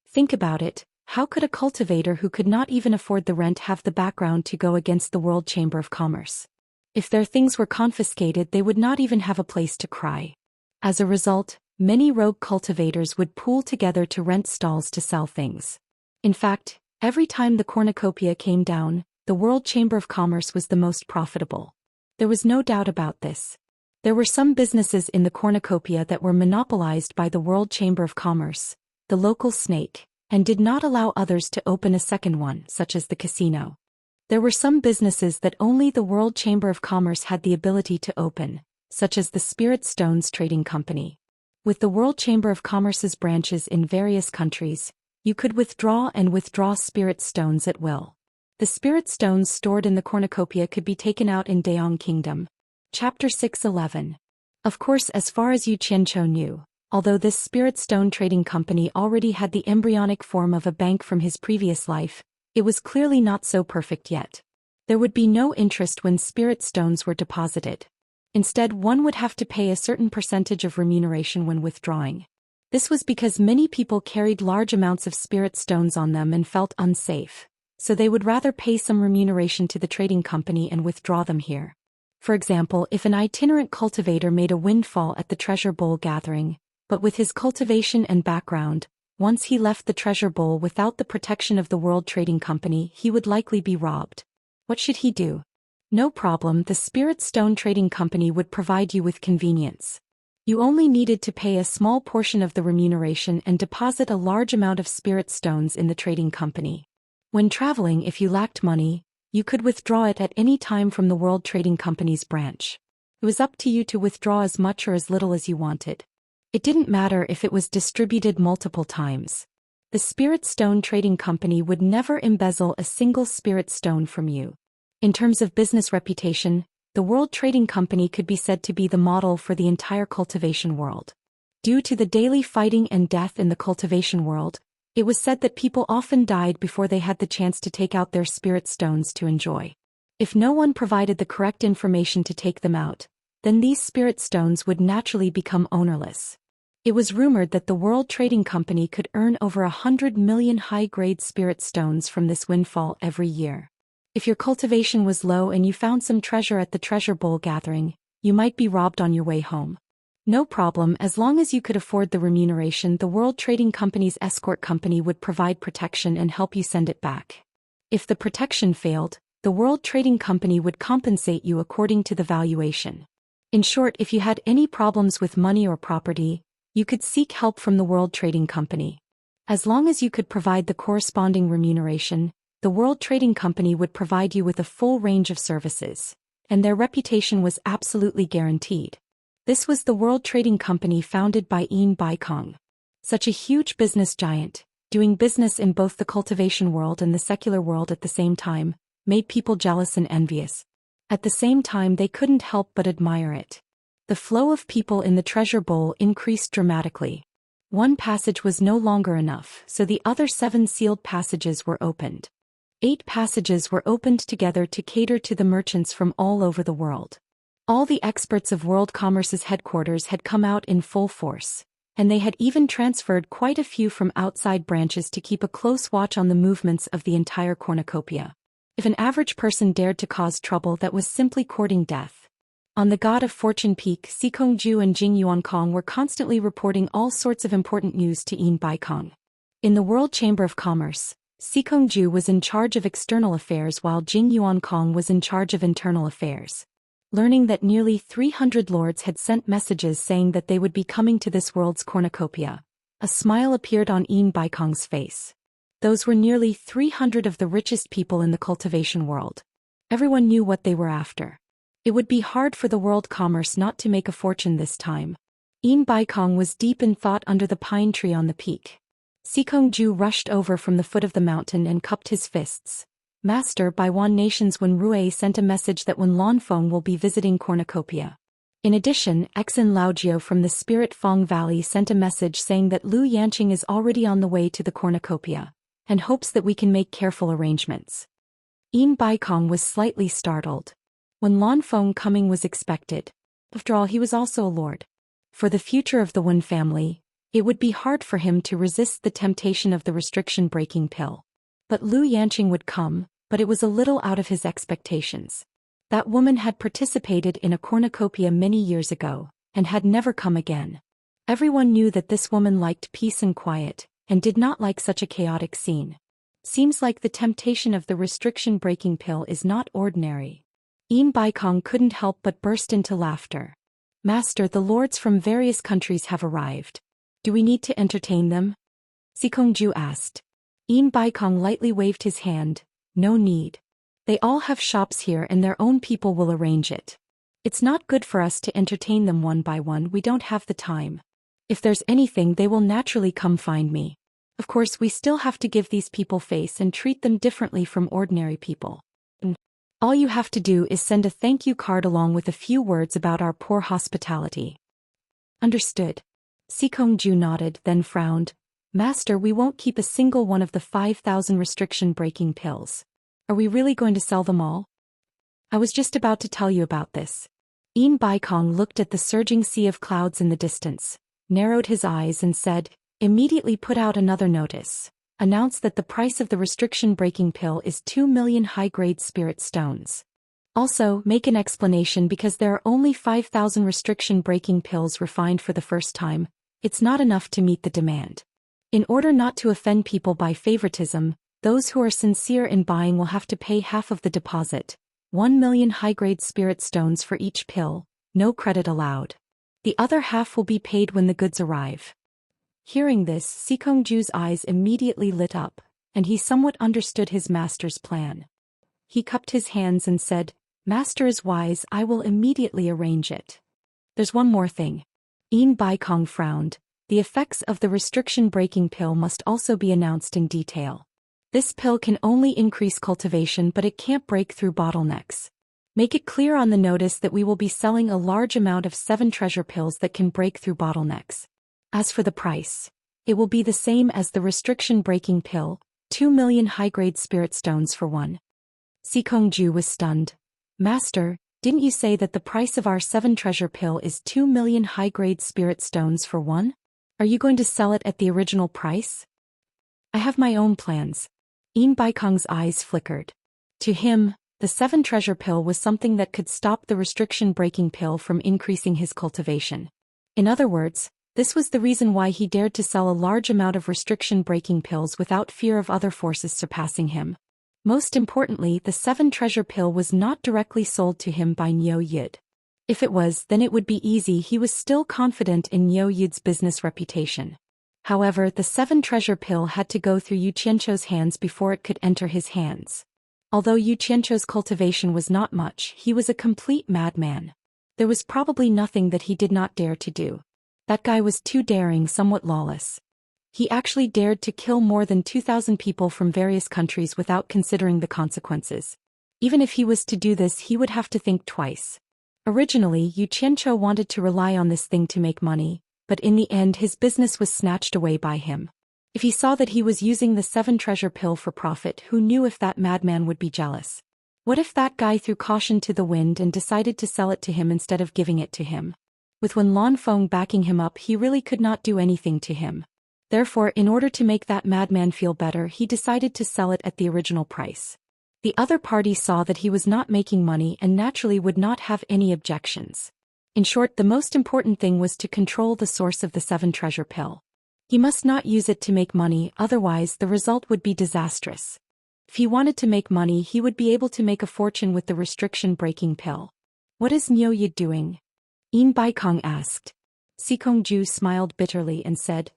Think about it, how could a cultivator who could not even afford the rent have the background to go against the World Chamber of Commerce? If their things were confiscated, they would not even have a place to cry. As a result, many rogue cultivators would pool together to rent stalls to sell things. In fact, every time the cornucopia came down, the World Chamber of Commerce was the most profitable. There was no doubt about this. There were some businesses in the cornucopia that were monopolized by the World Chamber of Commerce, the local snake, and did not allow others to open a second one, such as the casino. There were some businesses that only the World Chamber of Commerce had the ability to open, such as the Spirit Stones Trading Company. With the World Chamber of Commerce's branches in various countries, you could withdraw spirit stones at will. The spirit stones stored in the cornucopia could be taken out in Daong Kingdom. Chapter 6:11. Of course, as far as Yu Qianqiu knew, although this spirit stone trading company already had the embryonic form of a bank from his previous life, it was clearly not so perfect yet. There would be no interest when spirit stones were deposited. Instead, one would have to pay a certain percentage of remuneration when withdrawing. This was because many people carried large amounts of spirit stones on them and felt unsafe, so they would rather pay some remuneration to the trading company and withdraw them here. For example, if an itinerant cultivator made a windfall at the treasure bowl gathering, but with his cultivation and background, once he left the treasure bowl without the protection of the World Trading Company, he would likely be robbed. What should he do? No problem, the Spirit Stone Trading Company would provide you with convenience. You only needed to pay a small portion of the remuneration and deposit a large amount of spirit stones in the trading company. When traveling, if you lacked money, you could withdraw it at any time from the World Trading Company's branch. It was up to you to withdraw as much or as little as you wanted. It didn't matter if it was distributed multiple times. The Spirit Stone Trading Company would never embezzle a single spirit stone from you. In terms of business reputation, the World Trading Company could be said to be the model for the entire cultivation world. Due to the daily fighting and death in the cultivation world, it was said that people often died before they had the chance to take out their spirit stones to enjoy. If no one provided the correct information to take them out, then these spirit stones would naturally become ownerless. It was rumored that the World Trading Company could earn over 100 million high-grade spirit stones from this windfall every year. If your cultivation was low and you found some treasure at the treasure bowl gathering, you might be robbed on your way home. No problem, as long as you could afford the remuneration, the World Trading Company's escort company would provide protection and help you send it back. If the protection failed, the World Trading Company would compensate you according to the valuation. In short, if you had any problems with money or property, you could seek help from the World Trading Company. As long as you could provide the corresponding remuneration, the World Trading Company would provide you with a full range of services, and their reputation was absolutely guaranteed. This was the World Trading Company founded by Yin Baikong. Such a huge business giant, doing business in both the cultivation world and the secular world at the same time, made people jealous and envious. At the same time, they couldn't help but admire it. The flow of people in the treasure bowl increased dramatically. One passage was no longer enough, so the other 7 sealed passages were opened. 8 passages were opened together to cater to the merchants from all over the world. All the experts of World Commerce's headquarters had come out in full force, and they had even transferred quite a few from outside branches to keep a close watch on the movements of the entire cornucopia. If an average person dared to cause trouble, that was simply courting death. On the God of Fortune Peak, Sikongju and Jing Yuankong were constantly reporting all sorts of important news to Yin Baikong. In the World Chamber of Commerce, Sikongju was in charge of external affairs while Jing Yuankong was in charge of internal affairs. learning that nearly 300 lords had sent messages saying that they would be coming to this world's cornucopia. A smile appeared on Yin Baikong's face. Those were nearly 300 of the richest people in the cultivation world. Everyone knew what they were after. It would be hard for the world commerce not to make a fortune this time. Yin Baikong was deep in thought under the pine tree on the peak. Sikongju rushed over from the foot of the mountain and cupped his fists. Master, by Wan Nations Wen Rui sent a message that Wen Lanfeng will be visiting Cornucopia. In addition, Exin Laojiu from the Spirit Fong Valley sent a message saying that Lu Yanqing is already on the way to the Cornucopia, and hopes that we can make careful arrangements. Yin Baikong was slightly startled. Wen Lanfeng coming was expected. After all, he was also a lord. For the future of the Wen family, it would be hard for him to resist the temptation of the restriction-breaking pill. But Lu Yanqing would come, but it was a little out of his expectations. That woman had participated in a cornucopia many years ago, and had never come again. Everyone knew that this woman liked peace and quiet, and did not like such a chaotic scene. Seems like the temptation of the restriction-breaking pill is not ordinary. Yin Baikong couldn't help but burst into laughter. Master, the lords from various countries have arrived. Do we need to entertain them? Sikongju asked. Yin Baikong lightly waved his hand. No need. They all have shops here and their own people will arrange it. It's not good for us to entertain them one by one, we don't have the time. If there's anything they will naturally come find me. Of course we still have to give these people face and treat them differently from ordinary people. All you have to do is send a thank you card along with a few words about our poor hospitality. Understood. Sikongju nodded, then frowned. Master, we won't keep a single one of the 5,000 restriction-breaking pills. Are we really going to sell them all? I was just about to tell you about this. Yin Baikong looked at the surging sea of clouds in the distance, narrowed his eyes and said, immediately put out another notice. Announce that the price of the restriction-breaking pill is 2 million high-grade spirit stones. Also, make an explanation because there are only 5,000 restriction-breaking pills refined for the first time. It's not enough to meet the demand. In order not to offend people by favoritism, those who are sincere in buying will have to pay half of the deposit, 1 million high-grade spirit stones for each pill, no credit allowed. The other half will be paid when the goods arrive. Hearing this, Sikongju's eyes immediately lit up, and he somewhat understood his master's plan. He cupped his hands and said, Master is wise, I will immediately arrange it. There's one more thing. Yin Baikong frowned. The effects of the restriction-breaking pill must also be announced in detail. This pill can only increase cultivation, but it can't break through bottlenecks. Make it clear on the notice that we will be selling a large amount of 7 treasure pills that can break through bottlenecks. As for the price, it will be the same as the restriction-breaking pill, 2 million high-grade spirit stones for one. Sikongju was stunned. Master, didn't you say that the price of our 7 treasure pill is 2 million high-grade spirit stones for one? Are you going to sell it at the original price? I have my own plans. Yin Baikong's eyes flickered. To him, the 7 treasure pill was something that could stop the restriction-breaking pill from increasing his cultivation. In other words, this was the reason why he dared to sell a large amount of restriction-breaking pills without fear of other forces surpassing him. Most importantly, the 7 treasure pill was not directly sold to him by Niu Yid. If it was, then it would be easy. He was still confident in Niu Yid's business reputation. However, the 7 treasure pill had to go through Yu Qianzhou's hands before it could enter his hands. Although Yu Qianzhou's cultivation was not much, he was a complete madman. There was probably nothing that he did not dare to do. That guy was too daring, somewhat lawless. He actually dared to kill more than 2,000 people from various countries without considering the consequences. Even if he was to do this, he would have to think twice. Originally, Yu Qianzhou wanted to rely on this thing to make money, but in the end his business was snatched away by him. If he saw that he was using the 7 treasure pill for profit, who knew if that madman would be jealous? What if that guy threw caution to the wind and decided to sell it to him instead of giving it to him? With Wen Lanfeng backing him up, he really could not do anything to him. Therefore, in order to make that madman feel better, he decided to sell it at the original price. The other party saw that he was not making money and naturally would not have any objections. In short, the most important thing was to control the source of the 7 treasure pill. He must not use it to make money, otherwise the result would be disastrous. If he wanted to make money, he would be able to make a fortune with the restriction-breaking pill. What is Niu Yi doing? Yin Baikong asked. Sikongju smiled bitterly and said,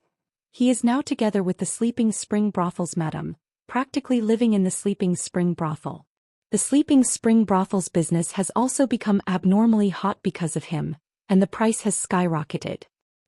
he is now together with the Sleeping Spring Brothels madam, practically living in the Sleeping Spring brothel. The Sleeping Spring brothels business has also become abnormally hot because of him, and the price has skyrocketed.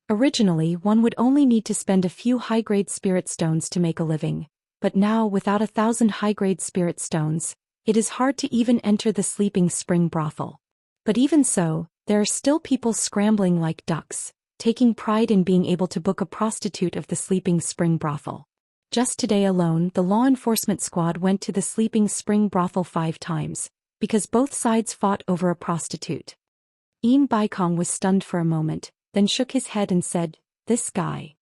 Originally, one would only need to spend a few high-grade spirit stones to make a living, but now without 1,000 high-grade spirit stones, it is hard to even enter the Sleeping Spring brothel. But even so, there are still people scrambling like ducks, taking pride in being able to book a prostitute of the Sleeping Spring brothel. Just today alone, the law enforcement squad went to the Sleeping Spring brothel 5 times, because both sides fought over a prostitute. Yin Baikong was stunned for a moment, then shook his head and said, this guy.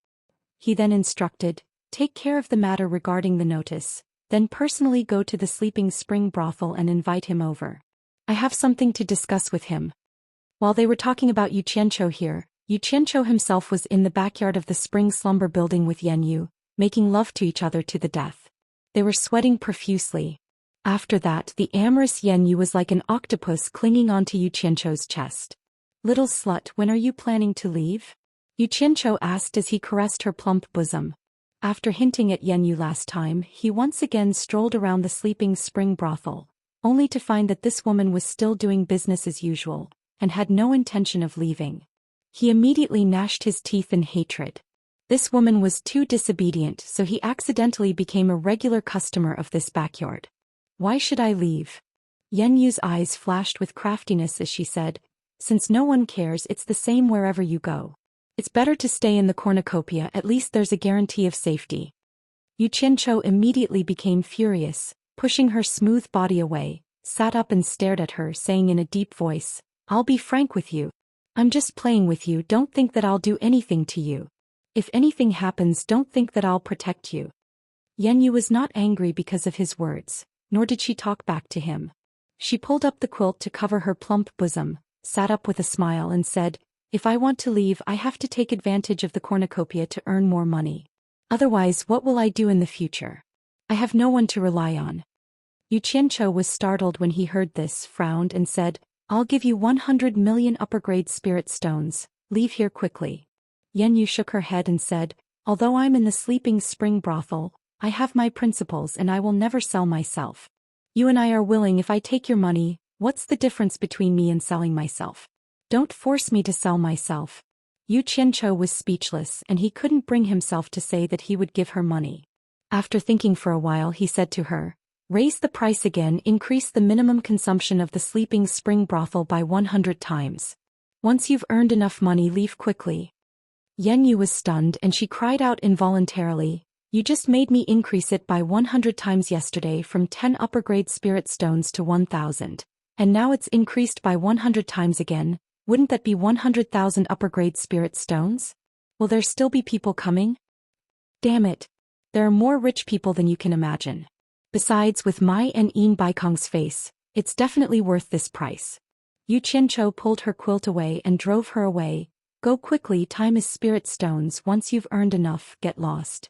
He then instructed, take care of the matter regarding the notice, then personally go to the Sleeping Spring brothel and invite him over. I have something to discuss with him. While they were talking about Yu Qianqiu here, Yu Qianqiu himself was in the backyard of the Spring Slumber building with Yan Yu, making love to each other to the death. They were sweating profusely. After that, the amorous Yan Yu was like an octopus clinging onto Yu Qianqiu's chest. Little slut, when are you planning to leave? Yu Qianqiu asked as he caressed her plump bosom. After hinting at Yan Yu last time, he once again strolled around the Sleeping Spring brothel, only to find that this woman was still doing business as usual, and had no intention of leaving. He immediately gnashed his teeth in hatred. This woman was too disobedient, so he accidentally became a regular customer of this backyard. Why should I leave? Yan Yu's eyes flashed with craftiness as she said, since no one cares, it's the same wherever you go. It's better to stay in the cornucopia, at least there's a guarantee of safety. Yu Qianqiu immediately became furious, pushing her smooth body away, sat up and stared at her, saying in a deep voice, I'll be frank with you. I'm just playing with you, don't think that I'll do anything to you. If anything happens, don't think that I'll protect you. Yan Yu was not angry because of his words, nor did she talk back to him. She pulled up the quilt to cover her plump bosom, sat up with a smile and said, if I want to leave, I have to take advantage of the cornucopia to earn more money. Otherwise, what will I do in the future? I have no one to rely on. Yu Qianqiu was startled when he heard this, frowned and said, I'll give you 100 million upper-grade spirit stones, leave here quickly. Yan Yu shook her head and said, although I'm in the Sleeping Spring brothel, I have my principles and I will never sell myself. You and I are willing. If I take your money, what's the difference between me and selling myself? Don't force me to sell myself. Yu Qianqiu was speechless and he couldn't bring himself to say that he would give her money. After thinking for a while, he said to her, raise the price again, increase the minimum consumption of the Sleeping Spring brothel by 100 times. Once you've earned enough money, leave quickly. Yan Yu was stunned and she cried out involuntarily, you just made me increase it by 100 times yesterday from 10 upper-grade spirit stones to 1,000, and now it's increased by 100 times again. Wouldn't that be 100,000 upper-grade spirit stones? Will there still be people coming? Damn it. There are more rich people than you can imagine. Besides, with my and Yin Baikong's face, it's definitely worth this price. Yu Qianqiu pulled her quilt away and drove her away. Go quickly, time is spirit stones, once you've earned enough, get lost.